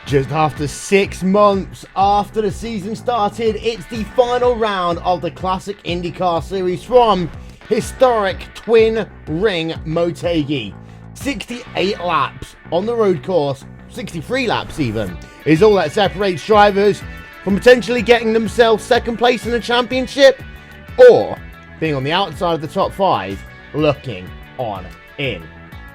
Just after 6 months after the season started, it's the final round of the classic IndyCar series from historic twin ring Motegi. 68 laps on the road course, 63 laps even, is all that separates drivers from potentially getting themselves second place in the championship or being on the outside of the top 5 looking on in.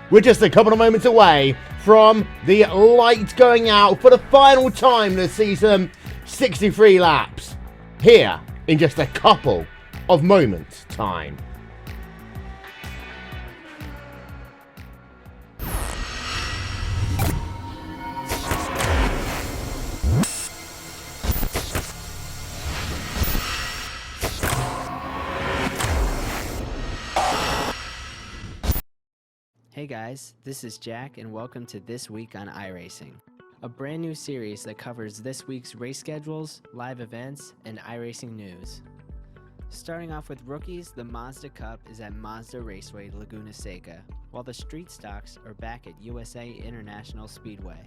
We're just a couple of moments away from the light going out for the final time this season. 63 laps here in just a couple of moments' time. Hey guys, this is Jack and welcome to This Week on iRacing, a brand new series that covers this week's race schedules, live events, and iRacing news. Starting off with rookies, the Mazda Cup is at Mazda Raceway Laguna Seca, while the street stocks are back at USA International Speedway.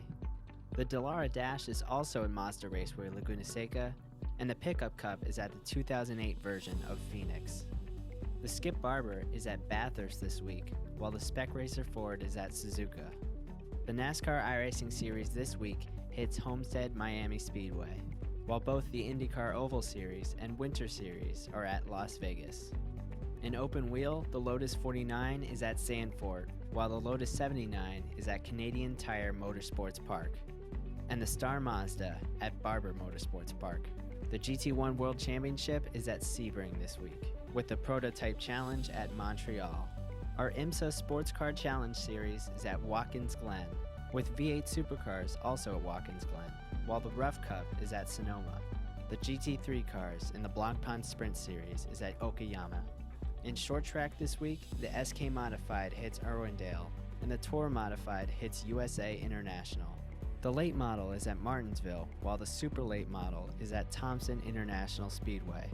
The Dallara Dash is also at Mazda Raceway Laguna Seca, and the Pickup Cup is at the 2008 version of Phoenix. The Skip Barber is at Bathurst this week, while the Spec Racer Ford is at Suzuka. The NASCAR iRacing Series this week hits Homestead Miami Speedway, while both the IndyCar Oval Series and Winter Series are at Las Vegas. In open wheel, the Lotus 49 is at Sandford, while the Lotus 79 is at Canadian Tire Motorsports Park, and the Star Mazda at Barber Motorsports Park. The GT1 World Championship is at Sebring this week, with the Prototype Challenge at Montreal. Our IMSA Sports Car Challenge Series is at Watkins Glen, with V8 Supercars also at Watkins Glen, while the Rough Cup is at Sonoma. The GT3 cars in the Blancpain Sprint Series is at Okayama. In short track this week, the SK Modified hits Irwindale, and the Tour Modified hits USA International. The late model is at Martinsville, while the super late model is at Thompson International Speedway.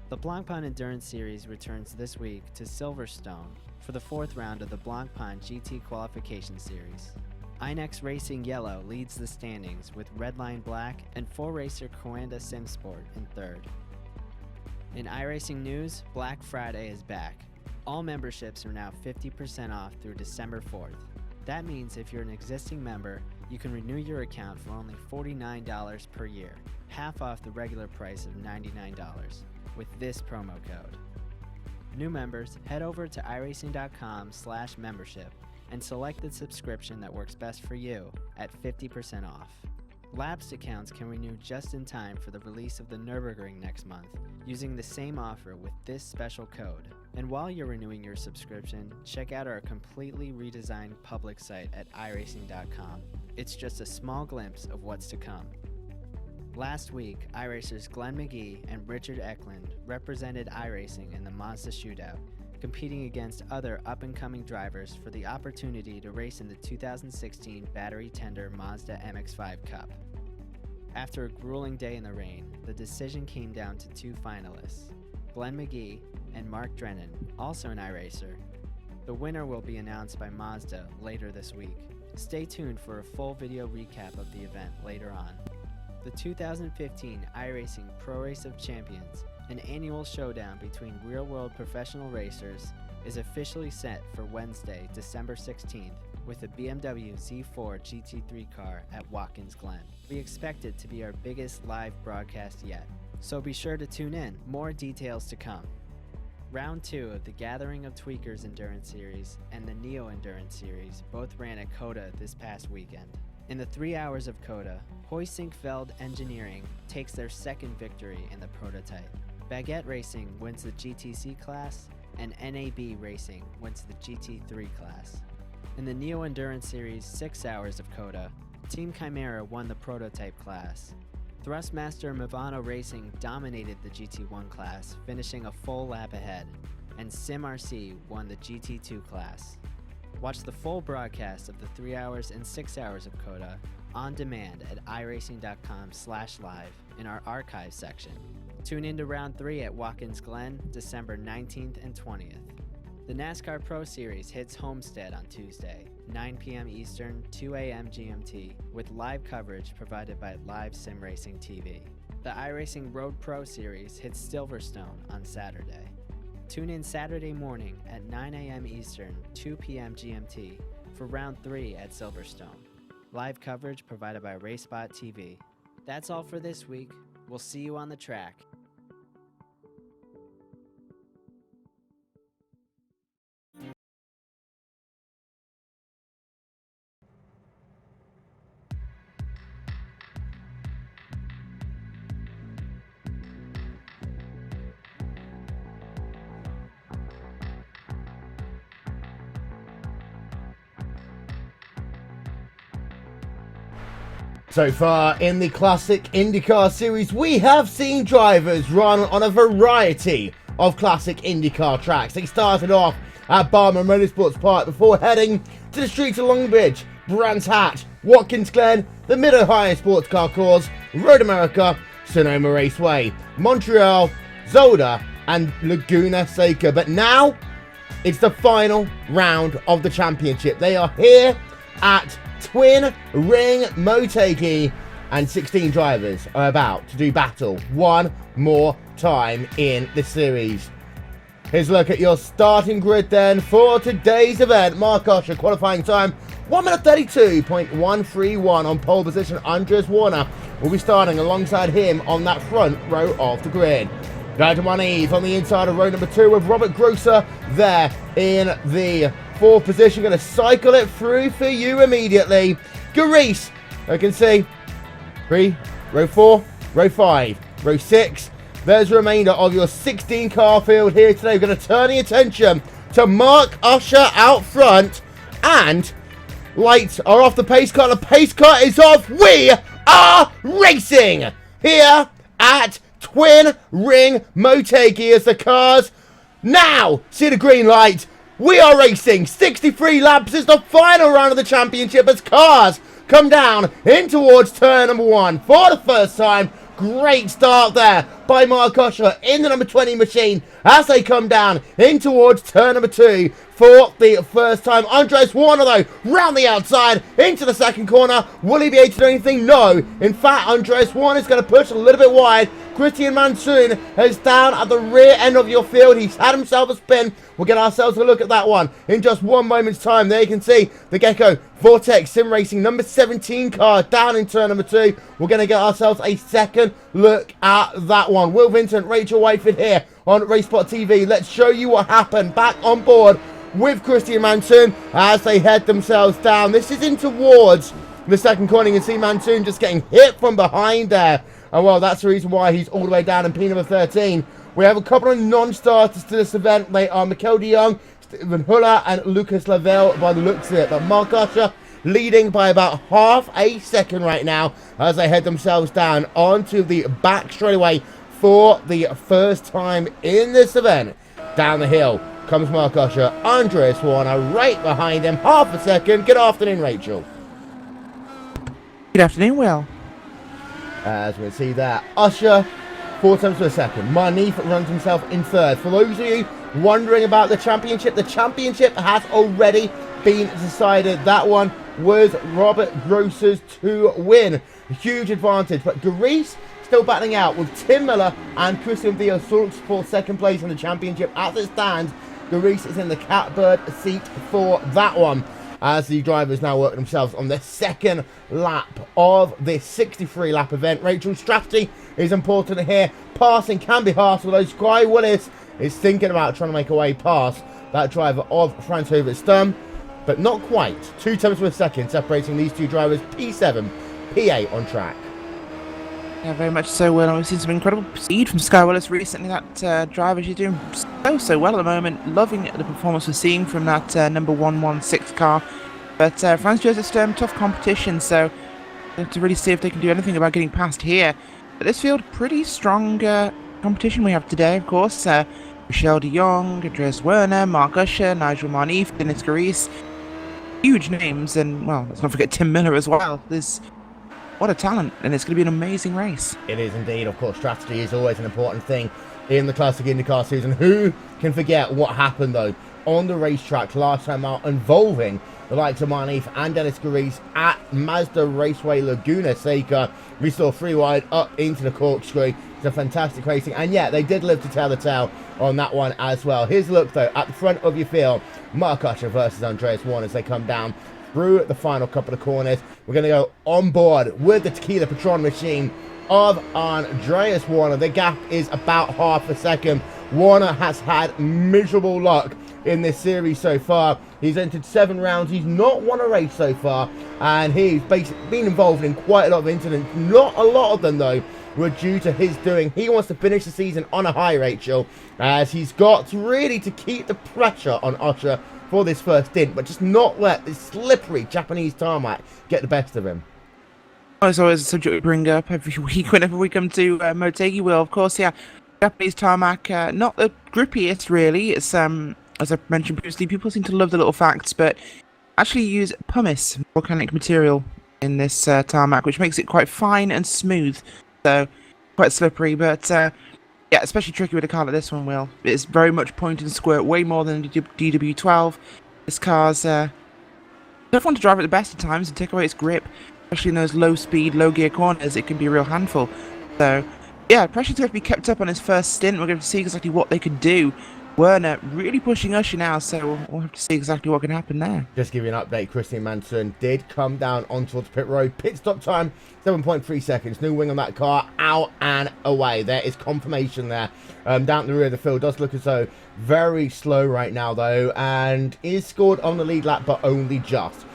The Blancpain Endurance Series returns this week to Silverstone for the 4th round of the Blancpain GT Qualification Series. Inex Racing Yellow leads the standings with Redline Black and 4-racer Coanda Simsport in 3rd. In iRacing news, Black Friday is back. All memberships are now 50% off through December 4th. That means if you're an existing member, you can renew your account for only $49 per year, half off the regular price of $99. With this promo code. New members, head over to iRacing.com/membership and select the subscription that works best for you at 50% off. Lapsed accounts can renew just in time for the release of the Nürburgring next month using the same offer with this special code. And while you're renewing your subscription, check out our completely redesigned public site at iRacing.com. It's just a small glimpse of what's to come. Last week, iRacers Glenn McGee and Richard Eklund represented iRacing in the Mazda Shootout, competing against other up-and-coming drivers for the opportunity to race in the 2016 battery tender Mazda MX-5 Cup. After a grueling day in the rain, the decision came down to 2 finalists, Glenn McGee and Mark Drennan, also an iRacer. The winner will be announced by Mazda later this week. Stay tuned for a full video recap of the event later on. The 2015 iRacing Pro Race of Champions, an annual showdown between real-world professional racers, is officially set for Wednesday, December 16th, with a BMW Z4 GT3 car at Watkins Glen. We expect it to be our biggest live broadcast yet, so be sure to tune in. More details to come. Round 2 of the Gathering of Tweakers Endurance Series and the Neo Endurance Series both ran at COTA this past weekend. In the 3 hours of COTA, Hoysinkveld Engineering takes their second victory in the prototype. Baguette Racing wins the GTC class, and NAB Racing wins the GT3 class. In the Neo Endurance Series 6 hours of COTA, Team Chimera won the prototype class. Thrustmaster Movano Racing dominated the GT1 class, finishing a full lap ahead, and SimRC won the GT2 class. Watch the full broadcast of the 3 hours and 6 hours of COTA on demand at iRacing.com/live in our archive section. Tune into round 3 at Watkins Glen, December 19th and 20th. The NASCAR Pro Series hits Homestead on Tuesday, 9 p.m. Eastern, 2 a.m. GMT, with live coverage provided by Live Sim Racing TV. The iRacing Road Pro Series hits Silverstone on Saturday. Tune in Saturday morning at 9 a.m. Eastern, 2 p.m. GMT for Round 3 at Silverstone. Live coverage provided by RaceSpotTV. That's all for this week. We'll see you on the track. So far in the classic IndyCar series, we have seen drivers run on a variety of classic IndyCar tracks. They started off at Barman Motorsports Park before heading to the streets of Long Beach, Brands Hatch, Watkins Glen, the Mid-Ohio Sports Car Course, Road America, Sonoma Raceway, Montreal, Zolder, and Laguna Seca. But now, it's the final round of the championship. They are here at Twin Ring Motegi, and 16 drivers are about to do battle one more time in this series. Here's a look at your starting grid then for today's event. Mark Usher, qualifying time 1 minute 32.131 on pole position. Andres Warner will be starting alongside him on that front row of the grid. Down to one ease on the inside of row number 2 with Robert Grosser there in the 4th position. Going to cycle it through for you immediately. Gareese, I can see. 3, row 4, row 5, row 6. There's the remainder of your 16 car field here today. We're going to turn the attention to Mark Usher out front. And lights are off the pace car. The pace car is off. We are racing here at Twin Ring Motegi as the cars now see the green light. We are racing 63 laps. It's the final round of the championship as cars come down in towards turn number 1 for the first time. Great start there by Mark Usher in the number 20 machine as they come down in towards turn number 2 for the first time. Andres Warner, though, round the outside into the second corner. Will he be able to do anything? No. In fact, Andres Warner is going to push a little bit wide. Christian Monsoon is down at the rear end of your field. He's had himself a spin. We'll get ourselves a look at that one in just one moment's time. There you can see the Gecko Vortex Sim Racing number 17 car down in turn number 2. We're going to get ourselves a second look at that one. Will Vincent, Rachel Whitefield here on RaceSpotTV. Let's show you what happened back on board with Christian Monsoon as they head themselves down. This is in towards the second corner. You can see Monsoon just getting hit from behind there. And well, that's the reason why he's all the way down in P number 13. We have a couple of non-starters to this event. They are Mikel de Jong, Stephen Huller, and Lucas Lavelle by the looks of it. But Mark Usher leading by about half a second right now as they head themselves down onto the back straightaway for the first time in this event. Down the hill comes Mark Usher. Andres Warner right behind him, half a second. Good afternoon, Rachel. Good afternoon, Will. As we can see there, Usher 4 times per second. Marneef runs himself in 3rd. For those of you wondering about the championship has already been decided. That one was Robert Grosser's to win. A huge advantage, but Gareese still battling out with Tim Miller and Christian Theo for 2nd place in the championship. As it stands, Gareese is in the catbird seat for that one, as the drivers now work themselves on the second lap of this 63 lap event. Rachel's strategy is important here. Passing can be hard, although Sky Willis is thinking about trying to make a way past that driver of Franz Hoover Sturm, but not quite. 2 times per second separating these two drivers. P7, P8 on track. Yeah, very much so, Will. We've seen some incredible speed from Sky Willis recently. That driver, she's doing so well at the moment. Loving the performance we're seeing from that number 116 car. But Franz Josef Sturm, tough competition, so to really see if they can do anything about getting past here. But this field, pretty strong competition we have today, of course. Michel de Jong, Andreas Werner, Mark Usher, Nigel Marneef, Dennis Gareese. Huge names, and, well, let's not forget Tim Miller as well. What a talent, and it's going to be an amazing race. It is indeed. Of course, strategy is always an important thing in the Classic IndyCar season. Who can forget what happened, though, on the racetrack last time out, involving the likes of Marnif and Dennis Garis at Mazda Raceway Laguna Seca. We saw 3 wide up into the corkscrew. It's a fantastic racing, and yeah, they did live to tell the tale on that one as well. Here's a look though at the front of your field. Mark Usher versus Andreas Warren as they come down through the final couple of corners. We're going to go on board with the Tequila Patron machine of Andreas Warner. The gap is about half a second. Warner has had miserable luck in this series so far. He's entered 7 rounds. He's not won a race so far, and he's basically been involved in quite a lot of incidents. Not a lot of them though were due to his doing. He wants to finish the season on a high, Rachel, as he's got really to keep the pressure on Usher for this first stint, but just not let this slippery Japanese tarmac get the best of him. It's always a subject we bring up every week whenever we come to Motegi. Well, of course, yeah, Japanese tarmac, not the grippiest really. It's as I mentioned previously, people seem to love the little facts, but actually use pumice, volcanic material, in this tarmac, which makes it quite fine and smooth, so quite slippery. But yeah, especially tricky with a car like this one, Will. It's very much point and squirt, way more than DW12. This car's tough one to drive at the best of times and take away its grip, especially in those low speed, low gear corners. It can be a real handful. So yeah, pressure's going to be kept up on his first stint. We're going to see exactly what they could do. Werner really pushing Usher now, so we'll have to see exactly what can happen there. Just give you an update, Christian Manson did come down onto the pit road. Pit stop time, 7.3 seconds. New wing on that car, out and away. There is confirmation there. Down the rear of the field, does look as though very slow right now though, and is scored on the lead lap, but only just.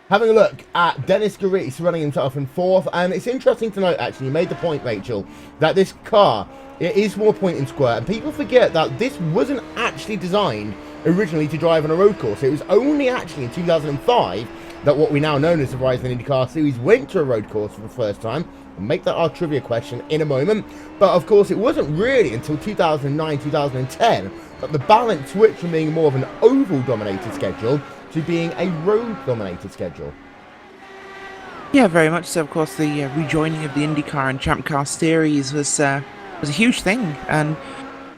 Having a look at Dennis Garis running himself in 4th, and it's interesting to note, actually, you made the point, Rachel, that this car, it is more point and square, and people forget that this wasn't actually designed originally to drive on a road course. It was only actually in 2005 that what we now know as the Verizon IndyCar Series went to a road course for the first time. We'll make that our trivia question in a moment, but of course it wasn't really until 2009, 2010 that the balance switched from being more of an oval-dominated schedule to being a road-dominated schedule. Yeah, very much so. Of course, the rejoining of the IndyCar and Champ Car Series was a huge thing, and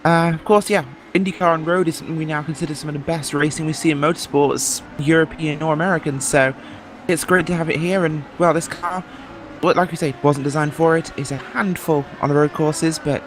of course, yeah, IndyCar on road is something we now consider some of the best racing we see in motorsports, European or American. So it's great to have it here, and well, this car, well, like we say, wasn't designed for it. It's a handful on the road courses, but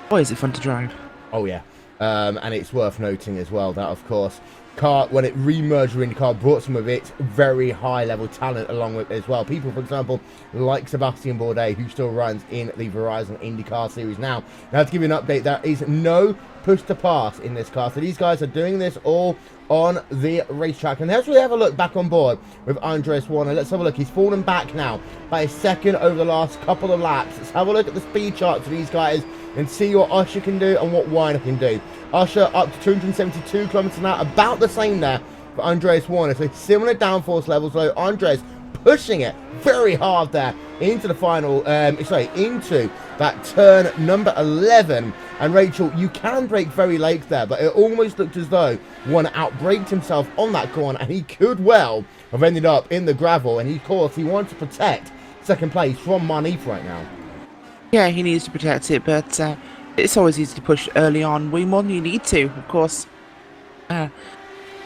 boy, is it fun to drive. Oh yeah, and it's worth noting as well that, of course, car, when it re-merged with IndyCar, brought some of its very high-level talent along with it as well. People, for example, like Sebastian Bourdais, who still runs in the Verizon IndyCar Series now. Now, to give you an update, there is no push to pass in this car. So these guys are doing this all on the racetrack. And as we have a look back on board with Andreas Warner, let's have a look. He's fallen back now by a second over the last couple of laps. Let's have a look at the speed charts for these guys and see what Usher can do and what Warner can do. Usher up to 272 kilometers an hour, about the same there for Andreas Warner. So similar downforce levels, though Andreas pushing it very hard there into the final, into that turn number 11. And Rachel, you can brake very late there, but it almost looked as though Warner outbraked himself on that corner, and he could well have ended up in the gravel. And of course, he wants to protect second place from Marnif right now. Yeah, he needs to protect it, but it's always easy to push early on, way more than you need to. Of course, plenty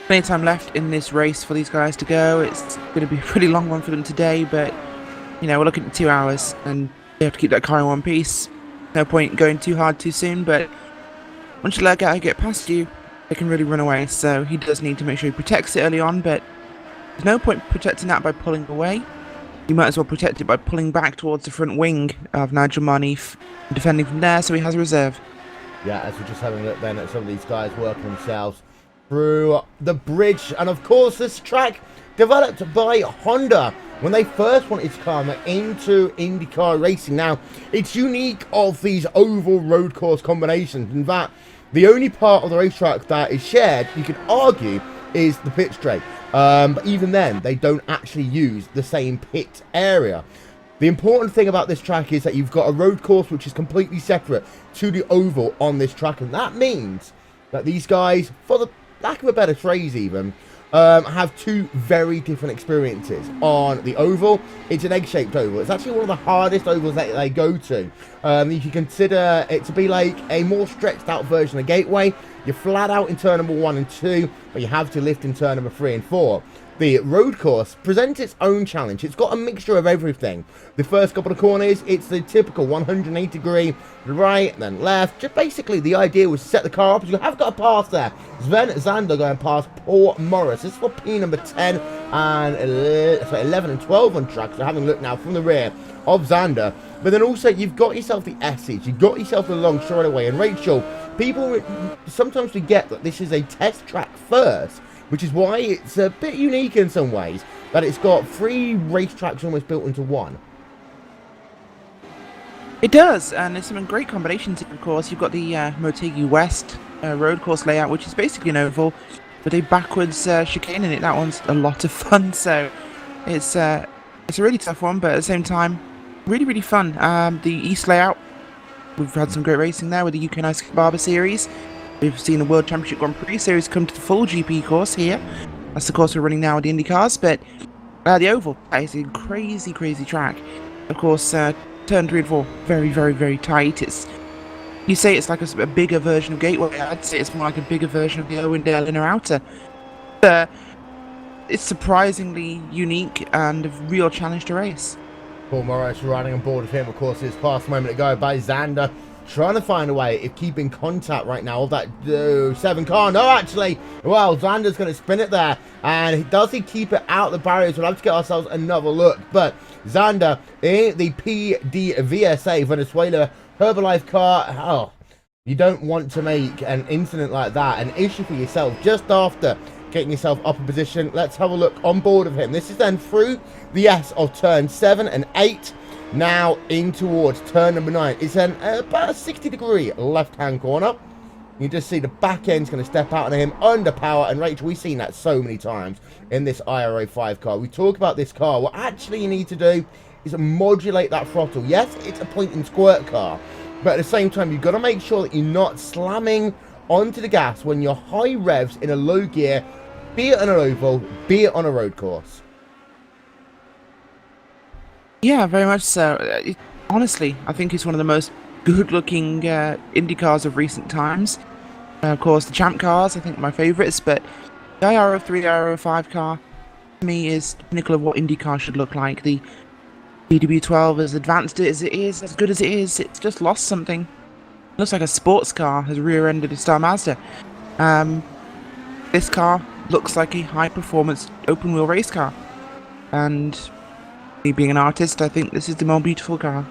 of time left in this race for these guys to go. It's going to be a pretty long one for them today, but, you know, we're looking at 2 hours, and they have to keep that car in one piece. No point going too hard too soon, but once you let a guy get past you, they can really run away. So he does need to make sure he protects it early on, but there's no point protecting that by pulling away. You might as well protect it by pulling back towards the front wing of Nigel Marnif and defending from there, so he has a reserve. Yeah, as we're just having a look then at some of these guys working themselves through the bridge. And of course, this track developed by Honda when they first wanted to come into IndyCar racing. Now, it's unique of these oval road course combinations, in that the only part of the racetrack that is shared, you could argue, is the pit straight. But even then, they don't actually use the same pit area. The important thing about this track is that you've got a road course which is completely separate to the oval on this track, and that means that these guys, for the lack of a better phrase even, have 2 very different experiences. On the oval, it's an egg-shaped oval. It's actually one of the hardest ovals that they go to. You can consider it to be like a more stretched out version of Gateway. You're flat out in turn number 1 and 2, but you have to lift in turn number 3 and 4. The road course presents its own challenge. It's got a mixture of everything. The first couple of corners, it's the typical 180-degree right, then left. Just basically, the idea was to set the car up. You have got a pass there. Sven Zander going past Paul Morris. This is for P number 10 and 11 and 12 on track. So having a look now from the rear of Zander. But then also, you've got yourself the S's. You've got yourself the long straightaway. And Rachel, people sometimes forget that this is a test track first, which is why it's a bit unique in some ways, that it's got 3 racetracks almost built into one. It does, and there's some great combinations. Of course, you've got the Motegi West road course layout, which is basically an oval with a backwards chicane in it. That one's a lot of fun, so it's a really tough one, but at the same time, really, really fun. The East layout, we've had some great racing there with the UK Nice Barber Series. We've seen the World Championship Grand Prix Series come to the full GP course here. That's the course we're running now with the Indycars, but the Oval is a crazy, crazy track. Of course, turn 3 and 4, very, very, very tight. You say it's like a bigger version of Gateway. I'd say it's more like a bigger version of the Owendale Inner Outer. It's surprisingly unique and a real challenge to race. Paul Morris riding on board with him, of course, is passed a moment ago by Zander. Trying to find a way of keeping contact right now of that 7 car. No, actually, well, Zander's going to spin it there. And does he keep it out the barriers? We'll have to get ourselves another look. But Zander in the PDVSA Venezuela Herbalife car. Oh, you don't want to make an incident like that an issue for yourself just after getting yourself up in position. Let's have a look on board of him. This is then through the S of turn 7 and 8. Now in towards turn number 9. It's an about a 60-degree left-hand corner. You just see the back end's going to step out on him under power. And Rachel, we've seen that so many times in this IRA 5 car. We talk about this car. What actually you need to do is modulate that throttle. Yes, it's a point and squirt car, but at the same time, you've got to make sure that you're not slamming onto the gas when you're high revs in a low gear, be it on an oval, be it on a road course. Yeah, very much so. Honestly, I think it's one of the most good-looking Indy cars of recent times. Of course, the Champ cars, I think, are my favourites, but the IRO3, IRO5 car, to me, is the pinnacle of what Indy car should look like. The DW12, as advanced as it is, as good as it is, it's just lost something. It looks like a sports car has rear-ended a Star Mazda. This car looks like a high-performance open-wheel race car. And me being an artist, I think this is the more beautiful car.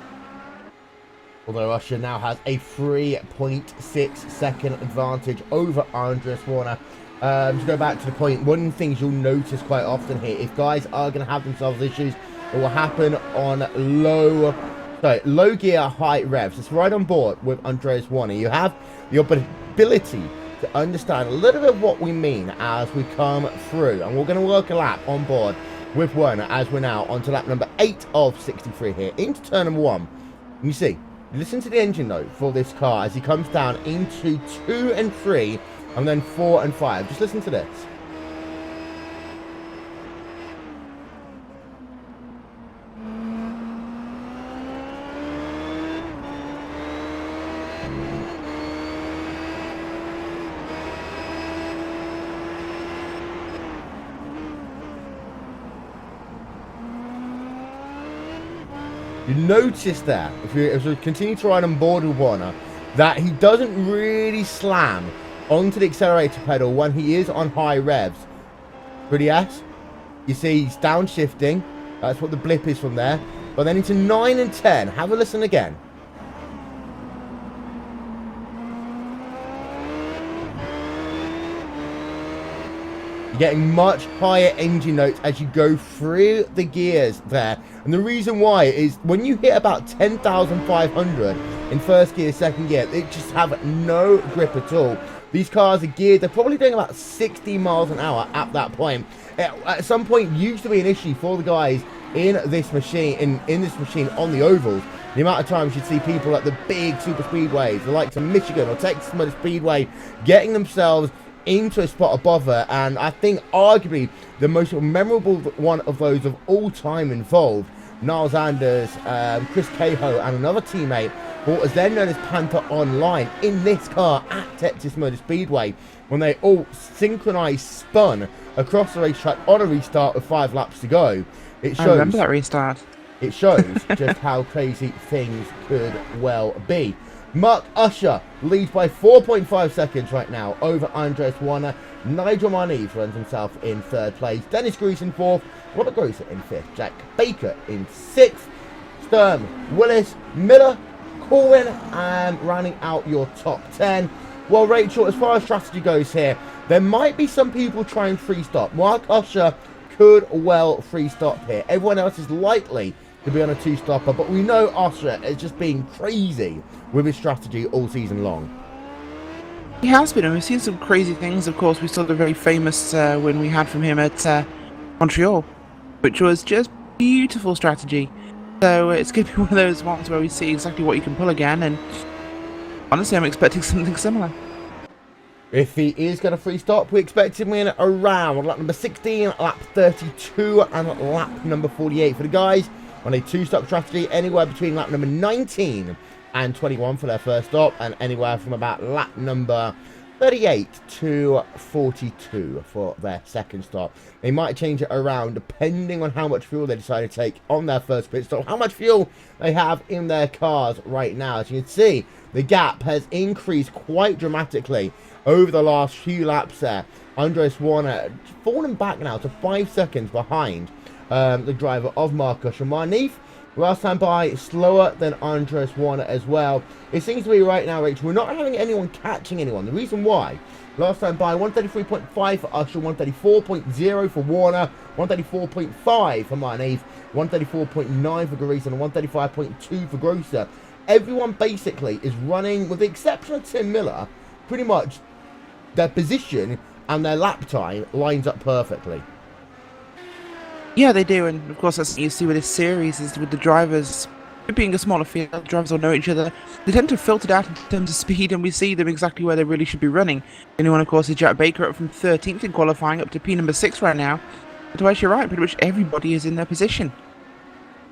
Although Usher now has a 3.6 second advantage over Andres Warner. To go back to the point, one of the things you'll notice quite often here, if guys are going to have themselves issues, it will happen on low gear, high revs. It's right on board with Andres Warner. You have the ability to understand a little bit of what we mean as we come through. And we're going to work a lap on board with Werner as we're now on to lap number 8 of 63 here into turn number 1. And you see, listen to the engine note for this car as he comes down into 2 and 3 and then 4 and 5. Just listen to this. You notice that, if we continue to ride on board with Warner, that he doesn't really slam onto the accelerator pedal when he is on high revs. But yes, you see he's downshifting. That's what the blip is from there. But then into 9 and 10. Have a listen again. You're getting much higher engine notes as you go through the gears there. And the reason why is when you hit about 10,500 in first gear, second gear, they just have no grip at all. These cars are geared, they're probably doing about 60 miles an hour at that point. At some point, used to be an issue for the guys in this machine, in this machine on the ovals. The amount of times you'd see people at the big super speedways, the likes of Michigan or Texas Motor Speedway, getting themselves into a spot above her, and I think arguably the most memorable one of those of all time involved Niles Anders, Chris Cahill, and another teammate, what was then known as Panther Online, in this car at Texas Motor Speedway, when they all synchronized spun across the racetrack on a restart with 5 laps to go. It shows, I remember that restart. It shows just how crazy things could well be. Mark Usher leads by 4.5 seconds right now over Andres Warner. Nigel Marniz runs himself in 3rd place. Dennis Grease in 4th. Robert Grosser in 5th. Jack Baker in 6th. Sturm, Willis, Miller, Corwin, and rounding out your top 10. Well, Rachel, as far as strategy goes here, there might be some people trying free stop. Mark Usher could well free stop here. Everyone else is likely to be on a 2-stopper, but we know Usher is just being crazy with his strategy all season long. He has been, and we've seen some crazy things. Of course, we saw the very famous win we had from him at Montreal, which was just beautiful strategy. So it's going to be one of those ones where we see exactly what you can pull again, and honestly, I'm expecting something similar. If he is going to free stop, we expect him in around lap number 16, lap 32, and lap number 48 for the guys on a 2-stop strategy, anywhere between lap number 19 and 21 for their first stop, and anywhere from about lap number 38 to 42 for their second stop. They might change it around depending on how much fuel they decide to take on their first pit stop, how much fuel they have in their cars right now. As you can see, the gap has increased quite dramatically over the last few laps there. Andres Warner falling back now to 5 seconds behind the driver of Marcus Marniz. Last time by, slower than Andres Warner as well. It seems to be right now, Rachel, we're not having anyone catching anyone. The reason why, last time by, 133.5 for Usher, 134.0 for Warner, 134.5 for Marniz, 134.9 for Garisa, and 135.2 for Grosser. Everyone basically is running, with the exception of Tim Miller, pretty much their position and their lap time lines up perfectly. Yeah, they do, and of course that's what you see with this series, is with the drivers, it being a smaller field, the drivers all know each other, they tend to filter out in terms of speed, and we see them exactly where they really should be running. The only one, of course, is Jack Baker, up from 13th in qualifying, up to P number 6 right now. Otherwise, you're right, pretty much everybody is in their position.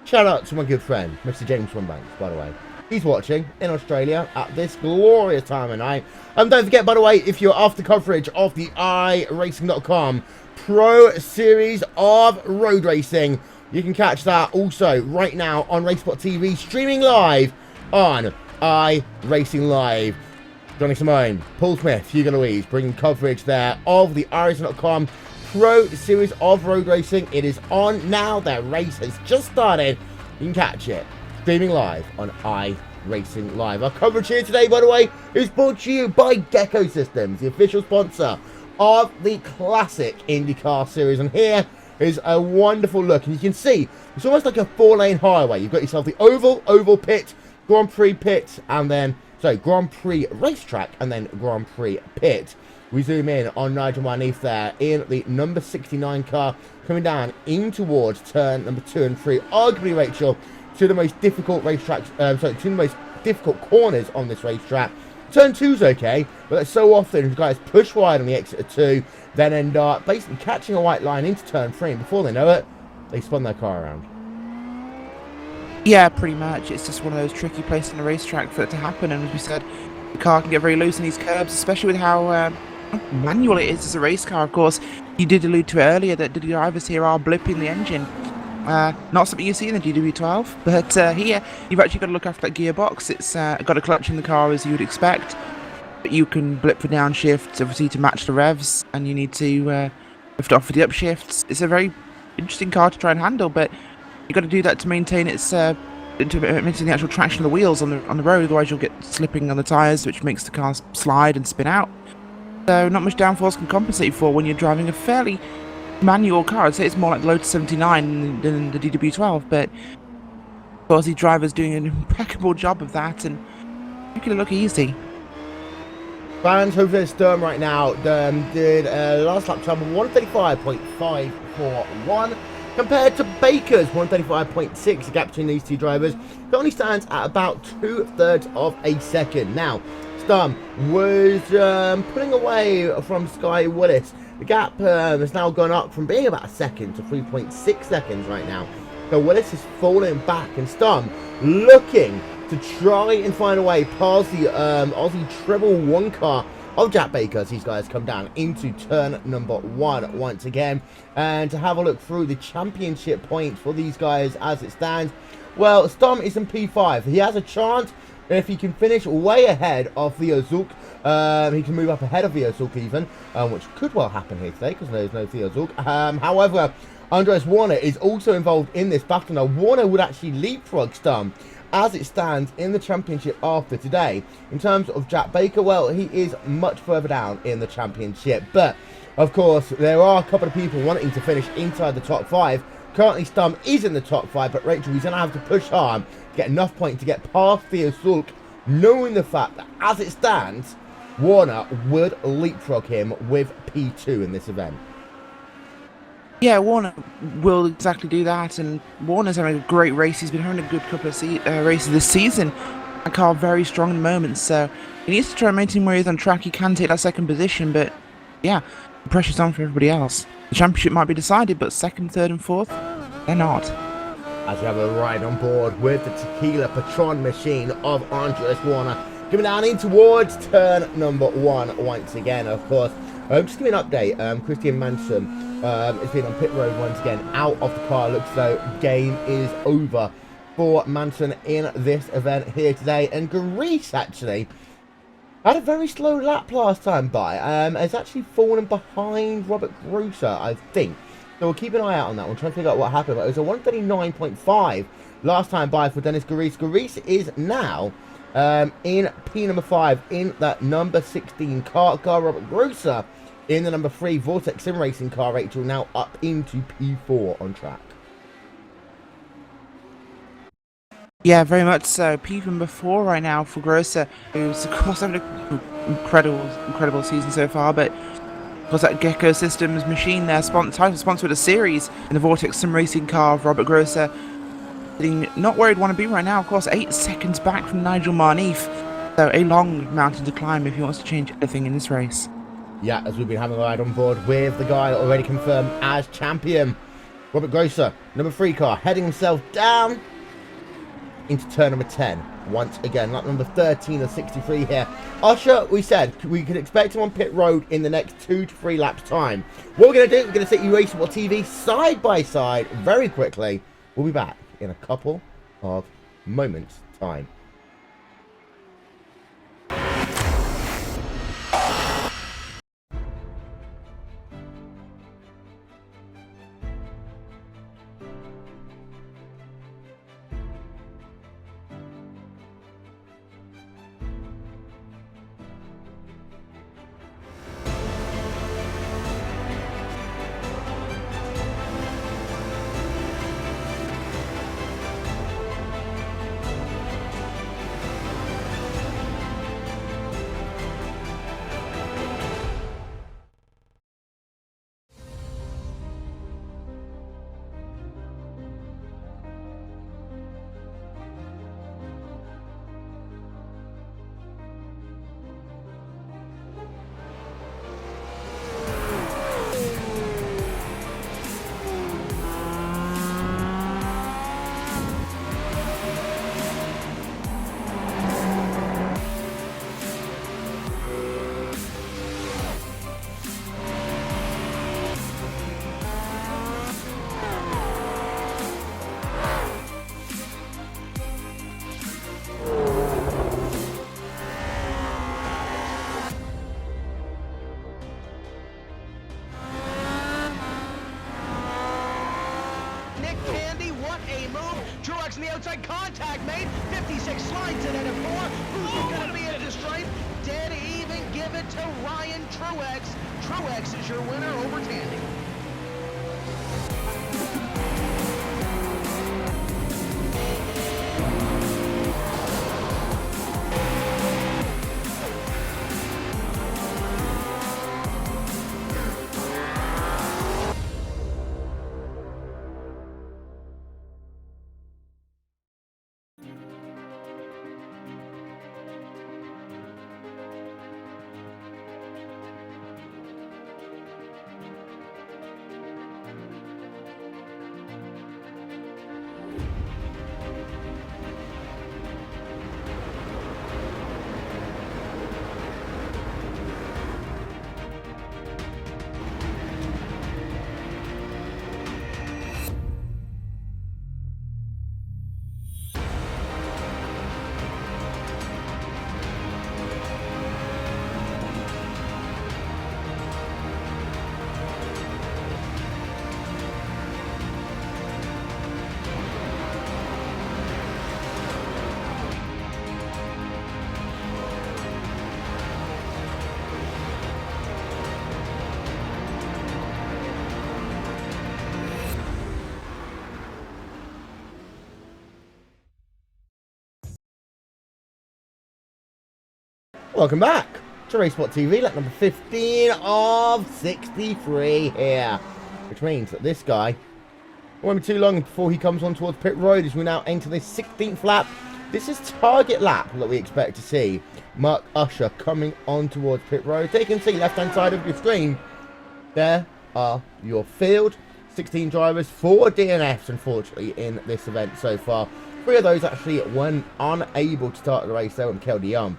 Shout out to my good friend, Mr. James Swinbanks, by the way. He's watching in Australia at this glorious time of night. Don't forget, by the way, if you're after coverage of the iRacing.com Pro Series of Road Racing, you can catch that also right now on RaceSpotTV, streaming live on iRacing Live. Johnny Simone, Paul Smith, Hugo Louise, bringing coverage there of the iRacing.com Pro Series of Road Racing. It is on now. Their race has just started. You can catch it streaming live on iRacing Live. Our coverage here today, by the way, is brought to you by Gecko Systems, the official sponsor of the classic IndyCar series. And here is a wonderful look, and you can see it's almost like a 4-lane highway. You've got yourself the oval pit, Grand Prix pit, and then Grand Prix racetrack, and then Grand Prix pit. We zoom in on Nigel Marniz there in the number 69 car, coming down in towards turn number 2 and 3. Arguably, Rachel, two of the most difficult racetracks, two of the most difficult corners on this racetrack. Turn 2's okay, but that's so often the guys push wide on the exit of 2, then end up basically catching a white line into turn 3, and before they know it, they spun their car around. Yeah, pretty much. It's just one of those tricky places in the racetrack for it to happen, and as we said, the car can get very loose in these curbs, especially with how manual it is as a race car. Of course, you did allude to it earlier that the drivers here are blipping the engine. Not something you see in the GW12, but here you've actually got to look after that gearbox. It's got a clutch in the car as you would expect, but you can blip for downshift, obviously, to match the revs, and you need to lift off for the upshifts. It's a very interesting car to try and handle, but you've got to do that to maintain its to maintain the actual traction of the wheels on the road. Otherwise, you'll get slipping on the tyres, which makes the car slide and spin out. So not much downforce can compensate for when you're driving a fairly manual car. I'd say it's more like the Lotus 79 than the DW12, but of course the driver's doing an impeccable job of that and making it look easy. Fans over at Sturm right now did last lap time of 135.541 compared to Baker's 135.6. The gap between these two drivers only stands at about 2/3 of a second. Now, Sturm was pulling away from Sky Willis. The gap has now gone up from being about a second to 3.6 seconds right now. So Willis is falling back, and Stum looking to try and find a way past the Aussie Treble 1 car of Jack Baker as these guys come down into turn number 1 once again. And to have a look through the championship points for these guys as it stands, well, Stum is in P5. He has a chance, and if he can finish way ahead of Theo Zulk, he can move up ahead of Theo Zulk even, which could well happen here today because there's no Theo Zulk. However, Andres Warner is also involved in this battle. Now, Warner would actually leapfrog Stum as it stands in the championship after today. In terms of Jack Baker, well, he is much further down in the championship. But, of course, there are a couple of people wanting to finish inside the top 5. Currently, Stum is in the top 5, but Rachel, he's going to have to push hard to get enough points to get past Theo Sulk, knowing the fact that, as it stands, Warner would leapfrog him with P2 in this event. Yeah, Warner will exactly do that, and Warner's having a great race. He's been having a good couple of races this season. A car very strong in the moment, so he needs to try and maintain where he is on track. He can take that second position, but yeah, the pressure's on for everybody else. The championship might be decided, but second, third, and fourth, they're not. As we have a ride on board with the Tequila Patron machine of Andres Warner, coming down in towards turn number 1 once again, of course. Just give me an update. Christian Manson has been on pit road once again, out of the car. Looks though game is over for Manson in this event here today. And Grease actually had a very slow lap last time by. Has actually fallen behind Robert Grosser, I think. So we'll keep an eye out on that one, trying to figure out what happened. But it was a 139.5 last time by for Dennis Grease. Grease is now in P number 5 in that number 16 car. Robert Grosser in the number 3 Vortex Sim Racing car. Rachel now up into P4 on track. Yeah, very much so. P number 4 right now for Grosser, who's of course having an incredible season so far, but of course that Gecko Systems machine there, title sponsor of the series in the Vortex Sim Racing car of Robert Grosser, sitting not where he'd want to be right now, of course 8 seconds back from Nigel Marneef, so a long mountain to climb if he wants to change anything in this race. Yeah, as we've been having a ride on board with the guy already confirmed as champion, Robert Grosser, number 3 car, heading himself down into turn number 10. Once again, lap number 13 of 63 here. Usher, we said we could expect him on pit road in the next 2 to 3 laps time. What we're going to do, we're going to set you RaceSpotTV side by side very quickly. We'll be back in a couple of moments time. Truex in the outside, contact made. 56 slides it at a 4. Who's going to be at the stripe? Dead even, give it to Ryan Truex. Truex is your winner over Tandy. Welcome back to RaceSpotTV, lap number 15 of 63 here. Which means that this guy, it won't be too long before he comes on towards pit road as we now enter the 16th lap. This is target lap that we expect to see Mark Usher coming on towards pit road. They can see left-hand side of your screen. There are your field. 16 drivers, 4 DNFs unfortunately in this event so far. 3 of those actually were unable to start the race. They were Mikel de Jong,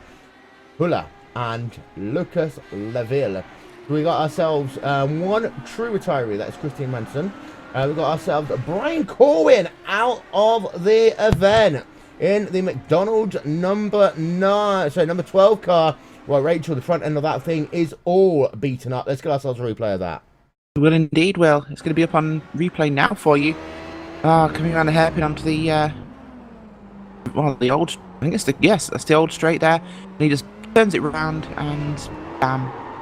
Hula and Lucas Leville. We got ourselves one true retiree, that's Christian Manson. We got ourselves Brian Corwin out of the event in the McDonald's number 12 car. Well, Rachel, the front end of that thing is all beaten up. Let's get ourselves a replay of that. Will indeed, Will. It's going to be up on replay now for you. Coming around the hairpin onto the, the old, I think it's the, yes, that's the old straight there. And he just turns it around and,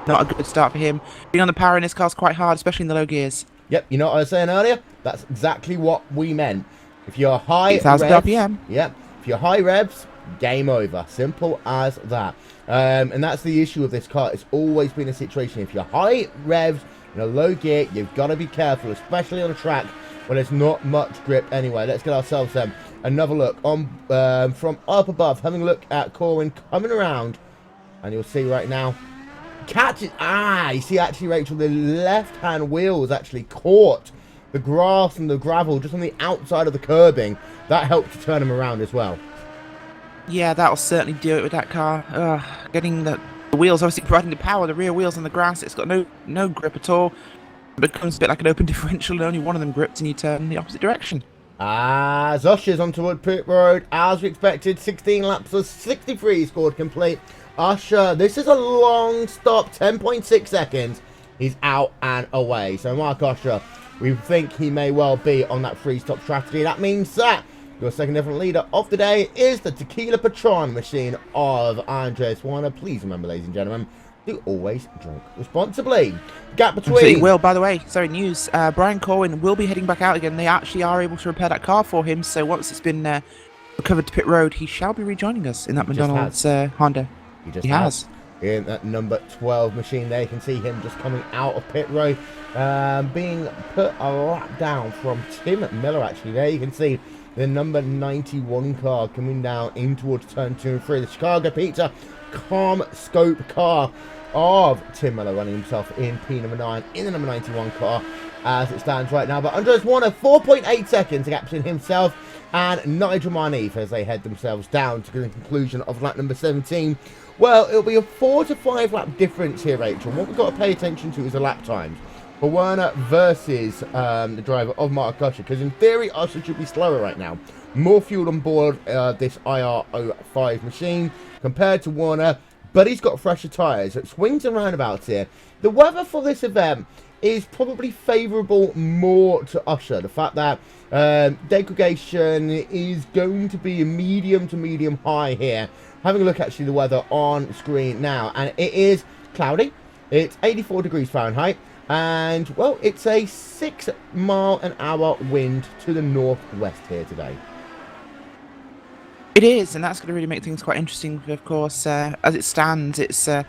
not a good start for him. Being on the power in this car is quite hard, especially in the low gears. Yep, you know what I was saying earlier? That's exactly what we meant. If you're high 8,000 revs, RPM. Yep, if you're high revs, game over. Simple as that. And that's the issue with this car. It's always been a situation. If you're high revs, in a low gear, you've got to be careful, especially on a track where there's not much grip anyway. Let's get ourselves another look on from up above, having a look at Corwin coming around, and you'll see right now, catches, you see actually, Rachel, the left-hand wheels actually caught the grass and the gravel just on the outside of the curbing. That helped to turn him around as well. Yeah, that'll certainly do it with that car. Getting the wheels, obviously providing the power, the rear wheels on the grass, it's got no grip at all. It becomes a bit like an open differential, and only one of them grips and you turn in the opposite direction. As Usher's on toward pit road, as we expected, 16 laps of 63 scored complete. Usher, this is a long stop, 10.6 seconds. He's out and away. So Mark Usher, we think he may well be on that free-stop strategy. That means that your second different leader of the day is the Tequila Patron machine of Andres Warner. Please remember, ladies and gentlemen, to always drink responsibly. Gap between... Will, by the way, sorry, news. Brian Corwin will be heading back out again. They actually are able to repair that car for him. So once it's been recovered to pit road, he shall be rejoining us in that McDonald's Honda. He has. In that number 12 machine there, you can see him just coming out of pit road, being put a lap down from Tim Miller, actually. There you can see the number 91 car coming down in towards turn 2 and 3. The Chicago Pizza Calm Scope car of Tim Miller running himself in P number 9 in the number 91 car as it stands right now. But Andres Warner, 4.8 seconds gap between himself and Nigel Marneef as they head themselves down to the conclusion of lap number 17. Well, it'll be a 4 to 5 lap difference here, Rachel. What we've got to pay attention to is the lap times for Werner versus the driver of Mark Usher, because in theory Usher should be slower right now. More fuel on board this IR05 machine compared to Warner, but he's got fresher tyres. It swings and roundabouts here. The weather for this event is probably favourable more to Usher. The fact that degradation is going to be a medium to medium high here. Having a look actually the weather on screen now, and it is cloudy. It's 84 degrees Fahrenheit. And, well, it's a 6 mile an hour wind to the northwest here today. It is, and that's going to really make things quite interesting, of course. As it stands, it's, of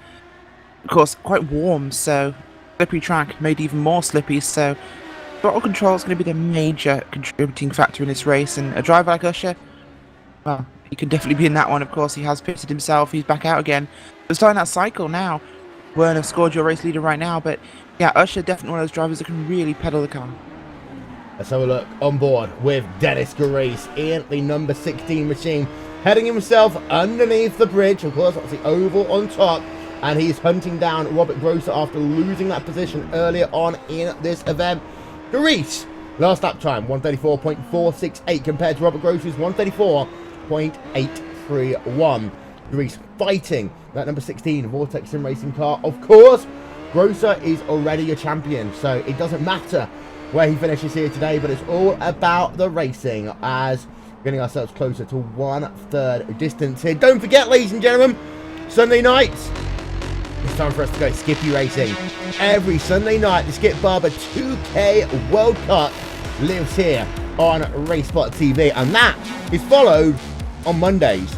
course, quite warm, so slippery track made even more slippy, so throttle control is going to be the major contributing factor in this race, and a driver like Usher, well, he could definitely be in that one, of course. He has pitted himself, he's back out again. We're starting that cycle now. Werner scored your race leader right now, but yeah, Usher definitely one of those drivers that can really pedal the car. Let's have a look on board with Dennis Grace in the number 16 machine, heading himself underneath the bridge. Of course, that's the oval on top, and he's hunting down Robert Grosser after losing that position earlier on in this event. Grace, last lap time, 134.468 compared to Robert Grosser's 134.831. Grace fighting that number 16 Vortex Sim Racing car. Of course, Grosser is already a champion, so it doesn't matter where he finishes here today, but it's all about the racing as getting ourselves closer to 1/3 distance here. Don't forget, ladies and gentlemen, Sunday nights, it's time for us to go Skippy racing. Every Sunday night, the Skip Barber 2K World Cup lives here on RaceSpotTV, and that is followed on Mondays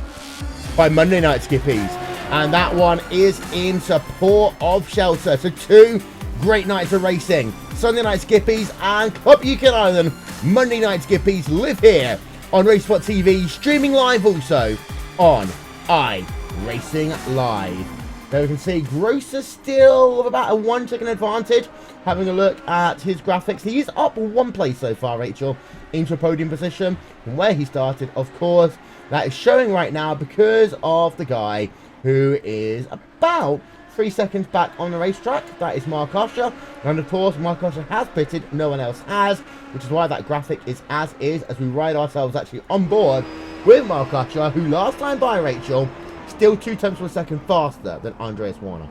by Monday Night Skippies. And that one is in support of Shelter. So 2 great nights of racing. Sunday night skippies and Cup UK Island Monday night skippies live here on RaceSpotTV, streaming live also on iRacing Live. There we can see Grosser still with about a 1 second advantage. Having a look at his graphics, he's up 1 place so far, Rachel, into a podium position from where he started. Of course, that is showing right now because of the guy who is about 3 seconds back on the racetrack. That is Mark Usher. And of course, Mark Usher has pitted, no one else has, which is why that graphic is as we ride ourselves actually on board with Mark Usher, who last time by, Rachel, still 2 tenths of a second faster than Andreas Warner.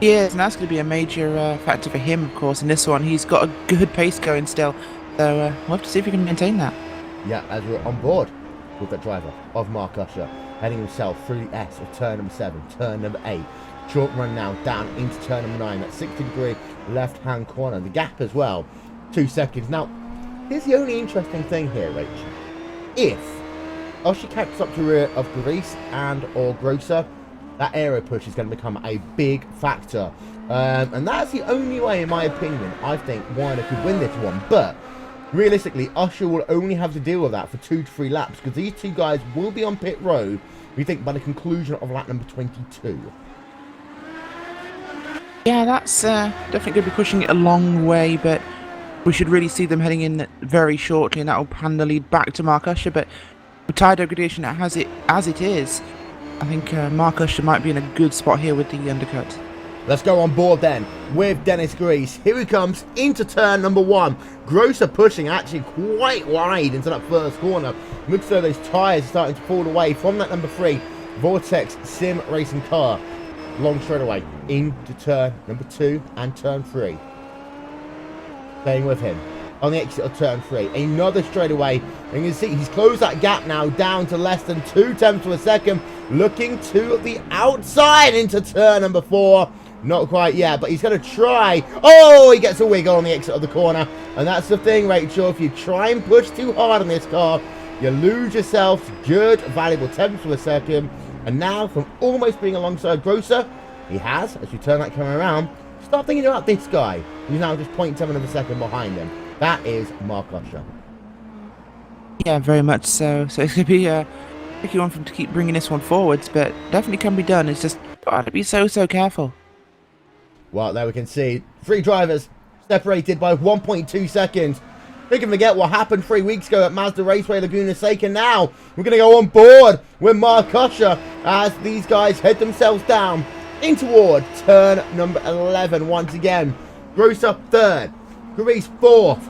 Yeah, and that's going to be a major factor for him, of course, in this one. He's got a good pace going still, so we'll have to see if he can maintain that. Yeah, as we're on board with the driver of Mark Usher, heading himself through the S of turn number 7, turn number 8. Short run now down into turn number 9, that 60-degree left-hand corner. The gap as well, 2 seconds. Now, here's the only interesting thing here, Rachel. If Usher catches up to the rear of Grease and or Grosser, that aero push is going to become a big factor. And that's the only way, in my opinion, I think Warner could win this one. But realistically, Usher will only have to deal with that for 2 to 3 laps, because these 2 guys will be on pit road, we think, by the conclusion of lap number 22. Yeah, that's definitely going to be pushing it a long way, but we should really see them heading in very shortly, and that will hand the lead back to Mark Usher. But with tire degradation as it is, I think Mark Usher might be in a good spot here with the undercut. Let's go on board then with Dennis Grease. Here he comes into turn number 1. Grosser pushing actually quite wide into that first corner. Looks as though those tyres are starting to fall away from that number 3 Vortex Sim Racing car. Long straightaway into turn number 2 and turn 3. Staying with him on the exit of turn 3. Another straightaway. And you can see he's closed that gap now down to less than 2 tenths of a second. Looking to the outside into turn number 4. Not quite yet, but he's going to try. Oh, he gets a wiggle on the exit of the corner. And that's the thing, Rachel. If you try and push too hard on this car, you lose yourself good, valuable tenths of a second. And now, from almost being alongside Grosser, he has, as you turn that camera around, start thinking about this guy, who's now just 0.7 of a second behind him. That is Mark Usher. Yeah, very much so. So it's going to be a tricky one for him to keep bringing this one forwards, but definitely can be done. It's just got to be so careful. Well, there we can see 3 drivers separated by 1.2 seconds. Who can forget what happened 3 weeks ago at Mazda Raceway Laguna Seca? Now we're going to go on board with Mark Usher as these guys head themselves down in toward turn number 11 once again. Grosser 3rd, Grease 4th,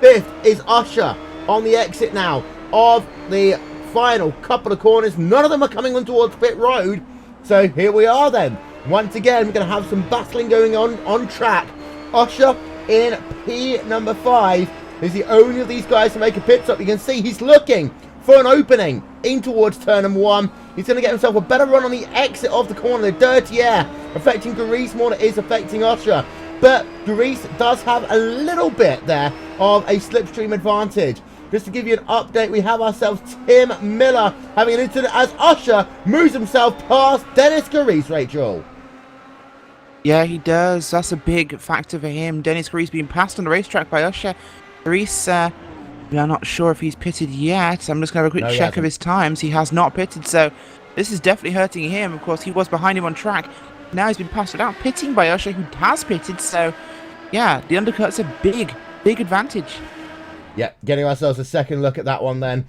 5th is Usher on the exit now of the final couple of corners. None of them are coming on towards pit road. So here we are then. Once again, we're going to have some battling going on track. Usher in P number 5 is the only of these guys to make a pit stop. You can see he's looking for an opening in towards turn number 1. He's going to get himself a better run on the exit of the corner. The dirty air affecting Grease more than it is affecting Usher. But Grease does have a little bit there of a slipstream advantage. Just to give you an update, we have ourselves Tim Miller having an incident as Usher moves himself past Dennis Grease, Rachel. Yeah, he does. That's a big factor for him. Dennis Grease being passed on the racetrack by Usher. Grease, I'm not sure if he's pitted yet. I'm just going to have a quick check of his times. He has not pitted, so this is definitely hurting him. Of course, he was behind him on track. Now he's been passed without pitting by Usher, who has pitted. So, yeah, the undercut's a big advantage. Yeah, getting ourselves a second look at that one then.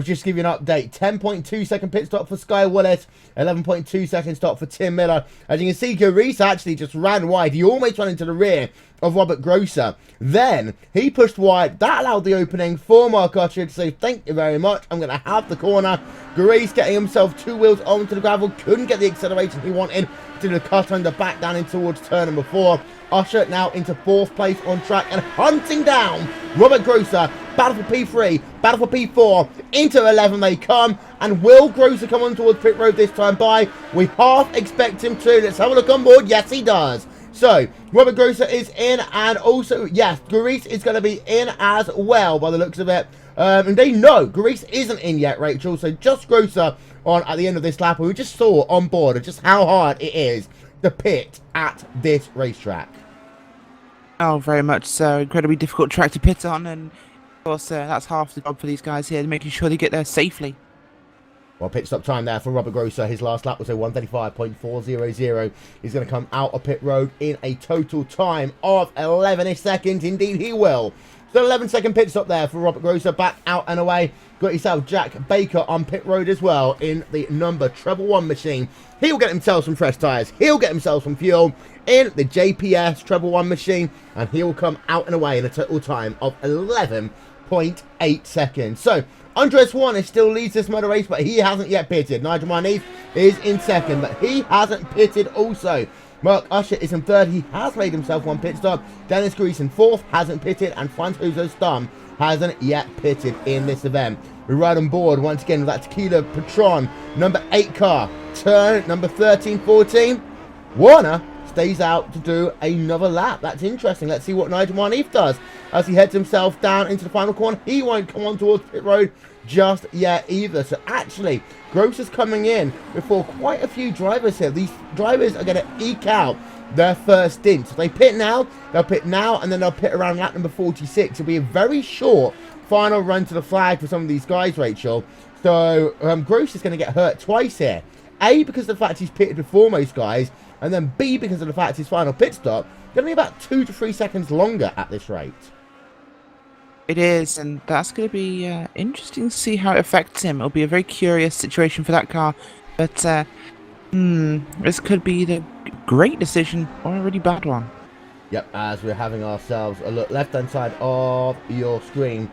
Just to give you an update, 10.2 second pit stop for Sky Willis, 11.2 second stop for Tim Miller. As you can see, Grease actually just ran wide. He almost ran into the rear of Robert Grosser. Then he pushed wide. That allowed the opening for Mark Usher to say, thank you very much, I'm going to have the corner. Grease getting himself 2 wheels onto the gravel. Couldn't get the acceleration he wanted. Did a cut under back down in towards turn number 4. Usher now into 4th place on track and hunting down Robert Grosser. Battle for P3, battle for P4. Into 11 they come. And will Grosser come on towards pit road this time by? We half expect him to. Let's have a look on board. Yes, he does. So, Robert Grosser is in, and also, yes, Grease is going to be in as well, by the looks of it. And they know Grease isn't in yet, Rachel, so just Grosser on at the end of this lap. And we just saw on board just how hard it is to pit at this racetrack. Oh, very much so. Incredibly difficult track to pit on, and of course, that's half the job for these guys here, making sure they get there safely. Well, pit stop time there for Robert Grosser. His last lap was a 1:35.400. He's going to come out of pit road in a total time of 11 seconds. Indeed, he will. So 11-second pit stop there for Robert Grosser. Back out and away. Got yourself Jack Baker on pit road as well in the number treble 1 machine. He'll get himself some fresh tyres. He'll get himself some fuel in the JPS treble 1 machine. And he will come out and away in a total time of 11.8 seconds. So, Andres Warner still leads this motor race, but he hasn't yet pitted. Nigel Marniz is in second, but he hasn't pitted also. Mark Usher is in third. He has made himself one pit stop. Dennis Grease in fourth, hasn't pitted. And Francois Stum hasn't yet pitted in this event. We ride on board once again with that Tequila Patron number 8 car. Turn number 13-14. Warner stays out to do another lap. That's interesting. Let's see what Nigel Marniz does as he heads himself down into the final corner. He won't come on towards pit road just yet either. So actually, Gross is coming in before quite a few drivers here. These drivers are going to eke out their first stint. So they pit now, they'll pit now, and then they'll pit around lap number 46. It'll be a very short final run to the flag for some of these guys, Rachel. So Gross is going to get hurt twice here. A, because of the fact he's pitted before most guys, and then B, because of the fact his final pit stop going to be about 2 to 3 seconds longer at this rate. It is, and that's going to be interesting to see how it affects him. It'll be a very curious situation for that car, but this could be the great decision or a really bad one. Yep, as we're having ourselves a look left-hand side of your screen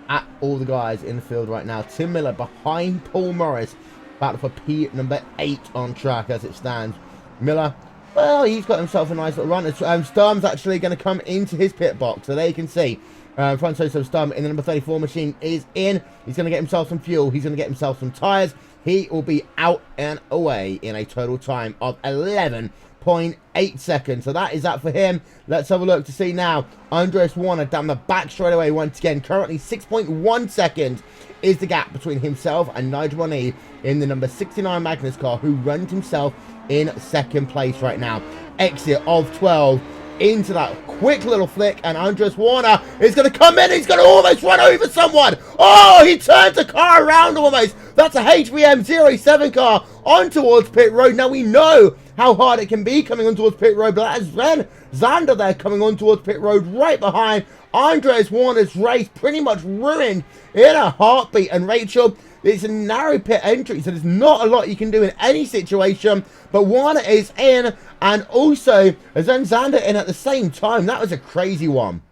at all the guys in the field right now. Tim Miller behind Paul Morris, battle for P number 8 on track as it stands. Miller, well, he's got himself a nice little run. Sturm's actually going to come into his pit box, so there you can see. Francois Sturm in the number 34 machine is in. He's going to get himself some fuel. He's going to get himself some tyres. He will be out and away in a total time of 11.8 seconds. So that is that for him. Let's have a look to see now. Andres Warner down the back straight away once again. Currently 6.1 seconds is the gap between himself and Nigel Marniz in the number 69 Magnus car, who runs himself in second place right now. Exit of 12 into that quick little flick, and Andres Warner is going to come in. He's going to almost run over someone. Oh, he turns the car around almost. That's a HVM 07 car on towards pit road. Now we know how hard it can be coming on towards pit road, but that is then Xander there coming on towards pit road right behind. Andres Warner's race pretty much ruined in a heartbeat. And Rachel, it's a narrow pit entry, so there's not a lot you can do in any situation. But Warner is in, and also then Xander in at the same time. That was a crazy one.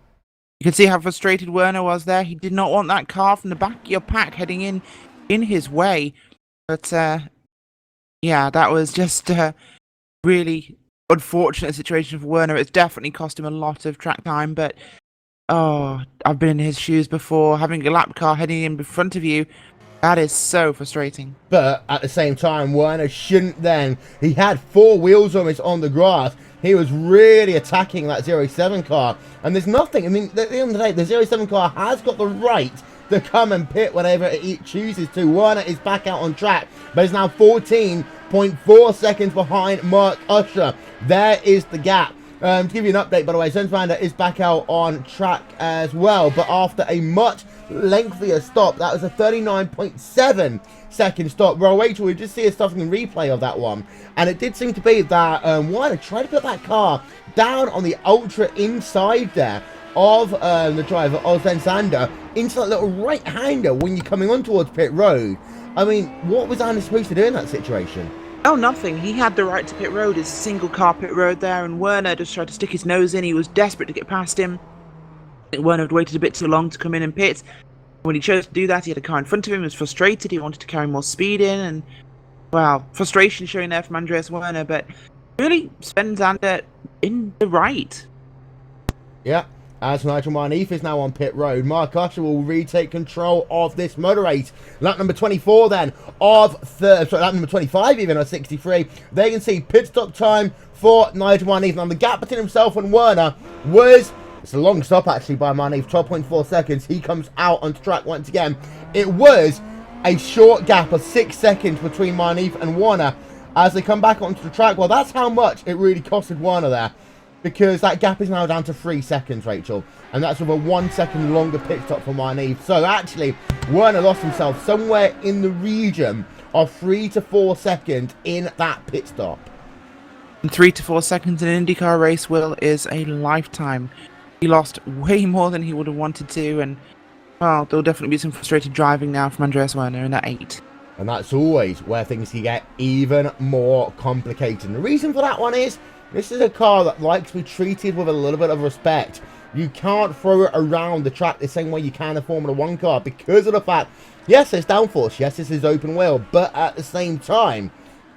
You can see how frustrated Werner was there. He did not want that car from the back of your pack heading in his way. But yeah, that was just a really unfortunate situation for Werner. It's definitely cost him a lot of track time, but oh, I've been in his shoes before. Having a lap car heading in front of you, that is so frustrating. But at the same time, Werner shouldn't then. He had 4 wheels almost on the grass. He was really attacking that 07 car. And there's nothing. I mean, at the end of the day, the 07 car has got the right to come and pit whenever it chooses to. Werner is back out on track, but is now 14.4 seconds behind Mark Usher. There is the gap. To give you an update, by the way, Sensvander is back out on track as well, but after a much lengthier stop. That was a 39.7 second stop. Well, wait till we just see a stopping replay of that one, and it did seem to be that Warner tried to put that car down on the ultra inside there of the driver of Sensvander into that little right-hander when you're coming on towards pit road. I mean, what was Andy supposed to do in that situation? Oh, nothing. He had the right to pit road. It's a single car pit road there, and Werner just tried to stick his nose in. He was desperate to get past him. I think Werner had waited a bit too long to come in and pit. When he chose to do that, he had a car in front of him. He was frustrated. He wanted to carry more speed in, and well, frustration showing there from Andreas Werner, but really Sven Zander in the right. Yeah. As Nigel Marneef is now on pit road, Mark Usher will retake control of this motor race. Lap number 24 then lap number 25 even, at 63. There you can see pit stop time for Nigel Marneef. Now the gap between himself and Werner was, it's a long stop actually by Marneef, 12.4 seconds. He comes out onto track once again. It was a short gap of 6 seconds between Marneef and Werner as they come back onto the track. Well, that's how much it really costed Werner there, because that gap is now down to 3 seconds, Rachel. And that's with a 1 second longer pit stop for Marneef. So actually, Werner lost himself somewhere in the region of 3 to 4 seconds in that pit stop. And 3 to 4 seconds in an IndyCar race, Will, is a lifetime. He lost way more than he would have wanted to, and well, there'll definitely be some frustrated driving now from Andreas Werner in that 8. And that's always where things can get even more complicated. And the reason for that one is, this is a car that likes to be treated with a little bit of respect. You can't throw it around the track the same way you can a Formula 1 car, because of the fact, yes, there's downforce, yes, this is open wheel, but at the same time,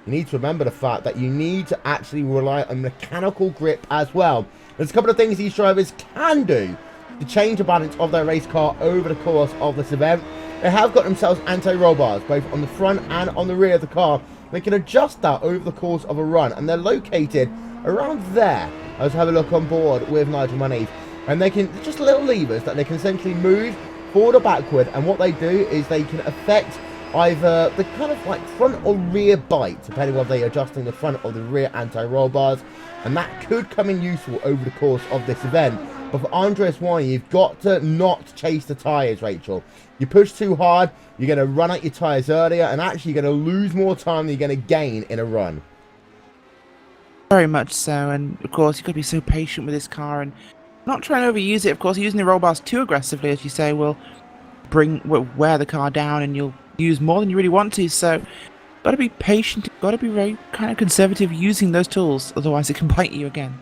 you need to remember the fact that you need to actually rely on mechanical grip as well. There's a couple of things these drivers can do to change the balance of their race car over the course of this event. They have got themselves anti-roll bars, both on the front and on the rear of the car. They can adjust that over the course of a run, and they're located around there. Let's have a look on board with Nigel Marneef. And they can, just little levers that they can essentially move forward or backward, and what they do is they can affect either the kind of like front or rear bite, depending on if they're adjusting the front or the rear anti-roll bars, and that could come in useful over the course of this event. But for Andreas Werner, you've got to not chase the tyres, Rachel. You push too hard, you're going to run out your tyres earlier, and actually you're going to lose more time than you're going to gain in a run. Very much so, and of course you've got to be so patient with this car and not trying to overuse it. Of course, using the roll bars too aggressively, as you say, will wear the car down, and you'll use more than you really want to. So, got to be patient. Got to be very kind of conservative using those tools, otherwise it can bite you again.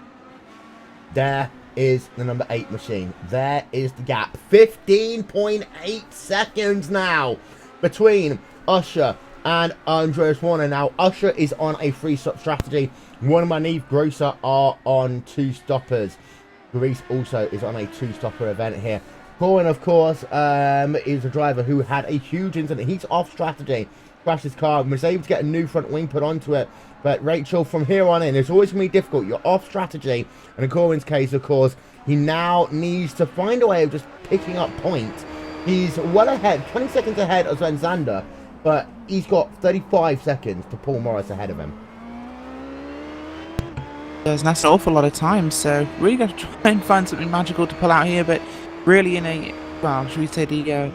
There is the number 8 machine. There is the gap. 15.8 seconds now between Usher and Andreas Werner. Now, Usher is on a 3-stop strategy. Werner, Marneef, Grosser are on 2 stoppers. Grease also is on a 2-stopper event here. Corin, of course, is a driver who had a huge incident. He's off strategy, crashed his car, was able to get a new front wing put onto it. But Rachel, from here on in, it's always going to be difficult. You're off strategy. And in Corin's case, of course, he now needs to find a way of just picking up points. He's well ahead, 20 seconds ahead of Sven Zander, but he's got 35 seconds to Paul Morris ahead of him. And that's an awful lot of time, so really got to try and find something magical to pull out here, but really in a, well, should we say the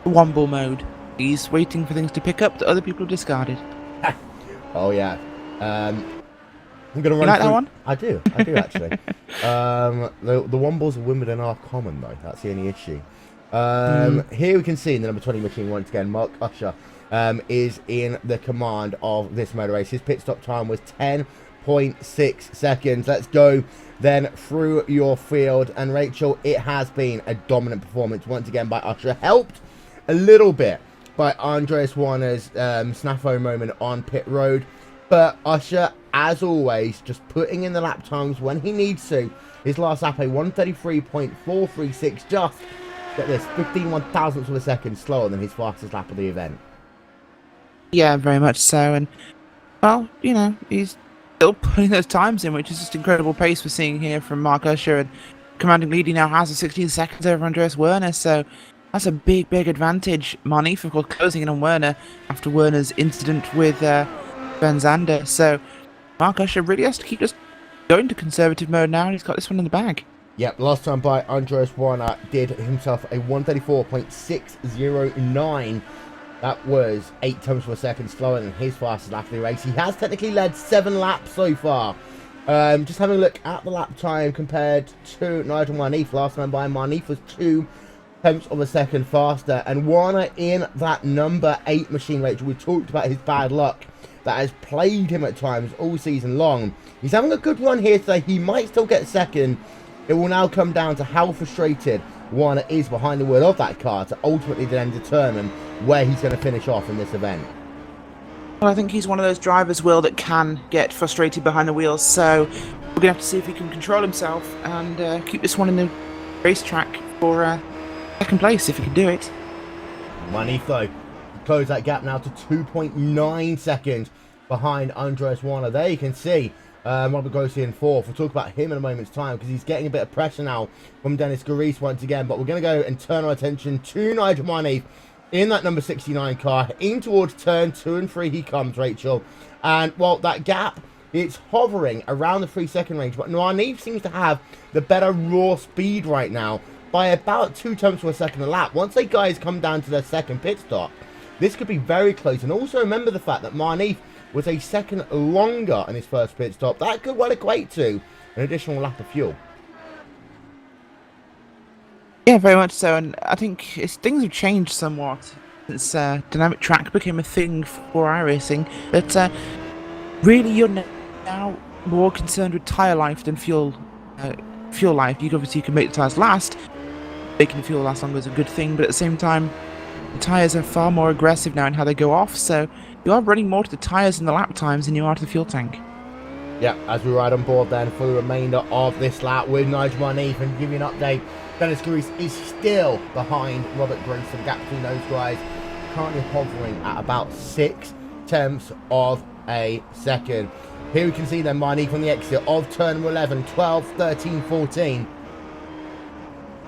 womble mode. He's waiting for things to pick up that other people have discarded. Oh yeah. I'm gonna run. You like that one? I do actually. The wombles of Wimbledon are common though. That's the only issue. Here we can see in the number 20 machine once again, Mark Usher is in the command of this motor race. His pit stop time was 10.6 seconds. Let's go then through your field. And Rachel, it has been a dominant performance once again by Usher, helped a little bit by Andreas Werner's snafu moment on pit road. But Usher, as always, just putting in the lap times when he needs to. His last lap, a 1:33.436, just, get this, 15/1000ths of a second slower than his fastest lap of the event. Yeah, very much so. And, well, you know, he's still putting those times in, which is just incredible pace we're seeing here from Mark Usher. And commanding lead, he now has a 16 seconds over Andreas Werner, so that's a big, big advantage. Marneef, of course, closing in on Werner after Werner's incident with Sven Zander. So Mark Usher really has to keep just going to conservative mode now, and he's got this one in the bag. Yep, last time by Andreas Werner did himself a 1:34.609. That was 8 times per second slower than his fastest lap of the race. He has technically led 7 laps so far. Just having a look at the lap time compared to Nigel Marneef. Last time by, Marneef was 2 tenths of a second faster. And Werner in that number 8 machine, Rachel. We talked about his bad luck that has plagued him at times all season long. He's having a good run here today. He might still get second. It will now come down to how frustrated Werner is behind the wheel of that car to ultimately then determine where he's going to finish off in this event. Well, I think he's one of those drivers, Will, that can get frustrated behind the wheels, so we're going to have to see if he can control himself and keep this one in the racetrack for second place if he can do it. Manif, though, close that gap now to 2.9 seconds behind Andres Warner. There you can see Robert Grossi in fourth. We'll talk about him in a moment's time because he's getting a bit of pressure now from Dennis Garis once again. But we're going to go and turn our attention to Nigel Manif in that number 69 car. In towards turn 2 and 3 he comes, Rachel. And, well, that gap, it's hovering around the 3-second range. But Manif seems to have the better raw speed right now by about 2 tenths of a second a lap. Once they guys come down to their second pit stop, this could be very close. And also remember the fact that Manif was a second longer in his first pit stop. That could well equate to an additional lap of fuel. Yeah, very much so. And I think things have changed somewhat since dynamic track became a thing for iRacing. But really, you're now more concerned with tyre life than fuel life. You can make the tyres last. Making the fuel last longer is a good thing, but at the same time, the tyres are far more aggressive now in how they go off, so you are running more to the tyres and the lap times than you are to the fuel tank. Yeah, as we ride on board then for the remainder of this lap with Nigel Manif, and give you an update, Dennis Garis is still behind Robert Grace. The gap between those guys currently hovering at about 6 tenths of a second. Here we can see then Manif on the exit of turn 11, 12, 13, 14.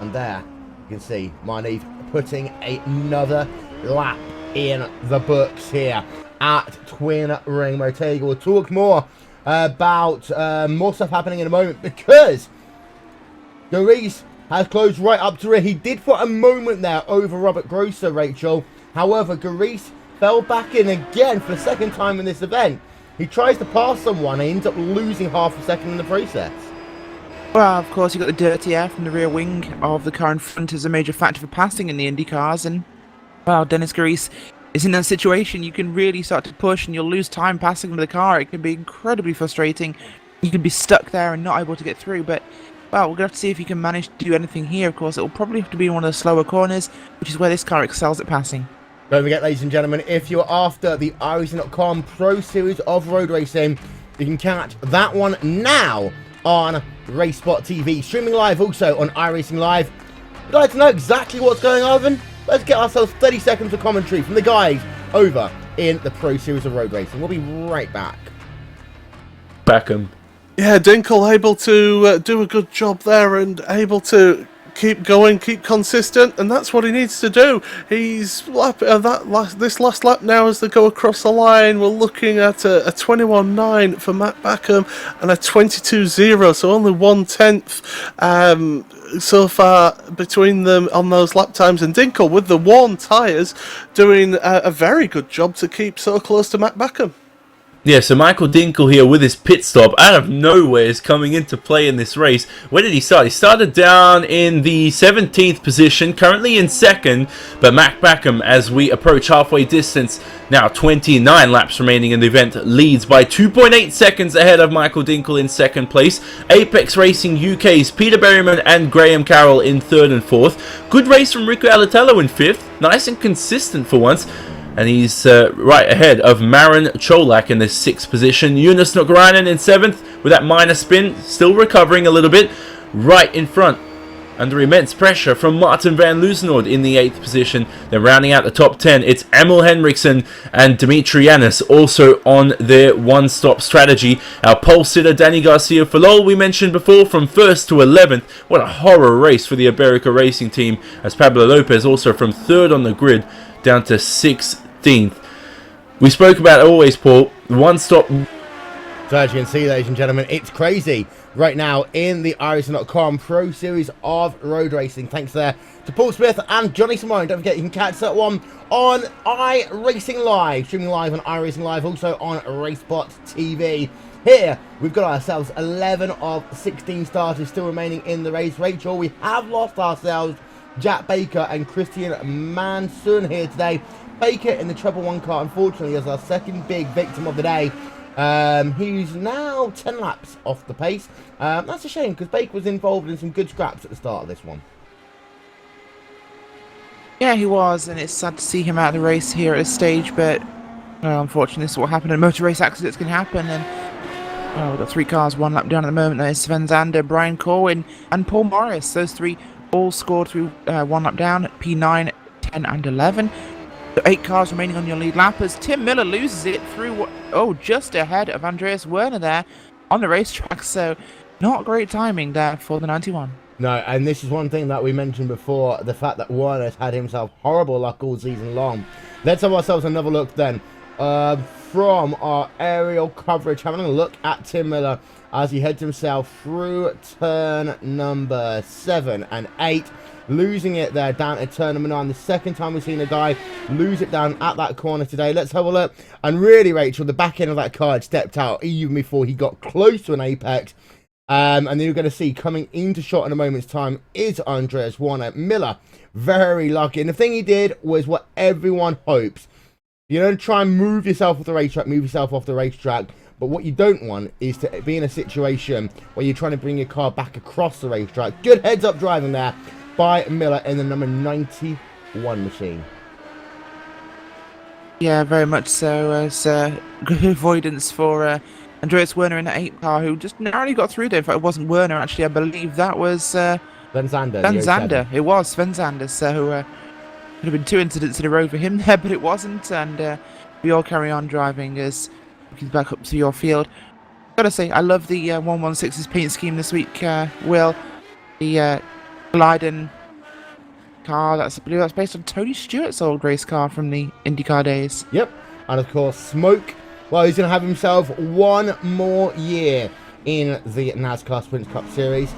And there you can see Manif putting another lap in the books here at Twin Ring Motegi. We'll talk more about more stuff happening in a moment because Garis has closed right up to it. He did for a moment there over Robert Grosser, Rachel. However, Garis fell back in again for the second time in this event. He tries to pass someone and ends up losing half a second in the process. Well, of course, you got the dirty air from the rear wing of the car in front as a major factor for passing in the Indy cars, and well, Dennis Garis is in that situation. You can really start to push and you'll lose time passing with the car. It can be incredibly frustrating. You can be stuck there and not able to get through, but well, we're going to have to see if you can manage to do anything here. Of course, it will probably have to be in one of the slower corners, which is where this car excels at passing. Don't forget, ladies and gentlemen, if you're after the iRacing.com Pro Series of Road Racing, you can catch that one now on RaceSpotTV, streaming live also on iRacing Live. Would you like to know exactly what's going on, then? Let's get ourselves 30 seconds of commentary from the guys over in the Pro Series of Road Racing. We'll be right back. Beckham. Yeah, Dinkle able to do a good job there and able to keep going, keep consistent, and that's what he needs to do. He's this last lap now as they go across the line. We're looking at a 21.9 for Matt Beckham and a 22.0, so only 1/10 so far between them on those lap times. And Dinkle with the worn tyres doing a very good job to keep so close to Matt Beckham. Yeah, so Michael Dinkle here with his pit stop out of nowhere is coming into play in this race. Where did he start? He started down in the 17th position, currently in second, but Matt Beckham, as we approach halfway distance, now 29 laps remaining in the event, leads by 2.8 seconds ahead of Michael Dinkle in second place. Apex Racing UK's Peter Berryman and Graham Carroll in third and fourth. Good race from Rico Alatello in fifth, nice and consistent for once. And he's right ahead of Marin Cholak in the 6th position. Jonas Nokarainen in 7th with that minor spin, still recovering a little bit. Right in front, under immense pressure from Martin van Loosenhoord in the 8th position. Then rounding out the top 10, it's Emil Henriksen and Dimitri Yanis also on their one-stop strategy. Our pole sitter Danny Garcia Falol, we mentioned before, from 1st to 11th. What a horror race for the Iberica Racing team, as Pablo Lopez also from 3rd on the grid down to 6th. We spoke about it always, Paul. One stop. So as you can see, ladies and gentlemen, it's crazy right now in the iRacing.com Pro Series of Road Racing. Thanks there to Paul Smith and Johnny Simone. Don't forget, you can catch that one on iRacing Live, streaming live on iRacing Live, also on RaceSpotTV. Here, we've got ourselves 11 of 16 starters still remaining in the race. Rachel, we have lost ourselves Jack Baker and Christian Manson here today. Baker in the Treble 1 car, unfortunately, is our second big victim of the day. He's now 10 laps off the pace. That's a shame, because Baker was involved in some good scraps at the start of this one. Yeah, he was, and it's sad to see him out of the race here at this stage, but unfortunately, this is what happened. And motor race accidents can happen, and we've got 3 cars 1 lap down at the moment. There's Sven Zander, Brian Corwin, and Paul Morris. Those 3 all scored through one lap down at P9, 10 and 11. So 8 cars remaining on your lead lap as Tim Miller loses it through, just ahead of Andreas Werner there on the racetrack. So not great timing there for the 91. No, and this is one thing that we mentioned before, the fact that Werner's had himself horrible luck all season long. Let's have ourselves another look then from our aerial coverage, having a look at Tim Miller as he heads himself through turn number 7 and 8, losing it there down at turn number 9. The second time we've seen a guy lose it down at that corner today. Let's have a look. And really, Rachel, the back end of that car had stepped out even before he got close to an apex. And then you're going to see coming into shot in a moment's time is Andreas Werner. Miller, very lucky. And the thing he did was what everyone hopes. You know, try and move yourself off the racetrack, move yourself off the racetrack. But what you don't want is to be in a situation where you're trying to bring your car back across the racetrack. Good heads-up driving there by Miller in the number 91 machine. Yeah, very much so. As good avoidance for Andreas Werner in the 8 car, who just narrowly got through there. In fact, it wasn't Werner, actually. I believe that was Sven Zander. Sven Zander. It was Sven Zander. So could have been 2 incidents in a row for him there, but it wasn't. And we all carry on driving as we get back up to your field. Gotta say, I love the 116's paint scheme this week, Will. The Leiden car, I believe that's based on Tony Stewart's old race car from the IndyCar days. Yep. And of course, Smoke, well, he's going to have himself one more year in the NASCAR Sprint Cup Series.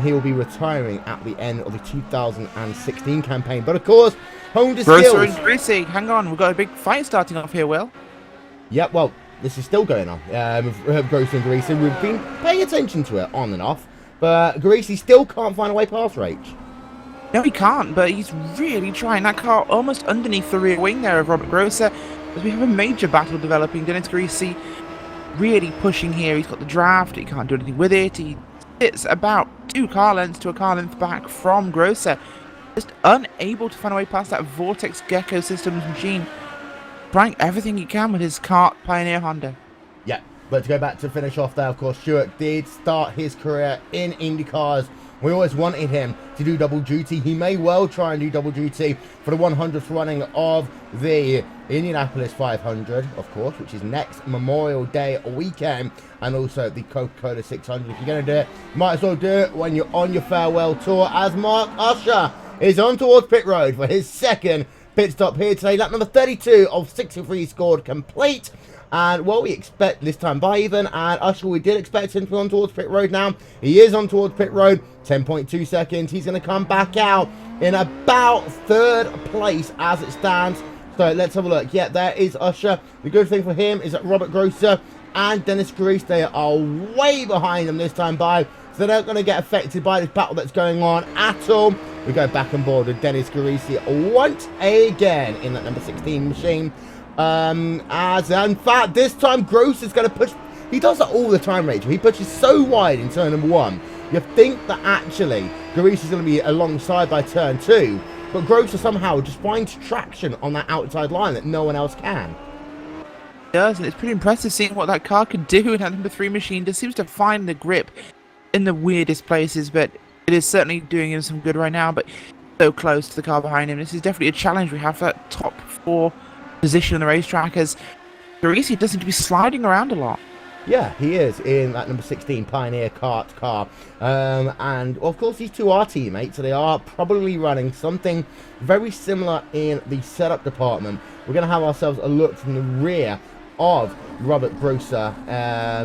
He will be retiring at the end of the 2016 campaign. But of course, Honda Grosser Skills. and Greasy, hang on, we've got a big fight starting off here, Will. Yep, well, this is still going on with Grosser and Greasy. We've been paying attention to it on and off. But Greasy still can't find a way past Rach. No, he can't, but he's really trying. That car almost underneath the rear wing there of Robert Grosser. As we have a major battle developing. Dennis Greasy really pushing here. He's got the draft. He can't do anything with it. He sits about 2 car lengths to a car length back from Grosser. Just unable to find a way past that Vortex Gecko Systems machine. Trying everything he can with his kart Pioneer Honda. Yeah, but to go back to finish off there, of course, Stewart did start his career in IndyCars. We always wanted him to do double duty. He may well try and do double duty for the 100th running of the Indianapolis 500, of course, which is next Memorial Day weekend, and also the Coca-Cola 600. If you're going to do it, might as well do it when you're on your farewell tour, as Mark Usher is on towards pit road for his second pit stop here today. Lap number 32 of 63 scored complete. And what we expect this time by even, and Usher, we did expect him to be on towards pit road now. He is on towards pit road, 10.2 seconds. He's going to come back out in about 3rd place as it stands. So let's have a look. Yeah, there is Usher. The good thing for him is that Robert Grosser and Dennis Grease, they are way behind him this time by. So they're not going to get affected by this battle that's going on at all. We go back on board with Dennis Greasy once again in that number 16 machine. As in fact, this time Gross is going to push. He does that all the time, Rachel. He pushes so wide in turn number 1. You think that actually Grease is going to be alongside by turn 2, but Gross somehow just finds traction on that outside line that no one else can. It does, and it's pretty impressive seeing what that car could do in that number 3 machine. Just seems to find the grip in the weirdest places, but it is certainly doing him some good right now. But so close to the car behind him. This is definitely a challenge we have for that top 4 position on the racetrack, as Greasy does seem to be sliding around a lot. Yeah, he is in that number 16 Pioneer kart car. And of course, these two are teammates, so they are probably running something very similar in the setup department. We're going to have ourselves a look from the rear of Robert Grosser.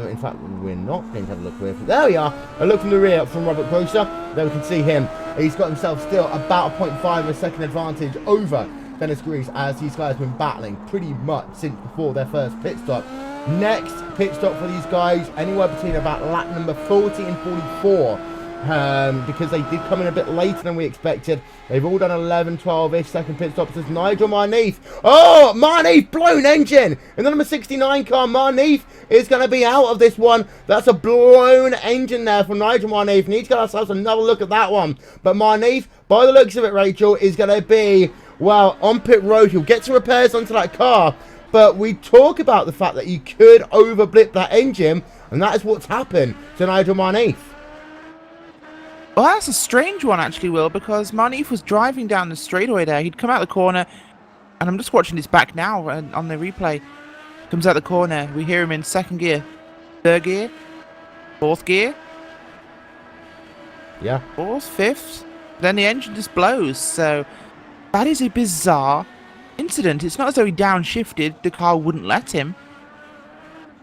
In fact, we're not going to have a look with. There we are. A look from the rear from Robert Grosser. There we can see him. He's got himself still about a 0.5 of a second advantage over Dennis Grease, as these guys have been battling pretty much since before their first pit stop. Next pit stop for these guys, anywhere between about lap number 40 and 44, because they did come in a bit later than we expected. They've all done 11, 12-ish second pit stops. There's Nigel Marneef. Oh, Marneef, blown engine. In the number 69 car, Marneef is going to be out of this one. That's a blown engine there for Nigel Marneef. Need to get ourselves another look at that one. But Marneef, by the looks of it, Rachel, is going to be, well, on pit road. He'll get some repairs onto that car. But we talk about the fact that you could overblip that engine, and that is what's happened to Nigel Marneef. Well, that's a strange one, actually, Will, because Marnif was driving down the straightaway there. He'd come out the corner, and I'm just watching his back now on the replay. Comes out the corner. We hear him in second gear, third gear, fourth gear, Yeah. fourth, fifth. Then the engine just blows. So that is a bizarre incident. It's not as though he downshifted. The car wouldn't let him.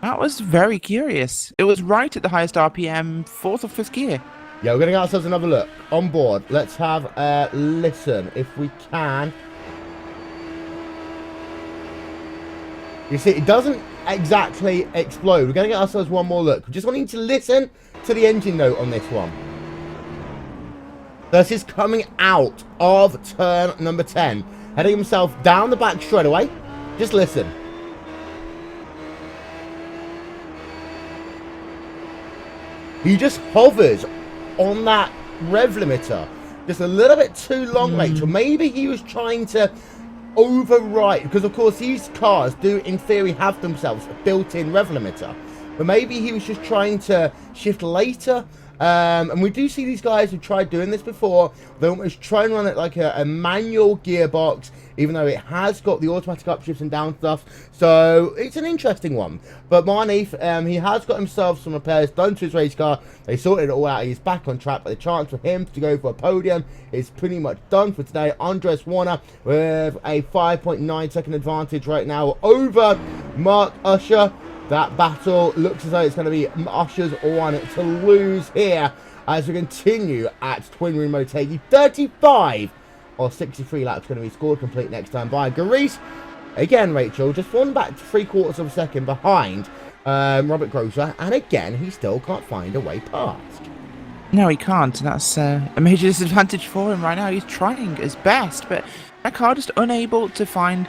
That was very curious. It was right at the highest RPM, fourth or fifth gear. Yeah, we're going to get ourselves another look on board. Let's have a listen if we can. You see, it doesn't exactly explode. We're going to get ourselves one more look. We just wanting to listen to the engine note on this one. This is coming out of turn number 10. Heading himself down the back straightaway. Just listen. He just hovers on that rev limiter just a little bit too long, Rachel. Maybe he was trying to override, because of course these cars do in theory have themselves a built-in rev limiter, but maybe he was just trying to shift later. And we do see these guys who tried doing this before. They almost try and run it like a manual gearbox, even though it has got the automatic upshifts and down stuff. So it's an interesting one. But Marnif, he has got himself some repairs done to his race car. They sorted it all out. He's back on track. But the chance for him to go for a podium is pretty much done for today. Andres Warner with a 5.9 second advantage right now over Mark Usher. That battle looks as though it's going to be Usher's one to lose here as we continue at Twin Ring Motegi. 35 or 63 laps going to be scored complete next time by Garis. Again, Rachel, just one back to 3/4 of a second behind Robert Grosser. And again, he still can't find a way past. No, he can't. And that's a major disadvantage for him right now. He's trying his best, but that car just unable to find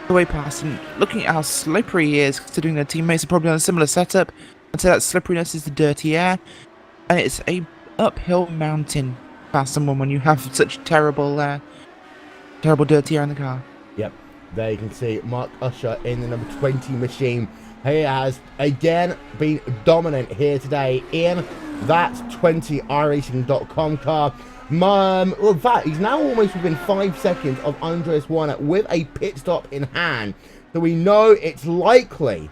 the way past. And looking at how slippery he is, considering their teammates are probably on a similar setup, I'd say that slipperiness is the dirty air, and it's a uphill mountain past someone when you have such terrible dirty air in the car. Yep, there you can see Mark Usher in the number 20 machine. He has again been dominant here today in that 20 iRacing.com car. Well, in fact, he's now almost within 5 seconds of Andres Warner with a pit stop in hand. So we know it's likely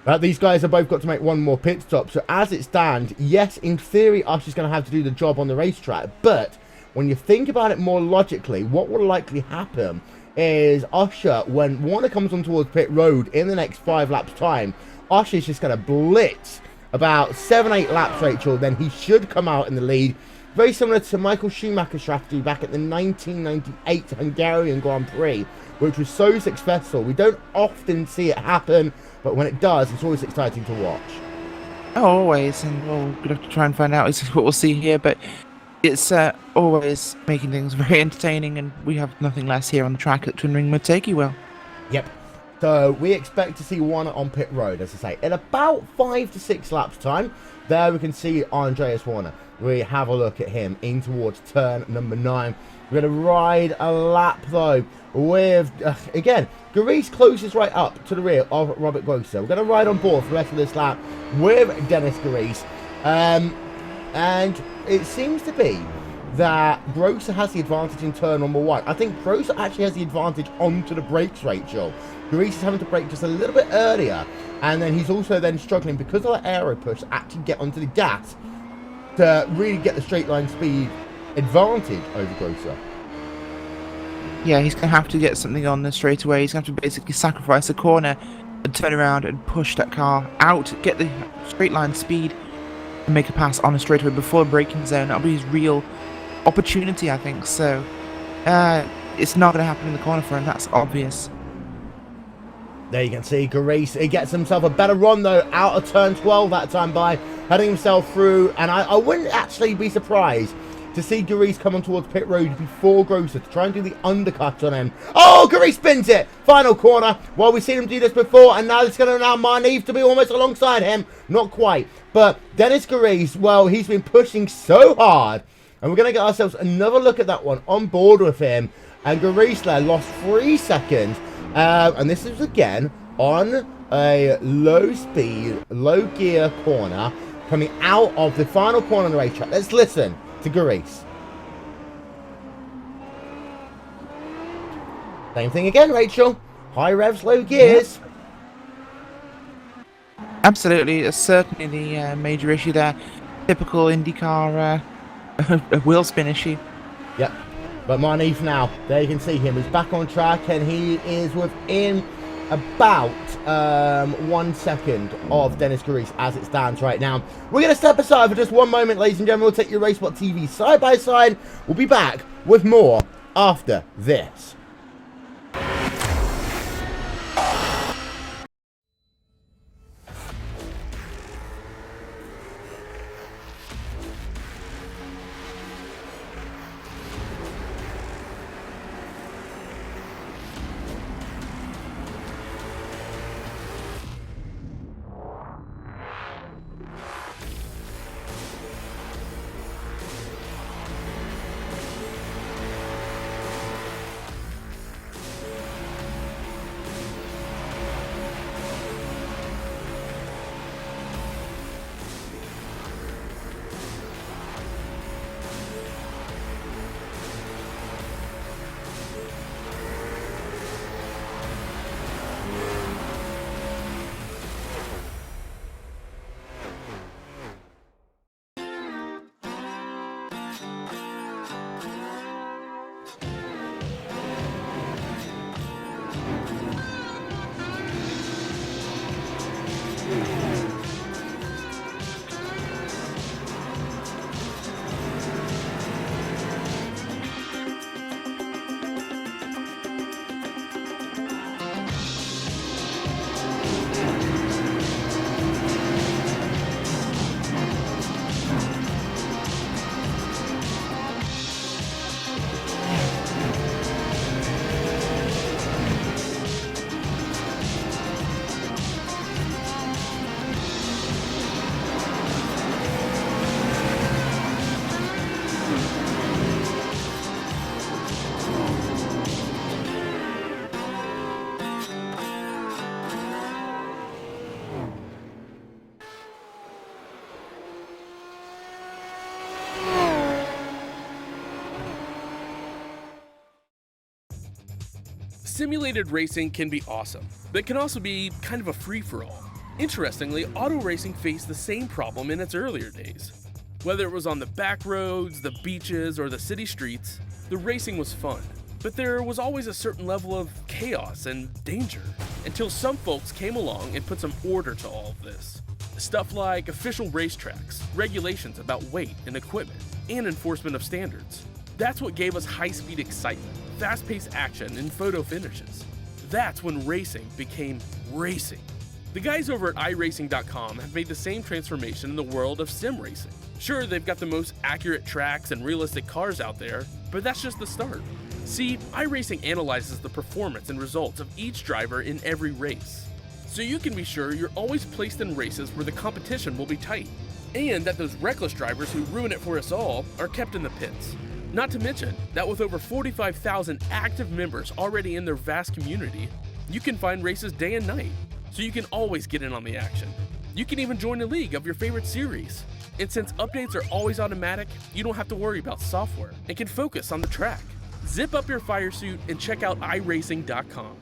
that these guys have both got to make one more pit stop. So as it stands, yes, in theory, Usher's going to have to do the job on the racetrack. But when you think about it more logically, what will likely happen is Usher, when Warner comes on towards pit road in the next 5 laps time, Usher's just going to blitz about 7-8 laps, Rachel. Then he should come out in the lead. Very similar to Michael Schumacher's strategy back at the 1998 Hungarian Grand Prix, which was so successful. We don't often see it happen, but when it does, it's always exciting to watch. Oh, always, and well, we'll have to try and find out what we'll see here, but it's always making things very entertaining, and we have nothing less here on the track at Twin Ring Motegi, Will. Yep. So we expect to see Warner on pit road, as I say, in about 5 to 6 laps time. There we can see Andreas Warner. We have a look at him in towards turn number 9. We're going to ride a lap, though, with, again, Garis closes right up to the rear of Robert Grosser. We're going to ride on board for the rest of this lap with Dennis Garis. And it seems to be that Grosser has the advantage in turn number 1. I think Grosser actually has the advantage onto the brakes, Rachel. Garis is having to brake just a little bit earlier. And then he's also then struggling because of that aero push to actually get onto the gas to really get the straight line speed advantage over Grosser. Yeah, he's going to have to get something on the straightaway. He's going to have to basically sacrifice a corner and turn around and push that car out, get the straight line speed, and make a pass on a straightaway before the braking zone. That'll be his real opportunity, I think. So, it's not going to happen in the corner for him. That's obvious. There you can see Garis. He gets himself a better run, though, out of turn 12 that time by heading himself through. And I wouldn't actually be surprised to see Garis come on towards pit road before Grosser to try and do the undercut on him. Oh, Garis spins it! Final corner. Well, we've seen him do this before, and now it's going to allow Marnif to be almost alongside him. Not quite. But Dennis Garis, well, he's been pushing so hard. And we're going to get ourselves another look at that one on board with him. And Garis there lost 3 seconds. And this is again on a low speed, low gear corner coming out of the final corner on the racetrack. Let's listen to Grease. Same thing again, Rachel. High revs, low gears. Absolutely, it's certainly the major issue there. Typical IndyCar wheel spin issue. Yep. But Marneve now, there you can see him. He's back on track and he is within about 1 second of Dennis Grease as it stands right now. We're going to step aside for just one moment, ladies and gentlemen. We'll take your RaceSpotTV side by side. We'll be back with more after this. Simulated racing can be awesome, but can also be kind of a free-for-all. Interestingly, auto racing faced the same problem in its earlier days. Whether it was on the back roads, the beaches, or the city streets, the racing was fun. But there was always a certain level of chaos and danger, until some folks came along and put some order to all of this. Stuff like official racetracks, regulations about weight and equipment, and enforcement of standards. That's what gave us high-speed excitement, fast-paced action, and photo finishes. That's when racing became racing. The guys over at iRacing.com have made the same transformation in the world of sim racing. Sure, they've got the most accurate tracks and realistic cars out there, but that's just the start. See, iRacing analyzes the performance and results of each driver in every race, so you can be sure you're always placed in races where the competition will be tight, and that those reckless drivers who ruin it for us all are kept in the pits. Not to mention that with over 45,000 active members already in their vast community, you can find races day and night, so you can always get in on the action. You can even join a league of your favorite series. And since updates are always automatic, you don't have to worry about software and can focus on the track. Zip up your fire suit and check out iRacing.com.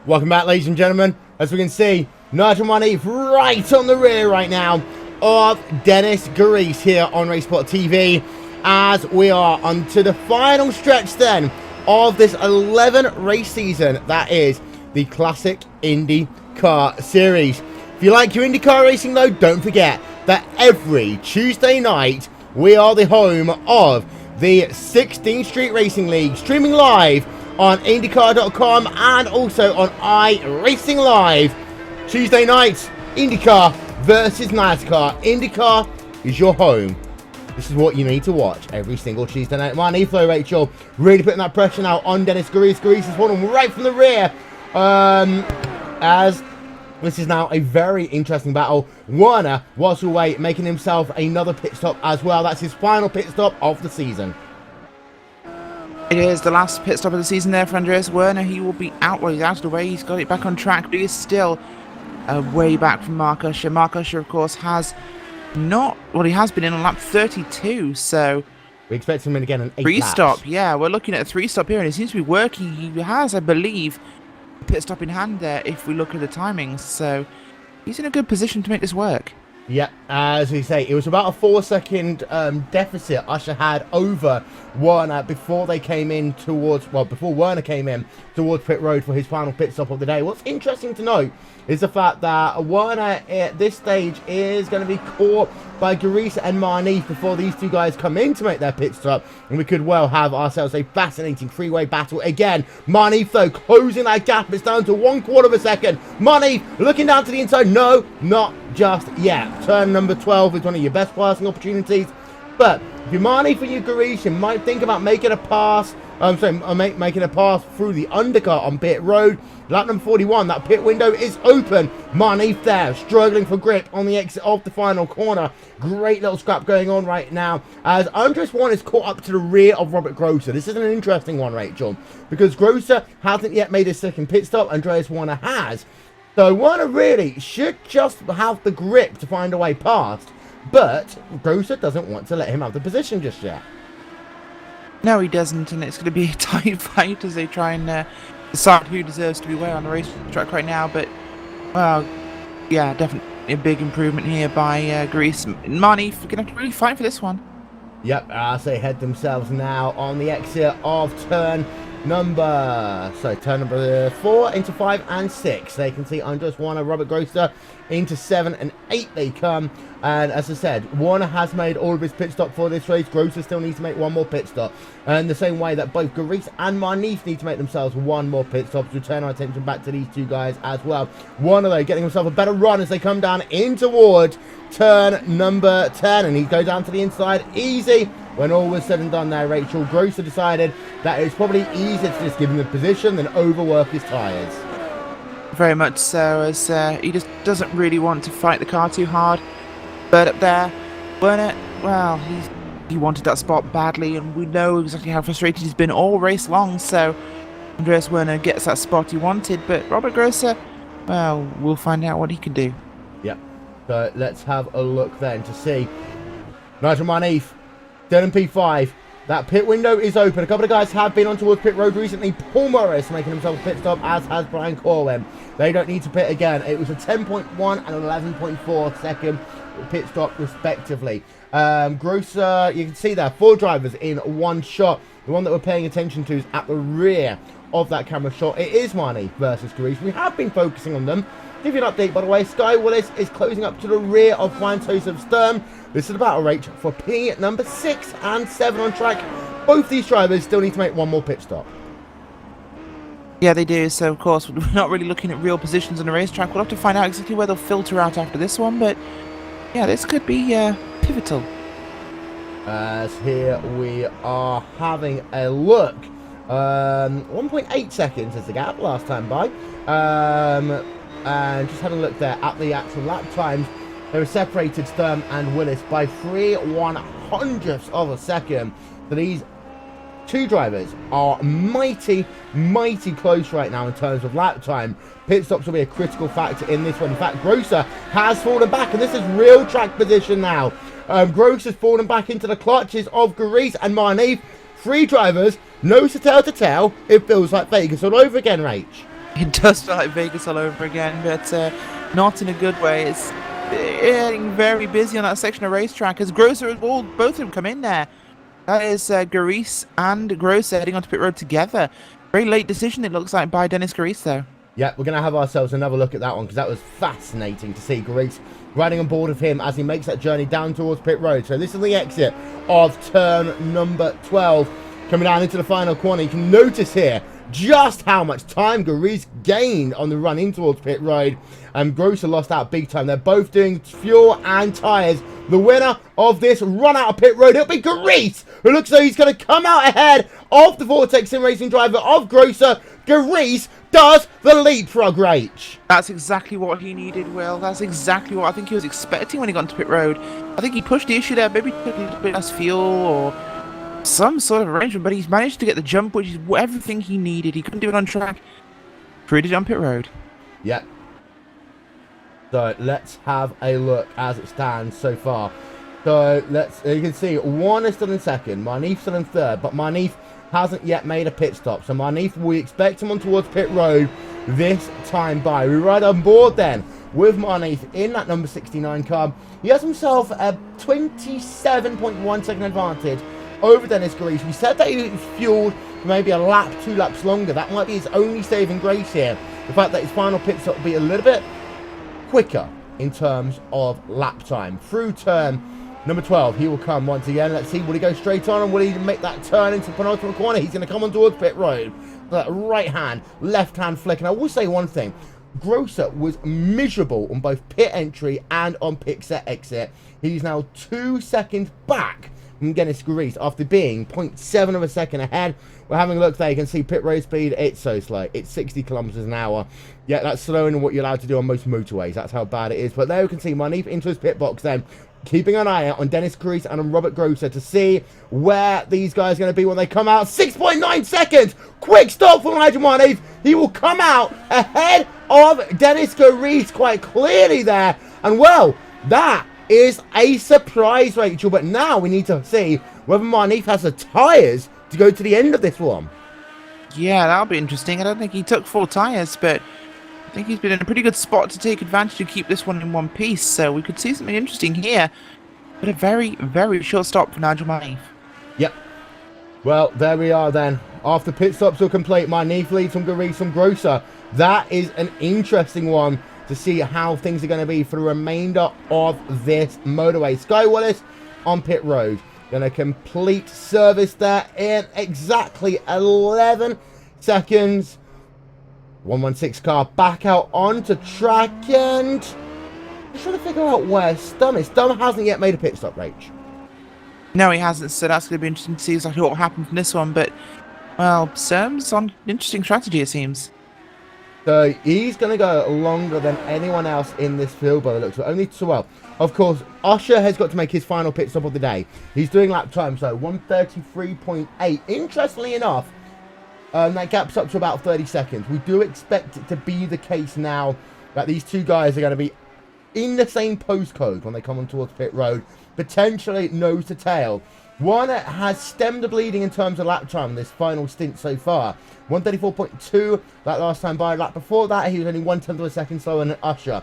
Welcome back, ladies and gentlemen. As we can see, Nigel Marneve right on the rear right now of Dennis Grease here on RaceSpotTV, as we are onto the final stretch then of this 11 race season that is the Classic IndyCar Series. If you like your IndyCar racing though, don't forget that every Tuesday night we are the home of the 16th Street Racing League, streaming live on IndyCar.com and also on iRacing Live. Tuesday nights, IndyCar versus NASCAR. IndyCar is your home. This is what you need to watch every single Tuesday night. Marneve though, Rachel, really putting that pressure now on Dennis Grease. Grease is holding right from the rear. As this is now a very interesting battle. Werner, whilst away, making himself another pit stop as well. That's his final pit stop of the season. It is the last pit stop of the season there for Andreas Werner. He will be out. Well, he's out of the way. He's got it back on track, but he's still way back from Mark Usher. Mark Usher, of course, has not... Well, he has been in on lap 32, so... We expect him in again in 8 Three-stop, laps. yeah. We're looking at a three-stop here, and it seems to be working. He has, I believe, a pit stop in hand there if we look at the timings, so he's in a good position to make this work. Yep, as we say, it was about a 4-second deficit Usher had over Werner before they came in towards, well, before Werner came in towards pit road for his final pit stop of the day. What's interesting to note is the fact that Werner at this stage is going to be caught by Garis and Marnif before these two guys come in to make their pit stop, and we could well have ourselves a fascinating three-way battle again. Marnif, though, closing that gap. It's down to 1/4 of a second. Marnif looking down to the inside. No, not just yet. Turn number 12 is one of your best passing opportunities, but if you're Marnif and you're Garis, you might think about making a pass. Making a pass through the undercut on pit road. Lap number 41, that pit window is open. Marnif there, struggling for grip on the exit of the final corner. Great little scrap going on right now, as Andres One is caught up to the rear of Robert Grosser. This is an interesting one, Rachel, because Grosser hasn't yet made his second pit stop. Andreas Werner has. So Werner really should just have the grip to find a way past, but Grosser doesn't want to let him have the position just yet. No, he doesn't, and it's going to be a tight fight as they try and decide who deserves to be where on the racetrack right now. But, well, yeah, definitely a big improvement here by Greece. Marnif, we're going to have to really fight for this one. Yep, as they head themselves now on the exit of turn number 4 into 5 and 6. They can see Andres Warner, Robert Grosser into 7 and 8 they come. And as I said, Warner has made all of his pit stop for this race. Grosser still needs to make one more pit stop. And the same way that both Garis and Marnif need to make themselves one more pit stop to turn our attention back to these two guys as well. Warner, though, getting himself a better run as they come down in towards turn number 10. And he goes down to the inside easy. When all was said and done there, Rachel, Grosser decided that it's probably easier to just give him the position than overwork his tyres. Very much so, as he just doesn't really want to fight the car too hard. But up there, Werner, well, he wanted that spot badly, and we know exactly how frustrated he's been all race long, so Andreas Werner gets that spot he wanted, but Robert Grosser, well, we'll find out what he can do. Yep, so let's have a look then to see. Nigel Marnif, Dylan P5, that pit window is open. A couple of guys have been on towards pit road recently. Paul Morris making himself a pit stop, as has Brian Corwin. They don't need to pit again. It was a 10.1 and 11.4 second pit stop respectively. Grosser, you can see there, 4 drivers in one shot. The one that we're paying attention to is at the rear of that camera shot. It is Marnif versus Garis. We have been focusing on them. Give you an update, by the way. Sky Willis is closing up to the rear of Franz Josef Sturm. This is the battle rate for P number 6 and 7 on track. Both these drivers still need to make one more pit stop. Yeah, they do. So, of course, we're not really looking at real positions on the racetrack. We'll have to find out exactly where they'll filter out after this one. But, yeah, this could be pivotal. As here we are having a look. 1.8 seconds is the gap last time by. And just having a look there at the actual lap times. They were separated, Sturm and Willis, by 3/100ths of a second. So these two drivers are mighty close right now in terms of lap time. Pit stops will be a critical factor in this one. In fact, Grosser has fallen back, and this is real track position now. Grosser's fallen back into the clutches of Garis and Marnif. 3 drivers, no tail to tail. It feels like Vegas all over again, Rach. It does feel like Vegas all over again, but not in a good way. It's getting very busy on that section of racetrack as Grosser has both of them come in there. That is Garis and Grosser heading onto pit road together. Very late decision, it looks like, by Dennis Garis, though. Yeah, we're going to have ourselves another look at that one, because that was fascinating to see Garis riding on board of him as he makes that journey down towards pit road. So this is the exit of turn number 12. Coming down into the final corner, you can notice here just how much time Garis gained on the run in towards pit road. And Grosser lost out big time. They're both doing fuel and tyres. The winner of this run out of pit road, it'll be Garis, who looks like he's going to come out ahead of the Vortex Sim Racing driver of Grosser. Garis does the leapfrog, Rach. That's exactly what he needed, Will. That's exactly what I think he was expecting when he got into pit road. I think he pushed the issue there, maybe took a little bit less fuel or some sort of arrangement, but he's managed to get the jump, which is everything he needed. He couldn't do it on track. Pretty on pit road. Yeah. So let's have a look as it stands so far. So you can see one is still in second, Marneef still in third, but Marneef hasn't yet made a pit stop. So Marneef, we expect him on towards pit road this time by. We ride on board then with Marneef in that number 69 car. He has himself a 27.1 second advantage over Dennis Grease. We said that he was fueled for maybe a lap, 2 laps longer. That might be his only saving grace here. The fact that his final pit stop will be a little bit quicker in terms of lap time. Through turn number 12, he will come once again. Let's see, will he go straight on, and will he make that turn into the penultimate corner? He's going to come on towards pit road. That right hand, left hand flick. And I will say one thing. Grosser was miserable on both pit entry and on pit exit. He's now 2 seconds back from Dennis Grease after being 0.7 of a second ahead. We're having a look there. You can see pit road speed. It's so slow. It's 60 kilometers an hour. Yeah, that's slower than what you're allowed to do on most motorways. That's how bad it is. But there you can see Marneef into his pit box then, keeping an eye out on Dennis Grease and on Robert Grosser to see where these guys are going to be when they come out. 6.9 seconds! Quick stop from Nigel Marneef. He will come out ahead of Dennis Grease quite clearly there. And well, that is a surprise, Rachel. But now we need to see whether Marneef has the tyres to go to the end of this one. Yeah, that'll be interesting. I don't think he took 4 tyres, but I think he's been in a pretty good spot to take advantage to keep this one in one piece. So we could see something interesting here. But a very, very short stop for Nigel Marneef. Yep. Well, there we are then. After pit stops are complete, Marneef leads from Grease from Grosser. That is an interesting one to see how things are going to be for the remainder of this motorway. Sky Wallace on pit road. Going to complete service there in exactly 11 seconds. 116 car back out onto track, and I'm trying to figure out where Stum is. Stum hasn't yet made a pit stop, Rach. No, he hasn't, so that's going to be interesting to see exactly what will happen from this one. But, well, Sturm's on an interesting strategy, it seems. So he's going to go longer than anyone else in this field by the looks of it. Only 12. Of course, Usher has got to make his final pit stop of the day. He's doing lap time, so 1:33.8. Interestingly enough, that gap's up to about 30 seconds. We do expect it to be the case now that these two guys are going to be in the same postcode when they come on towards pit road, potentially nose to tail. One has stemmed the bleeding in terms of lap time this final stint so far. 1:34.2 that last time by. Lap before that, he was only 1/10 of a second slower than Usher.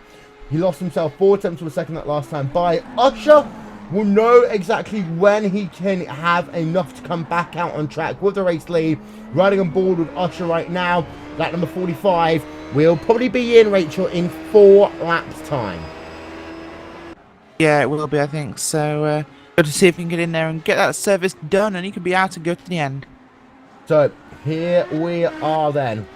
He lost himself 4/10 of a second that last time by. Usher will know exactly when he can have enough to come back out on track with the race lead. Riding on board with Usher right now, lap number 45. We'll probably be in, Rachel, in 4 laps time. Yeah, it will be, I think. So, good to see if we can get in there and get that service done, and he can be out and go to the end. So, here we are then,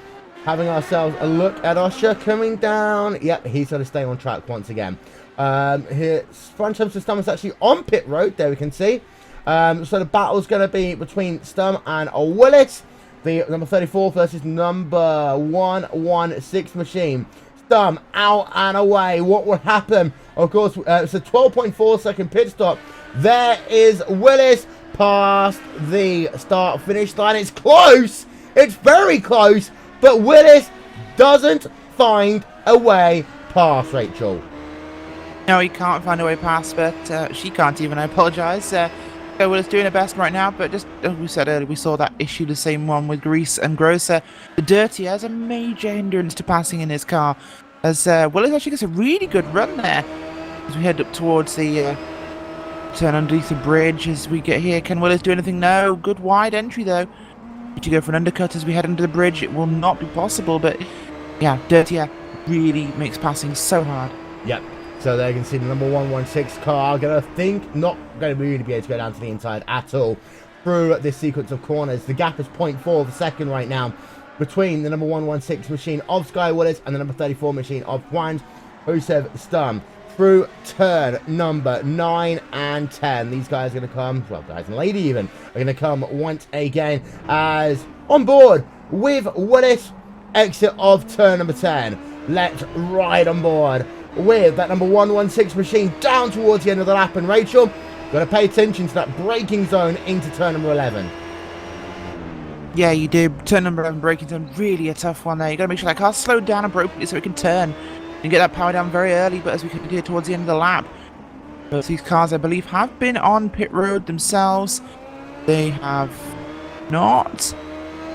having ourselves a look at Usher coming down. Yep, he's going to stay on track once again. Here, front terms of Stum is actually on pit road. There we can see. So the battle's going to be between Stum and Willis. The number 34 versus number 116 machine. Stum out and away. What will happen? Of course, it's a 12.4 second pit stop. There is Willis past the start finish line. It's close. It's very close. But Willis doesn't find a way past, Rachel. No, he can't find a way past, but she can't even. I apologise. Willis doing her best right now, but just as we said earlier, we saw that issue, the same one with Grease and Grosser. The Dirty has a major hindrance to passing in his car, as Willis actually gets a really good run there as we head up towards the turn underneath the bridge. As we get here, can Willis do anything? No. Good wide entry though. To go for an undercut as we head under the bridge, it will not be possible. But yeah, Dirty really makes passing so hard. Yep. So there you can see the number 116 car not going to really be able to go down to the inside at all through this sequence of corners. The gap is 0.4 of a second right now between the number 116 machine of Sky Willis and the number 34 machine of Juan Josef Stum through turn number 9 and 10. These guys are going to come, well, guys and lady even, are going to come once again as on board with Willis, exit of turn number 10. Let's ride on board with that number 116 machine down towards the end of the lap. And Rachel, got to pay attention to that braking zone into turn number 11. Yeah, you do. Turn number 11 braking zone, really a tough one there. You got to make sure that car's slowed down appropriately so it can turn. You get that power down very early, but as we can hear towards the end of the lap, both these cars, I believe, have been on pit road themselves. They have not.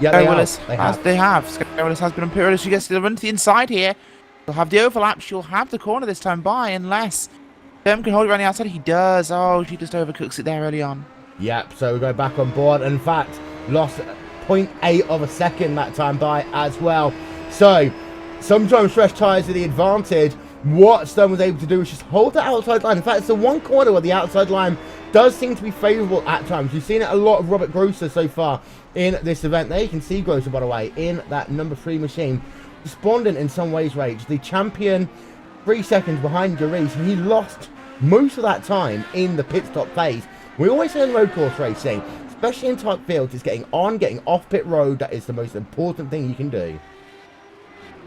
Yeah, Sky they Willis have. They have. Sky Willis has been on pit road. As she gets to the run to the inside here, she'll have the overlap. She'll have the corner this time by, unless Dem can hold it around the outside. He does. Oh, she just overcooks it there early on. Yep, so we go back on board. In fact, lost 0.8 of a second that time by as well. So, sometimes fresh tyres are the advantage. What Stone was able to do was just hold the outside line. In fact, it's the one corner where the outside line does seem to be favourable at times. You've seen it a lot of Robert Grosser so far in this event. There you can see Grosser, by the way, in that number 3 machine. Despondent in some ways, Rage. The champion 3 seconds behind Garis, and he lost most of that time in the pit stop phase. We always say in road course racing, especially in tight fields, it's getting on, getting off pit road that is the most important thing you can do.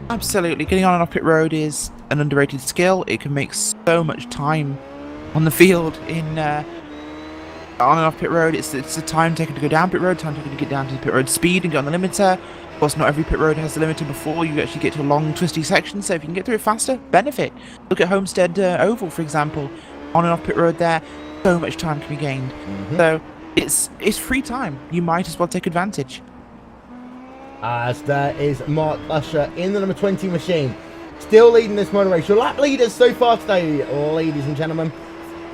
Absolutely. Getting on and off pit road is an underrated skill. It can make so much time on the field in on and off pit road. It's the time taken to go down pit road, time taken to get down to the pit road speed and get on the limiter. Of course, not every pit road has the limiter before you actually get to a long, twisty section, so if you can get through it faster, benefit. Look at Homestead Oval, for example. On and off pit road there, so much time can be gained. So it's free time. You might as well take advantage. As there is Mark Usher in the number 20 machine, still leading this motor race. Your lap leaders so far today, ladies and gentlemen,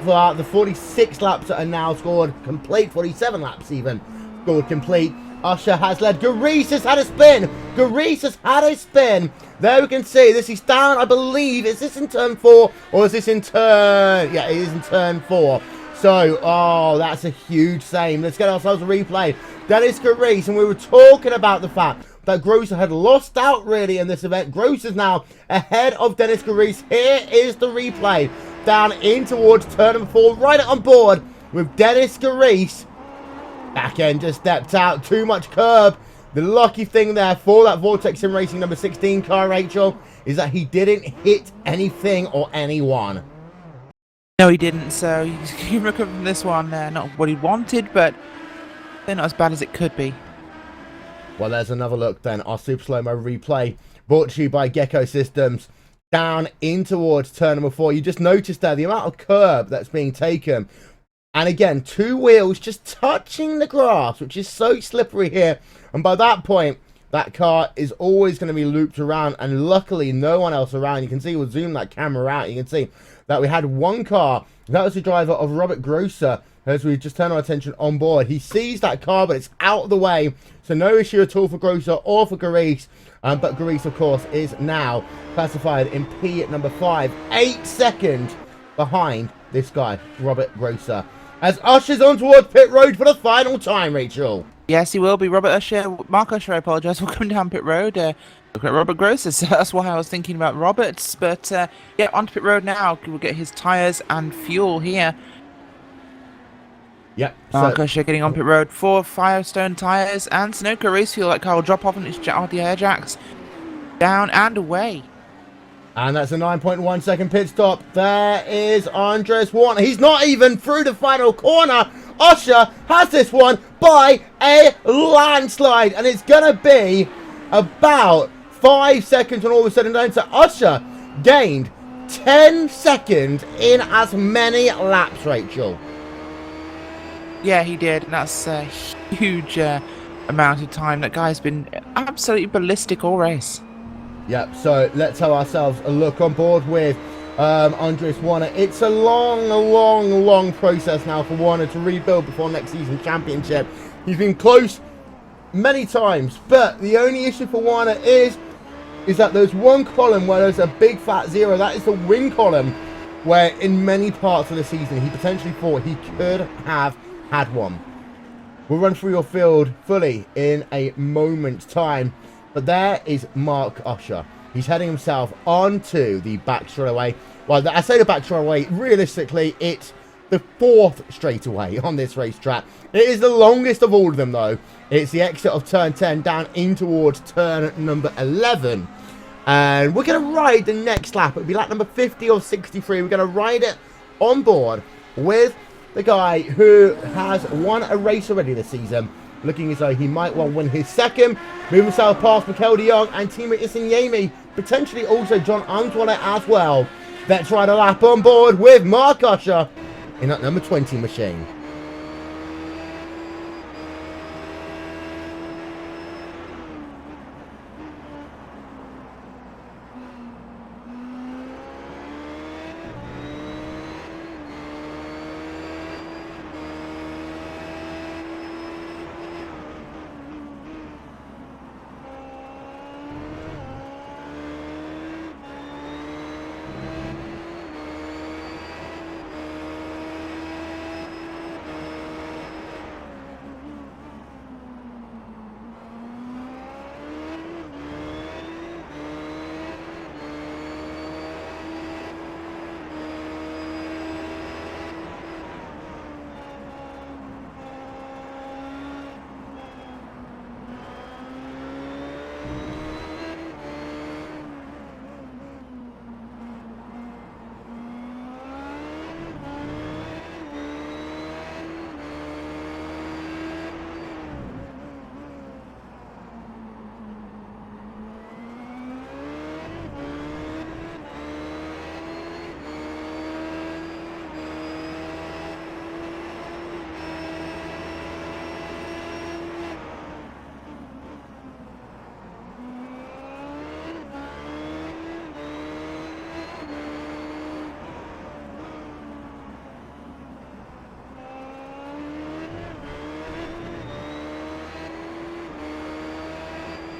for the 46 laps that are now scored complete, 47 laps even scored complete. Usher has led. Garis has had a spin. Garis has had a spin. There we can see this is down, I believe. Is this in turn 4 or is this in turn? Yeah, it is in turn 4. So, oh, that's a huge shame. Let's get ourselves a replay. Dennis Garis, and we were talking about the fact that Grosser had lost out really in this event. Grosser's now ahead of Dennis Garis. Here is the replay. Down in towards turn number 4, right on board with Dennis Garis. Back end just stepped out, too much curb. The lucky thing there for that Vortex Sim Racing number 16 car, Rachel, is that he didn't hit anything or anyone. No, he didn't, so he recovered from this one. Not what he wanted, but they're not as bad as it could be. Well, there's another look then. Our Super Slow-Mo replay brought to you by Gecko Systems. Down in towards turn number 4. You just noticed there the amount of curb that's being taken. And again, 2 wheels just touching the grass, which is so slippery here. And by that point, that car is always going to be looped around. And luckily, no one else around. You can see, we'll zoom that camera out. You can see that we had one car. That was the driver of Robert Grosser. As we just turn our attention on board. He sees that car, but it's out of the way. So no issue at all for Grosser or for Garis. But Garis, of course, is now classified in P at number 5. 8 seconds behind this guy, Robert Grosser. As Usher's on towards pit road for the final time, Rachel. Yes, he will be. Mark Usher, I apologise, for coming down pit road. Look at Robert Grosser, so that's why I was thinking about Roberts. But yeah, onto pit road now. We'll get his tyres and fuel here. Yep. Mark Usher getting on pit road. 4 Firestone tyres and Sunoco race fuel. That car will drop off on its the air jacks. Down and away. And that's a 9.1 second pit stop. There is Andres Warner. He's not even through the final corner. Usher has this one by a landslide. And it's going to be about 5 seconds when all is said and done. So Usher gained 10 seconds in as many laps, Rachel. Yeah, he did. And that's a huge amount of time. That guy's been absolutely ballistic all race. Yep, so let's have ourselves a look on board with Andres Warner. It's a long process now for Warner to rebuild before next season's championship. He's been close many times, but the only issue for Warner is that there's one column where there's a big fat 0. That is the win column, where in many parts of the season he potentially thought he could have had one. We'll run through your field fully in a moment's time. But there is Mark Usher. He's heading himself onto the back straightaway. Well, I say the back straightaway. Realistically, it's the 4th straightaway on this racetrack. It is the longest of all of them, though. It's the exit of turn 10 down in towards turn number 11. And we're going to ride the next lap. It'll be lap number 50 or 63. We're going to ride it on board with the guy who has won a race already this season. Looking as though he might well win his second. Move himself past Mikel de Jong and teammate Issanyemi potentially also John Antwale as well. Let's ride a lap on board with Mark Usher in that number 20 machine.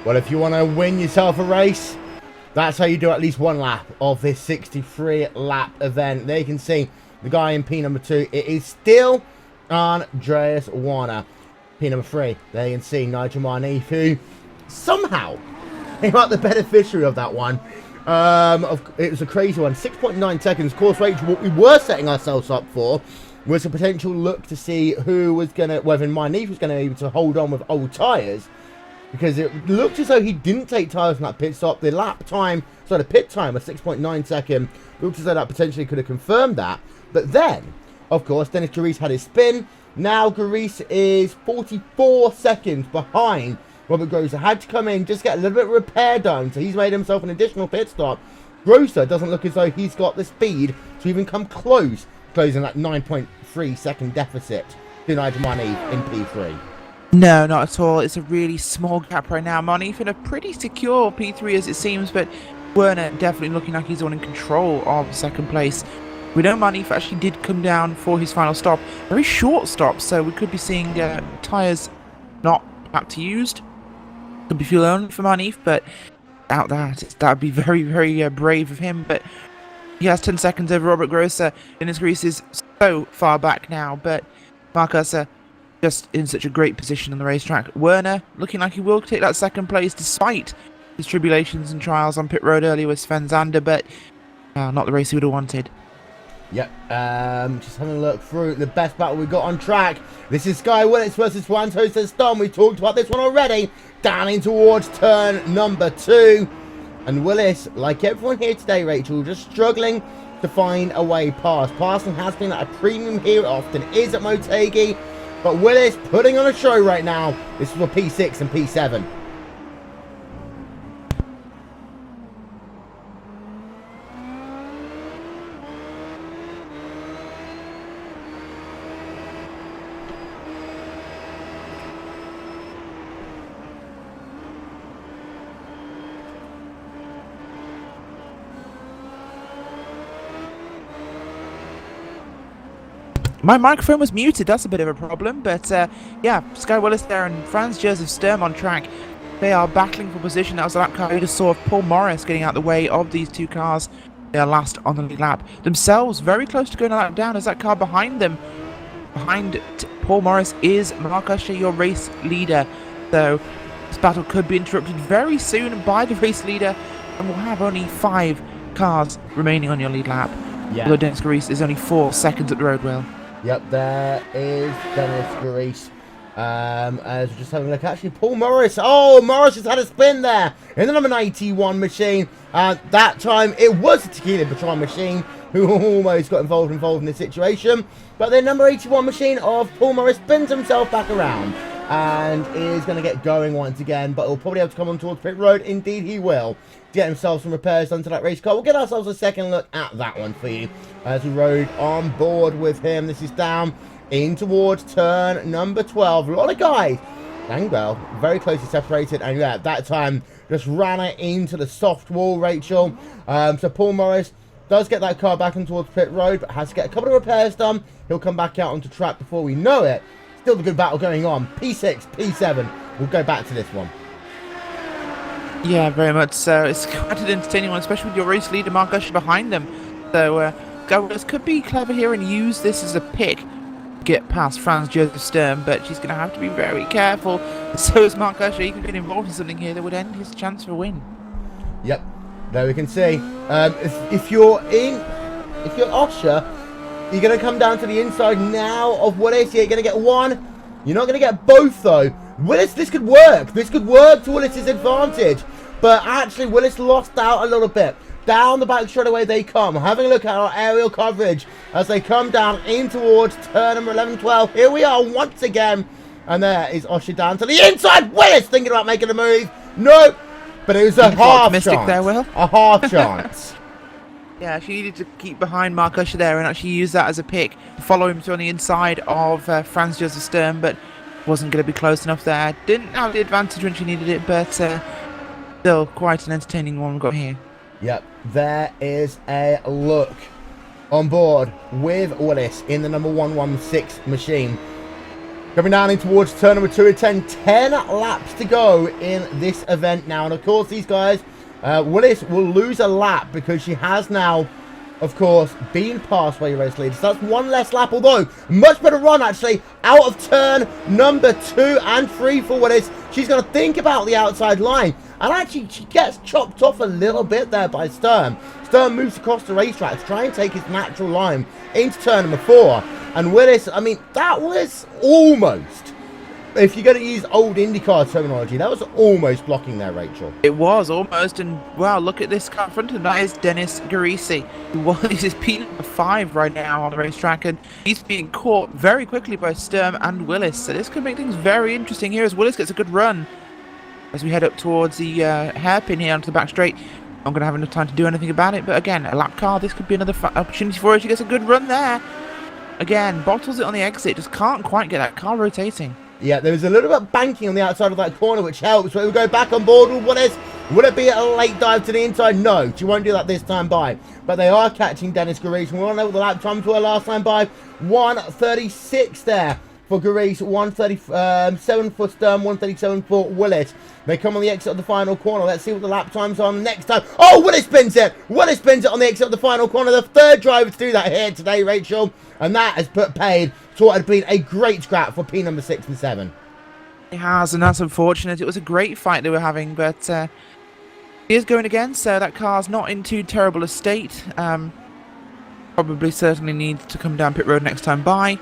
Well, if you want to win yourself a race, that's how you do at least one lap of this 63 lap event. There you can see the guy in P number 2. It is still Andreas Warner. P number 3, there you can see Nigel Marneef, who somehow came out the beneficiary of that one. It was a crazy one. 6.9 seconds. Course rate, what we were setting ourselves up for was a potential look to see who was going to, whether Marneef was going to be able to hold on with old tyres. Because it looked as though he didn't take tyres on that pit stop. The lap time, the pit time of 6.9 seconds, looked as though that potentially could have confirmed that. But then, of course, Dennis Garis had his spin. Now Garis is 44 seconds behind Robert Grosser. Had to come in, just get a little bit of repair done. So he's made himself an additional pit stop. Grosser doesn't look as though he's got the speed to even come close, closing that 9.3 second deficit to Nigel Marneef in P3. No, not at all. It's a really small gap right now. Marneef in a pretty secure P3 as it seems, but Werner definitely looking like he's the one in control of second place. We know Marneef actually did come down for his final stop. Very short stop, so we could be seeing tyres not perhaps used. Could be fuel only for Marneef, but doubt that. That'd be very, very brave of him, but he has 10 seconds over Robert Grosser. Dennis Garis is so far back now, but Mark Usher just in such a great position on the racetrack. Werner looking like he will take that second place despite his tribulations and trials on pit road earlier with Sven Zander, but not the race he would have wanted. Yep, just having a look through the best battle we got on track. This is Sky Willis versus Juan Jose Stom. We talked about this one already. Down in towards turn number 2. And Willis, like everyone here today, Rachel, just struggling to find a way past. Passing has been at a premium here. It often is at Motegi. But Willis putting on a show right now. This is for P6 and P7. My microphone was muted, that's a bit of a problem, but yeah, Sky Willis there and Franz Josef Sturm on track. They are battling for position. That was the lap car you just saw of Paul Morris getting out the way of these two cars. They are last on the lead lap. Themselves very close to going a lap down as that car behind them, behind Paul Morris, is Mark Usher, your race leader. So this battle could be interrupted very soon by the race leader, and we'll have only 5 cars remaining on your lead lap. Yeah. Although Dennis Garis is only 4 seconds at the road wheel. Yep, there is Dennis Garis. As we're just having a look, actually, Paul Morris. Oh, Morris has had a spin there in the number 91 machine. That time, it was a Tequila Patron machine who almost got involved in this situation. But the number 81 machine of Paul Morris spins himself back around. and is going to get going once again, but he'll probably have to come on towards pit road. Indeed, he will. Get himself some repairs done to that race car. We'll get ourselves a second look at that one for you as we rode on board with him. This is down in towards turn number 12. A lot of guys, Gangrel, very closely separated, and yeah, at that time just ran it into the soft wall, Rachel. So Paul Morris does get that car back on towards pit road, but has to get a couple of repairs done. He'll come back out onto track before we know it. Still the good battle going on. P6, P7. We'll go back to this one. Yeah, very much so. It's quite an entertaining one, especially with your race leader Mark Usher behind them. So Gowers could be clever here and use this as a pick to get past Franz Joseph Sturm, but she's going to have to be very careful. So is Mark Usher. He could get involved in something here that would end his chance for a win. Yep, there we can see. If you're Usher, you're going to come down to the inside now of Willis. You're going to get one. You're not going to get both, though. Willis, this could work. This could work to Willis's advantage. But actually, Willis lost out a little bit. Down the back straightaway they come. Having a look at our aerial coverage as they come down in towards turn number 11, 12. Here we are once again. And there is Usher down to the inside. Willis thinking about making a move. No. But it was a half chance. There, Will. A half chance. Yeah, she needed to keep behind Mark Usher there and actually use that as a pick. Follow him to on the inside of Franz Joseph Sturm, but wasn't going to be close enough there. Didn't have the advantage when she needed it, but still quite an entertaining one we've got here. Yep, there is a look on board with Willis in the number 116 machine. Coming down in towards turn number 2 of 10. 10 laps to go in this event now. And of course, these guys, Willis will lose a lap because she has now, of course, been passed by your race leader. So that's one less lap, although much better run, actually, out of turn number 2 and 3 for Willis. She's going to think about the outside line. And actually, she gets chopped off a little bit there by Sturm. Sturm moves across the racetrack to try and take his natural line into turn number 4. And Willis, I mean, that was almost, if you're going to use old IndyCar terminology, that was almost blocking there, Rachel. It was almost, and wow, look at this car in front of him. That is Dennis Garisi. This is P5 right now on the racetrack, and he's being caught very quickly by Sturm and Willis. So this could make things very interesting here as Willis gets a good run. As we head up towards the hairpin here onto the back straight. Not going to have enough time to do anything about it, but again, a lap car, this could be another opportunity for her. She gets a good run there. Again, bottles it on the exit, just can't quite get that car rotating. Yeah, there was a little bit of banking on the outside of that corner, which helps. But we'll go back on board with Willis. Will it be a late dive to the inside? No, she won't do that this time by. But they are catching Dennis Garis. We all know what the lap times were last time by. 1:36 there for Garis, 1:37 for Sturm, 1:37 for Willis. They come on the exit of the final corner. Let's see what the lap times are next time. Oh, Willis spins it. Willis spins it on the exit of the final corner. The third driver to do that here today, Rachel. And that has put paid to what had been a great scrap for P number 6 and 7. It has, and that's unfortunate. It was a great fight they were having, but he is going again, so that car's not in too terrible a state. Probably certainly needs to come down pit road next time by.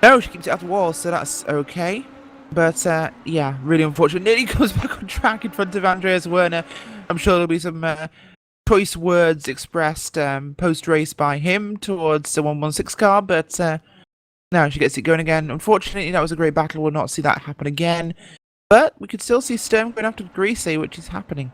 No, she keeps it out the wall, so that's okay. But, yeah, really unfortunate. Nearly comes back on track in front of Andreas Werner. I'm sure there'll be some choice words expressed post-race by him towards the 116 car, but no, she gets it going again. Unfortunately, that was a great battle. We'll not see that happen again. But we could still see Sturm going after Greasy, which is happening.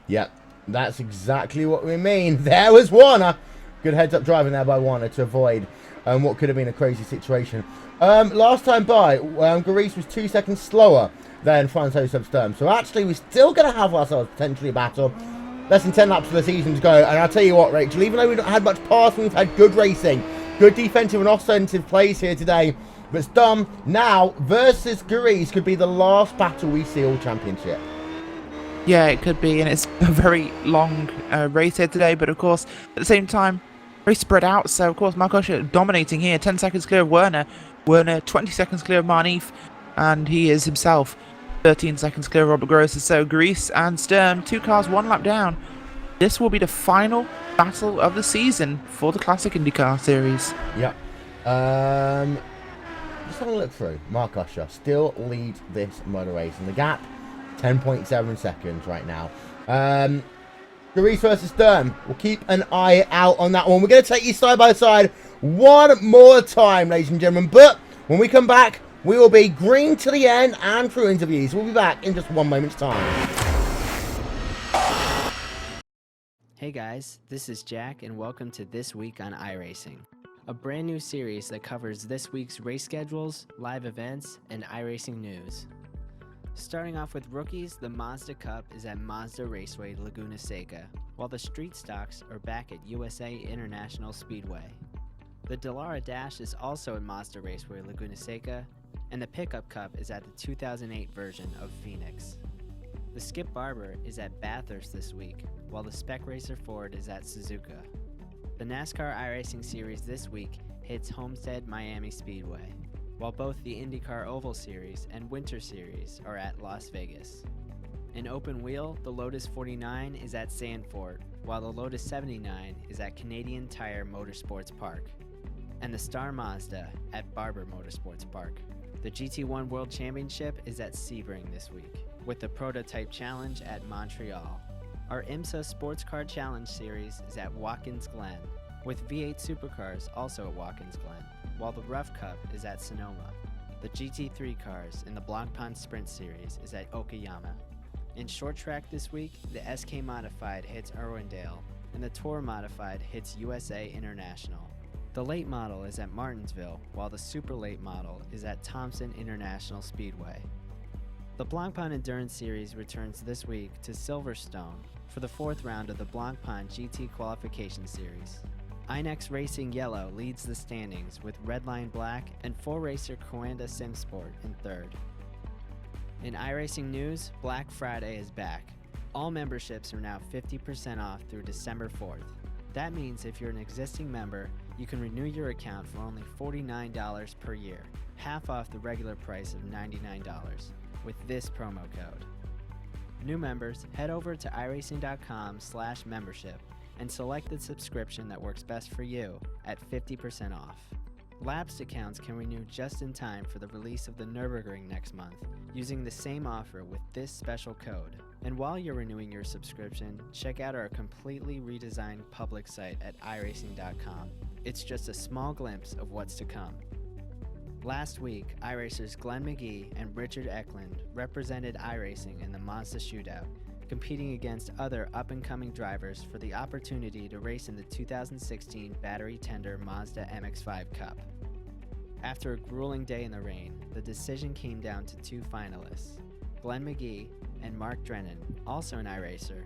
Yep, that's exactly what we mean. There was Warner. Good heads-up driving there by Warner to avoid what could have been a crazy situation. Last time by, Garis was 2 seconds slower than Franz Josef Sturm. So actually, we're still going to have ourselves potentially a battle. Less than 10 laps of the season to go. And I'll tell you what, Rachel, even though we've not had much passing, we've had good racing. Good defensive and offensive plays here today. But Sturm now versus Garis could be the last battle we see all championship. Yeah, it could be. And it's a very long race here today. But of course, at the same time, very spread out. So, of course, Mark Usher dominating here. 10 seconds clear of Werner. Werner 20 seconds clear of Marneef. And he is himself 13 seconds clear of Robert Grosser. So, Grease and Sturm, 2 cars, 1 lap down. This will be the final battle of the season for the Classic IndyCar Series. Yep. Just having a look through. Mark Usher still leads this motor race. And the gap, 10.7 seconds right now. Garis versus Sturm. We'll keep an eye out on that one. We're going to take you side by side one more time, ladies and gentlemen. But when we come back, We will be green to the end and through interviews. We'll be back in just 1 moment's time. Hey guys, this is Jack and welcome to This Week on iRacing, a brand new series that covers this week's race schedules, live events, and iRacing news. Starting off with rookies, the Mazda Cup is at Mazda Raceway Laguna Seca, while the street stocks are back at USA International Speedway. The Dallara Dash is also at Mazda Raceway Laguna Seca, and the Pickup Cup is at the 2008 version of Phoenix. The Skip Barber is at Bathurst this week, while the Spec Racer Ford is at Suzuka. The NASCAR iRacing Series this week hits Homestead Miami Speedway, while both the IndyCar Oval Series and Winter Series are at Las Vegas. In open wheel, the Lotus 49 is at Zandvoort, while the Lotus 79 is at Canadian Tire Motorsports Park, and the Star Mazda at Barber Motorsports Park. The GT1 World Championship is at Sebring this week, with the Prototype Challenge at Montreal. Our IMSA Sports Car Challenge Series is at Watkins Glen, with V8 Supercars also at Watkins Glen, while the Rough Cup is at Sonoma. The GT3 cars in the Blanc Pond Sprint Series is at Okayama. In short track this week, the SK Modified hits Irwindale, and the Tour Modified hits USA International. The late model is at Martinsville, while the super late model is at Thompson International Speedway. The Blanc Pond Endurance Series returns this week to Silverstone for the fourth round of the Blanc Pond GT Qualification Series. Inex Racing Yellow leads the standings with Redline Black and 4-racer Coanda Simsport in third. In iRacing news, Black Friday is back. All memberships are now 50% off through December 4th. That means if you're an existing member, you can renew your account for only $49 per year, half off the regular price of $99, with this promo code. New members, head over to iRacing.com/membership and select the subscription that works best for you at 50% off. Lapsed accounts can renew just in time for the release of the Nürburgring next month using the same offer with this special code. And while you're renewing your subscription, check out our completely redesigned public site at iRacing.com. It's just a small glimpse of what's to come. Last week, iRacers Glenn McGee and Richard Eklund represented iRacing in the Mazda Shootout, competing against other up-and-coming drivers for the opportunity to race in the 2016 Battery Tender Mazda MX-5 Cup. After a grueling day in the rain, the decision came down to two finalists, Glenn McGee and Mark Drennan, also an iRacer.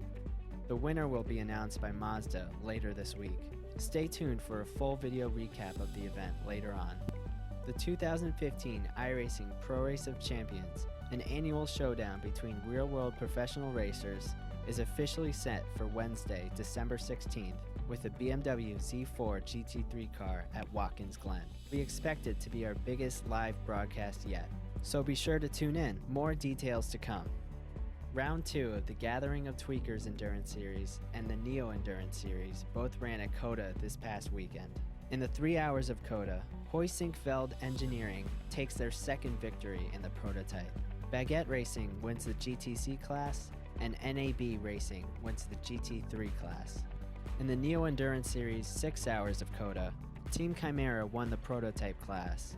The winner will be announced by Mazda later this week. Stay tuned for a full video recap of the event later on. The 2015 iRacing Pro Race of Champions, an annual showdown between real-world professional racers, is officially set for Wednesday, December 16th, with a BMW Z4 GT3 car at Watkins Glen. We expect it to be our biggest live broadcast yet, so be sure to tune in. More details to come. Round 2 of the Gathering of Tweakers Endurance Series and the Neo Endurance Series both ran at COTA this past weekend. In the 3 hours of COTA, Hoysinkveld Engineering takes their second victory in the prototype. Baguette Racing wins the GTC class, and NAB Racing wins the GT3 class. In the Neo Endurance Series 6 hours of COTA, Team Chimera won the prototype class.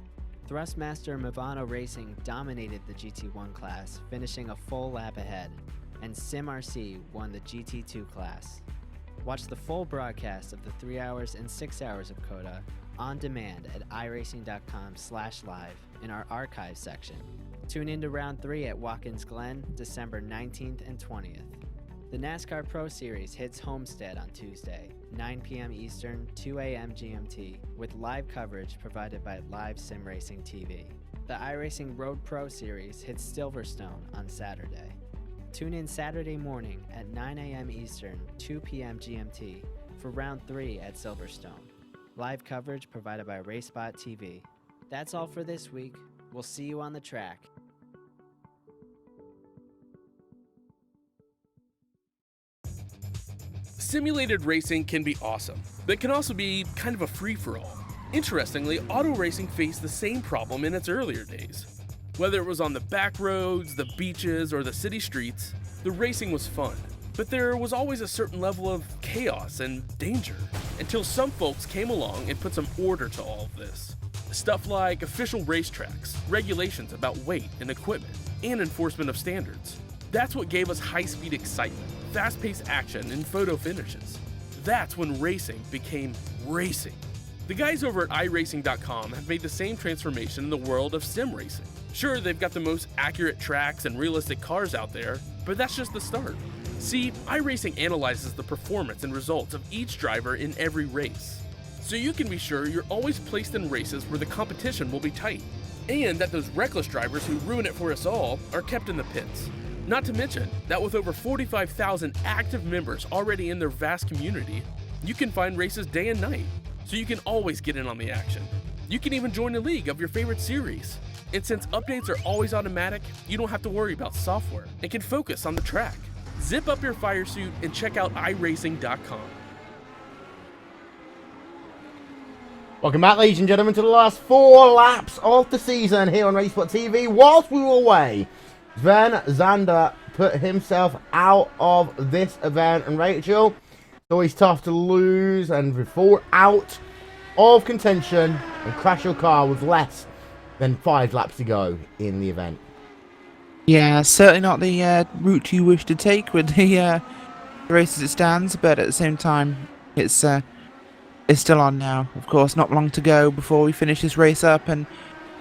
Thrustmaster Movano Racing dominated the GT1 class, finishing a full lap ahead, and SimRC won the GT2 class. Watch the full broadcast of the 3 hours and 6 hours of COTA on demand at iRacing.com/live in our archive section. Tune in to Round 3 at Watkins Glen, December 19th and 20th. The NASCAR Pro Series hits Homestead on Tuesday, 9 p.m. Eastern, 2 a.m. GMT, with live coverage provided by Live Sim Racing TV. The iRacing Road Pro Series hits Silverstone on Saturday. Tune in Saturday morning at 9 a.m. Eastern, 2 p.m. GMT for Round 3 at Silverstone. Live coverage provided by RaceSpotTV. That's all for this week. We'll see you on the track. Simulated racing can be awesome, but can also be kind of a free-for-all. Interestingly, auto racing faced the same problem in its earlier days. Whether it was on the back roads, the beaches, or the city streets, the racing was fun. But there was always a certain level of chaos and danger, until some folks came along and put some order to all of this. Stuff like official racetracks, regulations about weight and equipment, and enforcement of standards. That's what gave us high-speed excitement, fast-paced action, and photo finishes. That's when racing became racing. The guys over at iRacing.com have made the same transformation in the world of sim racing. Sure, they've got the most accurate tracks and realistic cars out there, but that's just the start. See, iRacing analyzes the performance and results of each driver in every race, so you can be sure you're always placed in races where the competition will be tight, and that those reckless drivers who ruin it for us all are kept in the pits. Not to mention that with over 45,000 active members already in their vast community, you can find races day and night, so you can always get in on the action. You can even join a league of your favorite series. And since updates are always automatic, you don't have to worry about software and can focus on the track. Zip up your fire suit and check out iRacing.com. Welcome back, ladies and gentlemen, to the last 4 laps of the season here on RaceSpotTV. Whilst we were away, Sven Zander put himself out of this event, and Rachel, it's always tough to lose and fall out of contention and crash your car with less than 5 laps to go in the event. Yeah, certainly not the route you wish to take with the race as it stands, but at the same time, it's still on now. Of course, not long to go before we finish this race up, and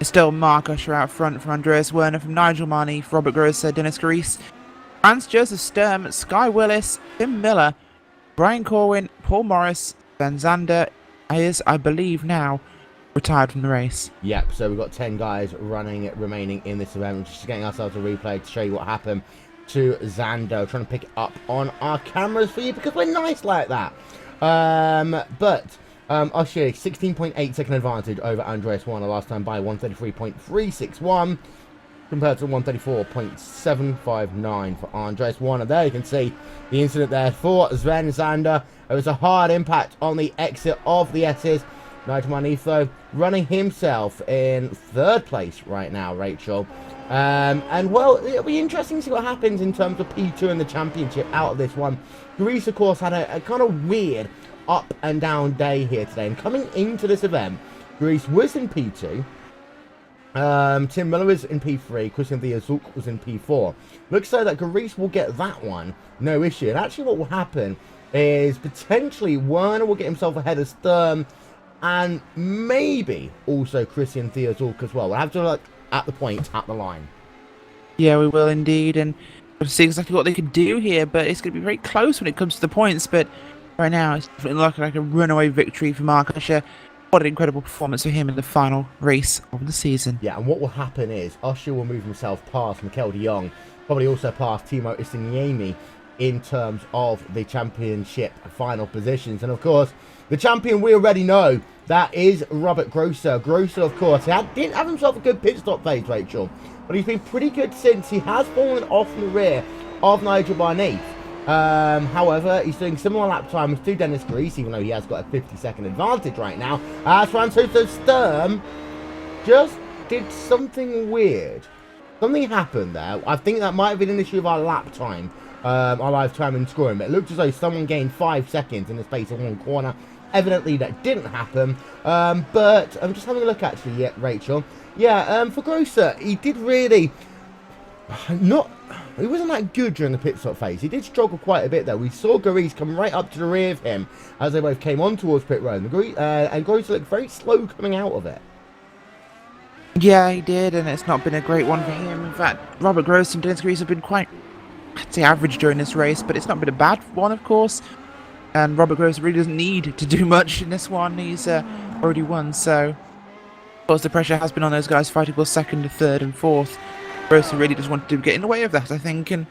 it's still Mark Usher out front from Andreas Werner, from Nigel Marnie, from Robert Grosser, Dennis Garice, Franz Joseph Sturm, Sky Willis, Tim Miller, Brian Corwin, Paul Morris, Van Zander is, I believe now, retired from the race. Yep, so we've got 10 guys remaining in this event. We're just getting ourselves a replay to show you what happened to Zander. Trying to pick it up on our cameras for you because we're nice like that. But Usher, 16.8 second advantage over Andreas Werner last time by 133.361 compared to 134.759 for Andreas Werner. There you can see the incident there for Sven Zander. It was a hard impact on the exit of the S's. Nigel Manifo running himself in 3rd place right now, Rachel. And well, it'll be interesting to see what happens in terms of P2 and the championship out of this one. Greece, of course, had a kind of weird up and down day here today. And coming into this event, Greece was in P2. Tim Miller was in P3. Christian Thiazulk was in P4. Looks so that Greece will get that one, no issue. And actually what will happen is potentially Werner will get himself ahead of Sturm, and maybe also Christian Thiazulk as well. We'll have to look at the point at the line. Yeah, we will indeed, and we'll see exactly what they could do here, but it's going to be very close when it comes to the points, but right now it's definitely looking like a runaway victory for Mark Usher. What an incredible performance for him in the final race of the season. Yeah, and what will happen is Usher will move himself past Mikel de Jong, probably also past Timo Istiniemi in terms of the championship final positions. And of course, the champion we already know, that is Robert Grosser. Grosser, of course, didn't have himself a good pit stop phase, Rachel, but he's been pretty good since. He has fallen off in the rear of Nigel Barnett. However, he's doing similar lap times to Dennis Garice, even though he has got a 50-second advantage right now. As Francois Sturm just did something weird. Something happened there. I think that might have been an issue of our lap time, our live time and scoring, but it looked as though someone gained 5 seconds in the space of one corner. Evidently that didn't happen, but I'm just having a look actually, yeah, Rachel. Yeah, for Grosser, he did really he wasn't that good during the pit stop phase. He did struggle quite a bit though. We saw Garice come right up to the rear of him as they both came on towards pit road, and Grosser looked very slow coming out of it. Yeah, he did, and it's not been a great one for him. In fact, Robert Grosser and Dennis Garice have been quite, I'd say, average during this race, but it's not been a bad one, of course. And Robert Grosser really doesn't need to do much in this one. He's already won, so of course the pressure has been on those guys fighting for 2nd, 3rd and 4th. Grosser really just wanted to get in the way of that, I think, and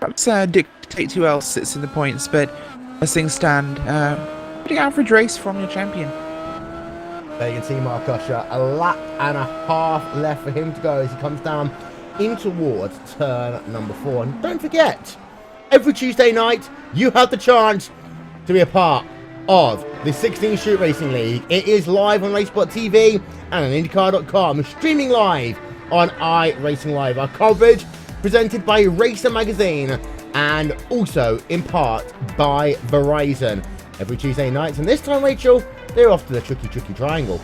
perhaps dictate who else sits in the points, but as things stand, pretty average race from your champion. There you can see Mark Usher, a lap and a half left for him to go as he comes down in towards turn number 4. And don't forget, every Tuesday night you have the chance to be a part of the 16 Shoot Racing League. It is live on RaceSpotTV and on Indycar.com, streaming live on iRacing Live. Our coverage presented by Racer Magazine and also in part by Verizon every Tuesday nights. And this time, Rachel, they're off to the tricky triangle.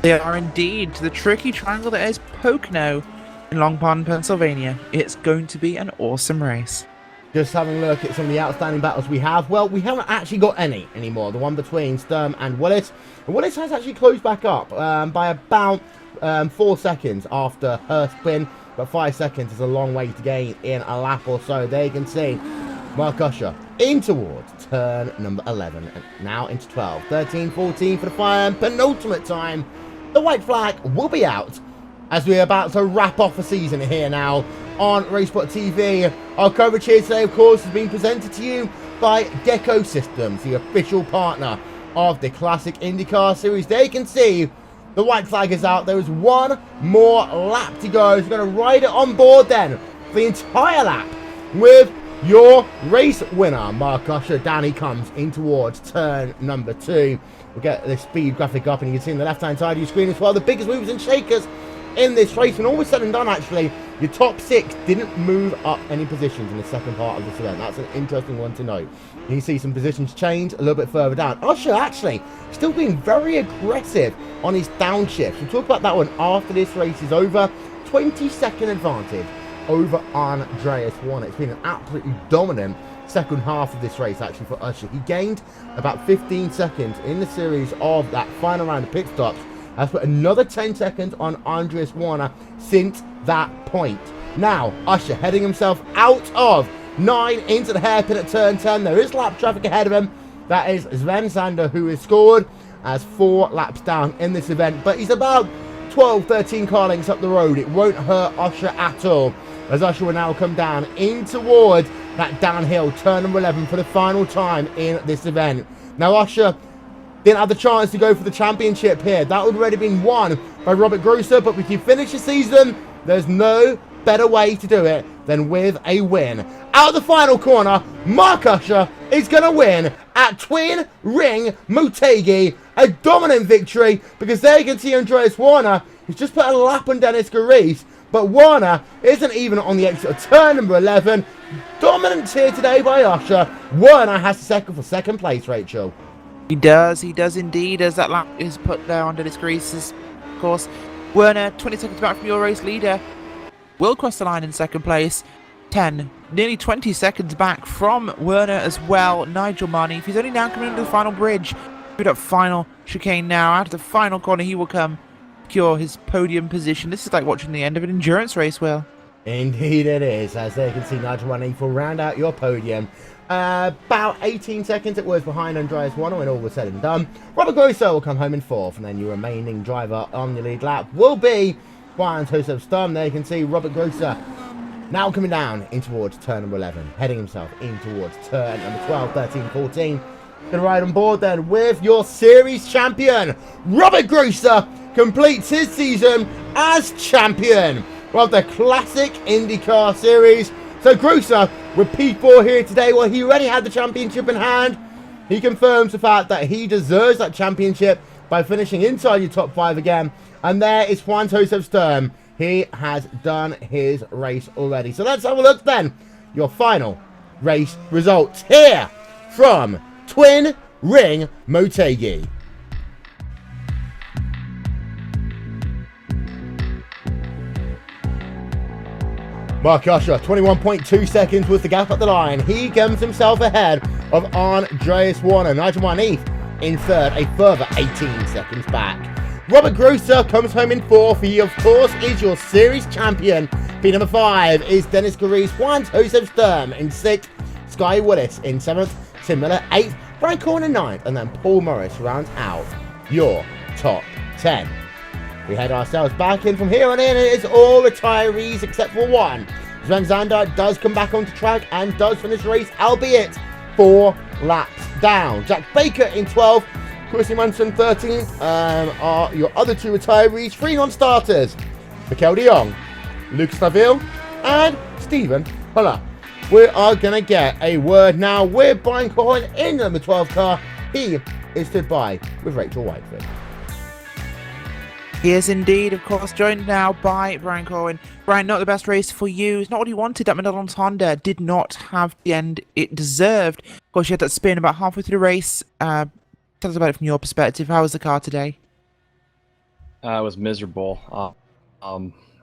They are indeed to the tricky triangle that is Pocono in Long Pond, Pennsylvania. It's going to be an awesome race. Just having a look at some of the outstanding battles we have. Well, we haven't actually got any anymore. The one between Sturm and Willis. And Willis has actually closed back up by about 4 seconds after her spin. But 5 seconds is a long way to gain in a lap or so. There you can see Mark Usher in towards turn number 11. And now into 12, 13, 14 for the penultimate time. The white flag will be out as we're about to wrap off the season here now on RaceSpotTV. Our coverage here today, of course, has been presented to you by Gecko Systems, the official partner of the Classic IndyCar Series. There you can see the white flag is out. There is one more lap to go. So we're going to ride it on board then for the entire lap with your race winner, Mark Usher. Down he comes in towards turn number 2. We'll get the speed graphic up, and you can see on the left-hand side of your screen as well the biggest movers and shakers in this race. And all was said and done, actually, your top 6 didn't move up any positions in the second part of this event. That's an interesting one to note. You can see some positions change a little bit further down. Usher actually still being very aggressive on his downshift. We'll talk about that one after this race is over. 20-second advantage over Andreas Warner. It's been an absolutely dominant second half of this race actually for Usher. He gained about 15 seconds in the series of that final round of pit stops. Has put another 10 seconds on Andreas Warner since that point. Now, Usher heading himself out of 9 into the hairpin at turn 10. There is lap traffic ahead of him. That is Sven Sander, who is scored as 4 laps down in this event. But he's about 12, 13 car lengths up the road. It won't hurt Usher at all, as Usher will now come down in towards that downhill turn number 11 for the final time in this event. Now, Usher didn't have the chance to go for the championship here. That would already been won by Robert Grosser, but if you finish the season, there's no better way to do it than with a win. Out of the final corner, Mark Usher is going to win at Twin Ring Motegi. A dominant victory, because there you can see Andreas Warner. He's just put a lap on Dennis Garis, but Warner isn't even on the exit of turn number 11. Dominance here today by Usher. Warner has the second for second place, Rachel. He does indeed, as that lap is put there on Dennis Grease's course. Werner, 20 seconds back from your race leader, will cross the line in second place. 10, nearly 20 seconds back from Werner as well. Nigel Marnie, if he's only now coming into the final bridge, through that final chicane now, out of the final corner, he will come secure his podium position. This is like watching the end of an endurance race, Will. Indeed it is, as there you can see Nigel Marnie will round out your podium. About 18 seconds it was behind Andreas Warner when all was said and done. Robert Grosser will come home in 4th, and then your remaining driver on the lead lap will be Juan Joseph Sturm. There you can see Robert Grosser now coming down in towards turn number 11, heading himself in towards turn number 12, 13, 14. Gonna ride on board then with your series champion. Robert Grosser completes his season as champion of the Classic IndyCar Series. So Grosser with P4 here today. Well, he already had the championship in hand. He confirms the fact that he deserves that championship by finishing inside your top 5 again. And there is Juan Joseph Sturm. He has done his race already. So let's have a look then. Your final race results here from Twin Ring Motegi. Mark Usher, 21.2 seconds was the gap at the line. He comes himself ahead of Andreas Warner. Nigel Marnie in 3rd, a further 18 seconds back. Robert Grosser comes home in 4th. He, of course, is your series champion. P number 5 is Dennis Garis. Juan Joseph Sturm in 6th. Sky Willis in 7th. Tim Miller 8th. Brian Corn in 9th. And then Paul Morris rounds out your top 10. We head ourselves back in from here on in. It is all retirees except for one. Sven Zander does come back onto track and does finish the race, albeit 4 laps down. Jack Baker in 12th. Chrissy Munson 13th. Are your other 2 retirees. 3 non-starters. Mikel de Jong, Lucas Naville, and Stephen Huller. We are going to get a word now with Brian Cohen in the number 12 car. He is stood by with Rachel Whitefoot. He is indeed, of course, joined now by Brian Corwin. Brian, not the best race for you. It's not what he wanted. That Mendelon's Honda did not have the end it deserved. Of course, you had that spin about halfway through the race. Tell us about it from your perspective. How was the car today? It was miserable.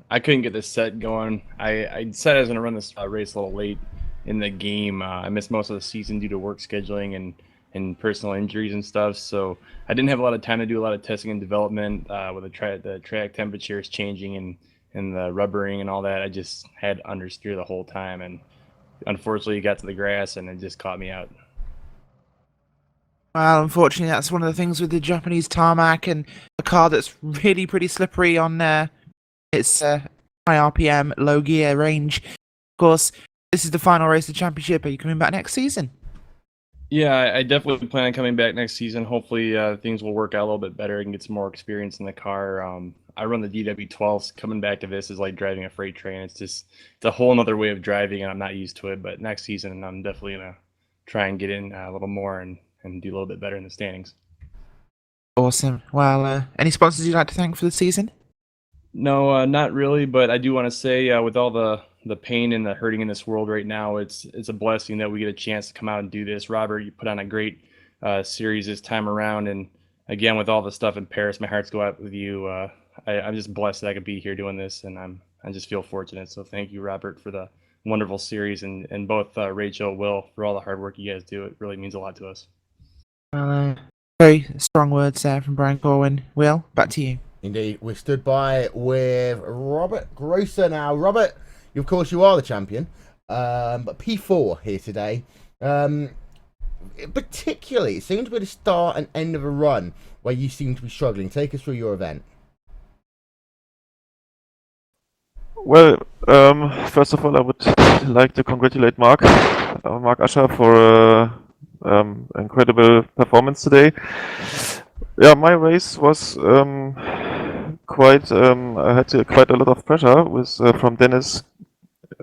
I couldn't get this set going. I said I was going to run this race a little late in the game. I missed most of the season due to work scheduling and personal injuries and stuff. So I didn't have a lot of time to do a lot of testing and development with the track temperatures changing and the rubbering and all that. I just had understeer the whole time, and unfortunately, got to the grass and it just caught me out. Well, unfortunately, that's one of the things with the Japanese tarmac and a car that's really pretty slippery on its high RPM, low gear range. Of course, this is the final race of the championship. Are you coming back next season? Yeah, I definitely plan on coming back next season. Hopefully, things will work out a little bit better and get some more experience in the car. I run the DW12s. Coming back to this is like driving a freight train. It's a whole other way of driving, and I'm not used to it. But next season, I'm definitely gonna try and get in a little more and do a little bit better in the standings. Awesome. Well, any sponsors you'd like to thank for the season? No, not really. But I do want to say, with all the pain and the hurting in this world right now, it's a blessing that we get a chance to come out and do this. Robert, you put on a great series this time around, and again with all the stuff in Paris, my hearts go out with you. I'm just blessed that I could be here doing this, and I just feel fortunate. So thank you, Robert, for the wonderful series, and both Rachel, Will, for all the hard work you guys do. It really means a lot to us. Well, very strong words there from Brian Corwin. Will, back to you. Indeed, we're stood by with Robert Grosser now. Robert, of course, you are the champion, but P4 here today. Particularly, it seemed to be the start and end of a run where you seem to be struggling. Take us through your event. Well, first of all, I would like to congratulate Mark Usher, for incredible performance today. Yeah, my race was quite. I had quite a lot of pressure with from Dennis,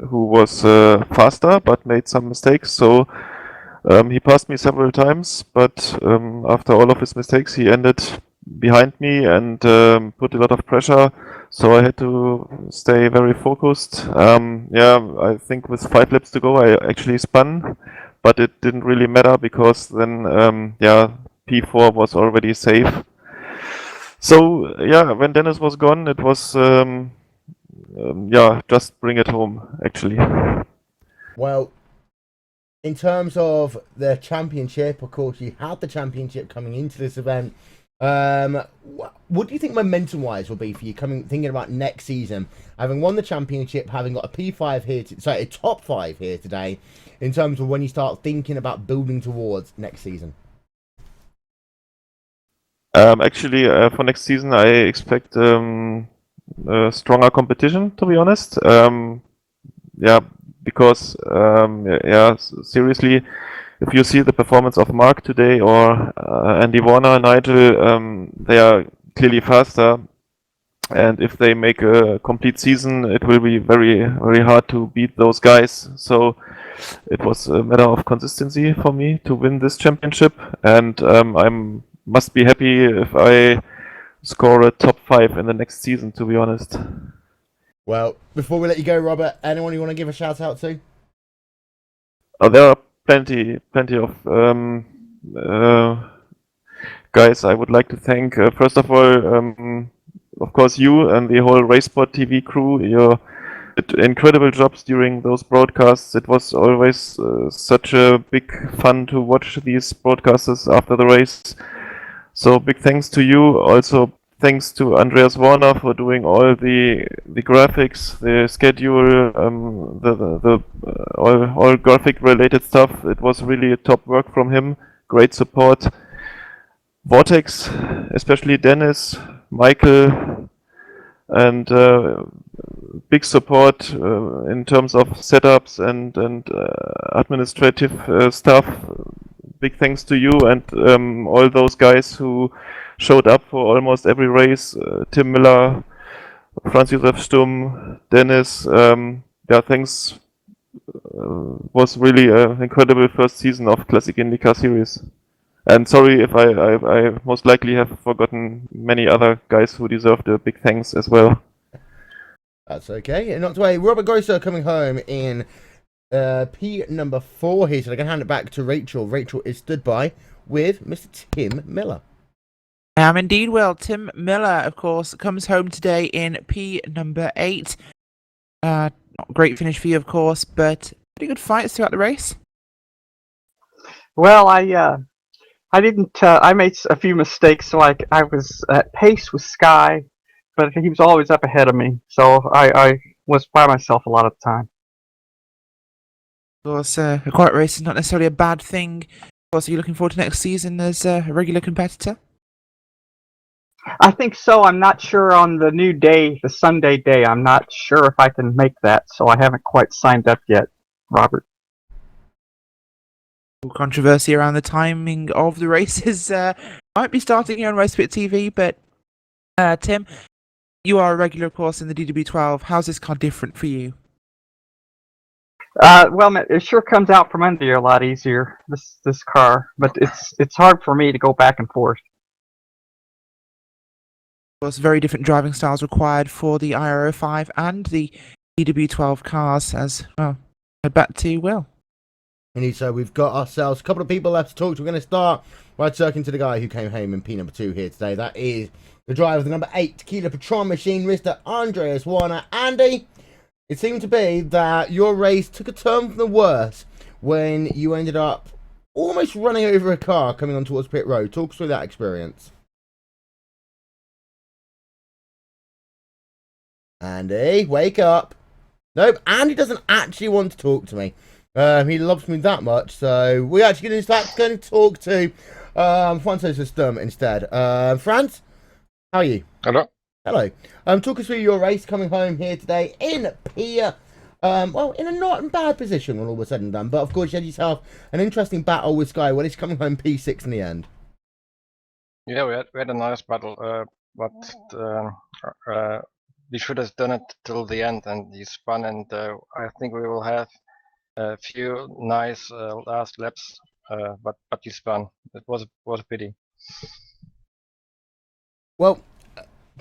who was faster but made some mistakes. So he passed me several times, but after all of his mistakes, he ended behind me and put a lot of pressure. So I had to stay very focused. Yeah, I think with 5 laps to go, I actually spun, but it didn't really matter because then, yeah, P4 was already safe. So yeah, when Dennis was gone, it was yeah, just bring it home actually. Well, in terms of the championship, of course, you had the championship coming into this event. What do you think momentum-wise will be for you thinking about next season, having won the championship, having got a P5 here, a top 5 here today, in terms of when you start thinking about building towards next season? Actually, for next season, I expect stronger competition, to be honest. Yeah, because yeah, seriously, if you see the performance of Mark today or Andy Warner, Nigel, they are clearly faster. And if they make a complete season, it will be very, very hard to beat those guys. So it was a matter of consistency for me to win this championship. And I'm must be happy if I score a top 5 in the next season, to be honest. Well, before we let you go, Robert, anyone you want to give a shout out to? Oh, there are plenty of guys I would like to thank. First of all, of course, you and the whole RaceSpotTV crew. You did incredible jobs during those broadcasts. It was always such a big fun to watch these broadcasts after the race. So big thanks to you. Also thanks to Andreas Warner for doing all the graphics, the schedule, all graphic related stuff. It was really top work from him. Great support. Vortex, especially Dennis, Michael, and big support in terms of setups and administrative stuff. Big thanks to you and all those guys who showed up for almost every race. Tim Miller, Franz Josef Stumm, Dennis. Yeah, thanks. Was really an incredible first season of Classic Indycar Series. And sorry if I most likely have forgotten many other guys who deserved a big thanks as well. That's okay. And not to worry, Robert Grosser coming home in P number 4 here, so I can hand it back to Rachel. Rachel is stood by with Mr. Tim Miller. I am indeed well. Tim Miller, of course, comes home today in P number 8. Not a great finish for you, of course, but pretty good fights throughout the race. Well, I didn't. I made a few mistakes, so I was at pace with Sky, but he was always up ahead of me, so I was by myself a lot of the time. Of course, a quiet race is not necessarily a bad thing. Of course, are you looking forward to next season as a regular competitor? I think so. I'm not sure on the new day, the Sunday day. I'm not sure if I can make that, so I haven't quite signed up yet, Robert. Controversy around the timing of the races might be starting here on RaceSpotTV, but Tim, you are a regular, of course, in the DW12. How's this car different for you? Well, it sure comes out from under you a lot easier, this car, but it's hard for me to go back and forth. Of course, very different driving styles required for the IRO5 and the DW12 cars, as well. Head back to Will. And so we've got ourselves a couple of people left to talk to. We're going to start by talking to the guy who came home in P number 2 here today. That is the driver of the number 8 Tequila Patron machine, Mr. Andreas Warner. Andy, it seemed to be that your race took a turn for the worse when you ended up almost running over a car coming on towards pit road. Talk us through that experience. Andy, wake up. Nope, Andy doesn't actually want to talk to me. He loves me that much, so we're actually going to talk to Francois Sturm instead. Franz, how are you? Hello. Hello. Talk us through your race coming home here today in Pia. Well, in a not bad position when all was said and done, but of course you had yourself an interesting battle with Sky when it's coming home P6 in the end. Yeah, we had a nice battle, but we should have done it till the end, and he spun, and I think we will have a few nice last laps, but he spun. It was a pity. Well,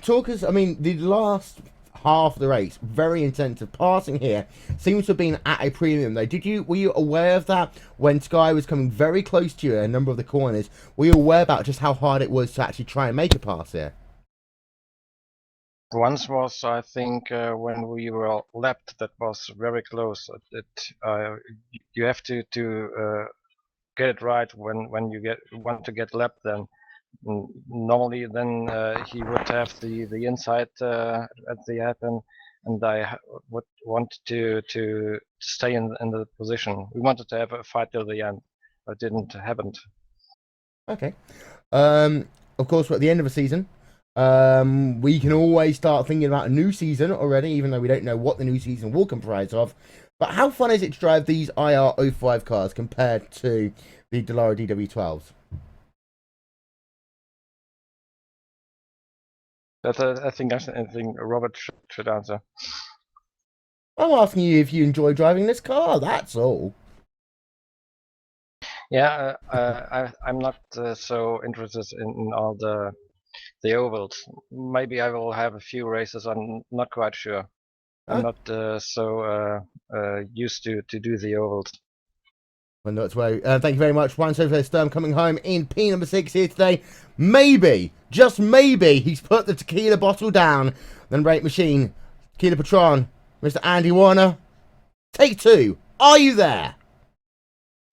talkers, I mean, the last half of the race, very intensive. Passing here seems to have been at a premium though. Were you aware of that when Sky was coming very close to you in a number of the corners? Were you aware about just how hard it was to actually try and make a pass here? Once was, I think, when we were lapped, that was very close. You have to get it right when you want to get lapped. Then normally, then he would have the inside at the happen, and I would want to stay in the position. We wanted to have a fight till the end, but it didn't happen. Okay. Of course, we're at the end of a season. We can always start thinking about a new season already, even though we don't know what the new season will comprise of. But how fun is it to drive these IR05 cars compared to the Dallara DW12s? I think Robert should answer. I'm asking you if you enjoy driving this car, that's all. Yeah, I'm not so interested in all the ovals. Maybe I will have a few races. I'm not quite sure. I'm not so used to do the ovals. Well, that's why. Thank you very much, Francois Sturm, coming home in P number 6 here today. Maybe, just maybe, he's put the tequila bottle down. Then rate machine, Tequila Patron, Mr. Andy Warner. Take 2. Are you there?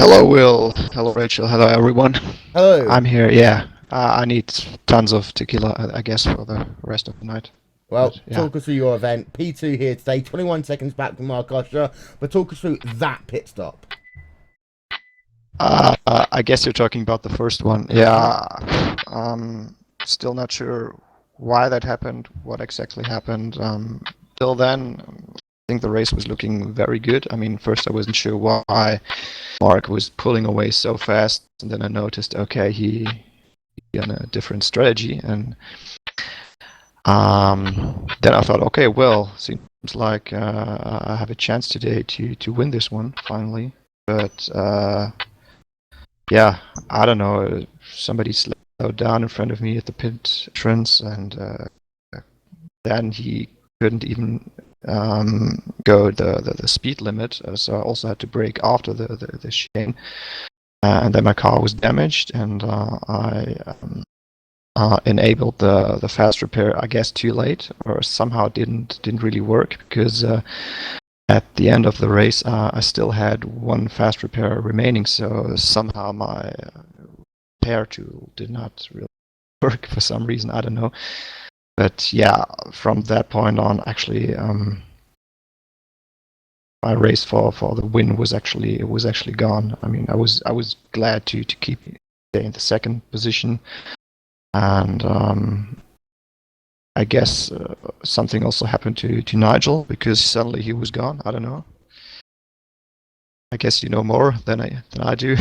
Hello, Will. Hello, Rachel. Hello, everyone. Hello. I'm here. Yeah, I need tons of tequila, I guess, for the rest of the night. Well, but, yeah. Talk us through your event. P2 here today, 21 seconds back from Mark Usher. But talk us through that pit stop. I guess you're talking about the first one. Yeah, still not sure why that happened, what exactly happened. Till then, I think the race was looking very good. I mean, first I wasn't sure why Mark was pulling away so fast, and then I noticed, okay, he on a different strategy, and then I thought, okay, well, seems like I have a chance today to win this one finally. But yeah, I don't know. Somebody slowed down in front of me at the pit entrance, and then he couldn't even go the speed limit. So I also had to brake after the chicane, and then my car was damaged, and I enabled the fast repair, I guess, too late, or somehow didn't really work, because at the end of the race I still had one fast repair remaining, so somehow my repair tool did not really work for some reason, I don't know. But yeah, from that point on, actually, my race for the win was actually gone. I mean, I was glad to stay in the second position, and I guess something also happened to Nigel, because suddenly he was gone. I don't know. I guess you know more than I do.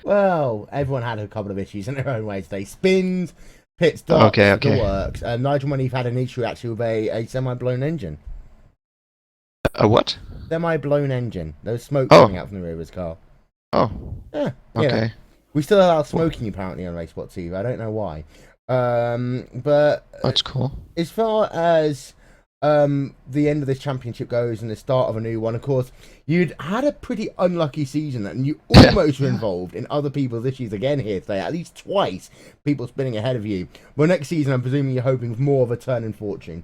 Well, everyone had a couple of issues in their own way today. Spins, pit stops, Okay. the works. Nigel Money've had an issue actually with a semi-blown engine. A what? Semi-blown engine. There was smoke Oh. coming out from the rear of his car. Oh. Yeah. Okay. We still allow smoking apparently on RaceSpotTV. I don't know why. But That's cool. as far as the end of this championship goes and the start of a new one, of course, you'd had a pretty unlucky season and you almost were involved in other people's issues again here today, at least twice, people spinning ahead of you. Well, next season, I'm presuming you're hoping for more of a turn in fortune.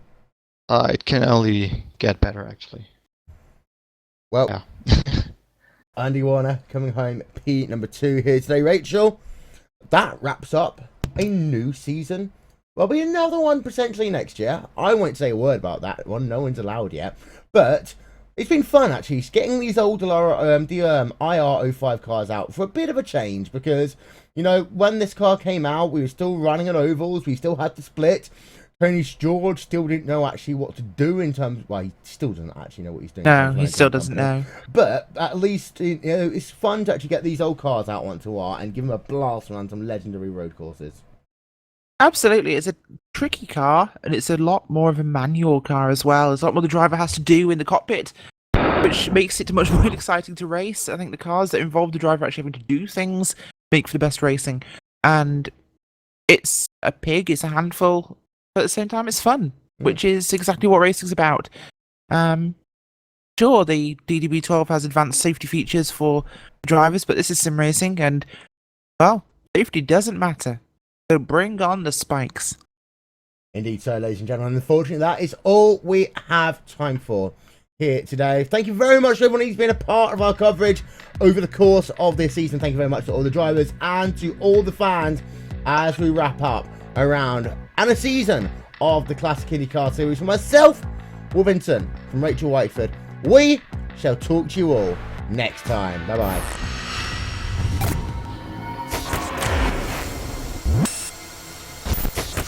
It can only get better, actually. Well, Yeah. Andy Warner coming home P number 2 here today. Rachel, that wraps up a new season. There'll be another one potentially next year. I won't say a word about that one. No one's allowed yet. But it's been fun, actually, getting these older IR05 cars out for a bit of a change. Because, you know, when this car came out, we were still running on ovals. We still had to split. Tony George still didn't know actually what to do in terms. Well, he still doesn't actually know what he's doing. No, he still doesn't know. But at least, you know, it's fun to actually get these old cars out onto R and give them a blast around some legendary road courses. Absolutely, it's a tricky car, and it's a lot more of a manual car as well. There's a lot more the driver has to do in the cockpit, which makes it much more exciting to race. I think the cars that involve the driver actually having to do things make for the best racing. And it's a pig, it's a handful, but at the same time it's fun, which is exactly what racing's about. Sure, the DDB12 has advanced safety features for drivers, but this is sim racing, and, well, safety doesn't matter. So bring on the spikes. Indeed so, ladies and gentlemen. Unfortunately, that is all we have time for here today. Thank you very much to everyone who's been a part of our coverage over the course of this season. Thank you very much to all the drivers and to all the fans as we wrap up around and a season of the Classic IndyCar Series. From myself, Will Vinton, from Rachel Whiteford, we shall talk to you all next time. Bye-bye.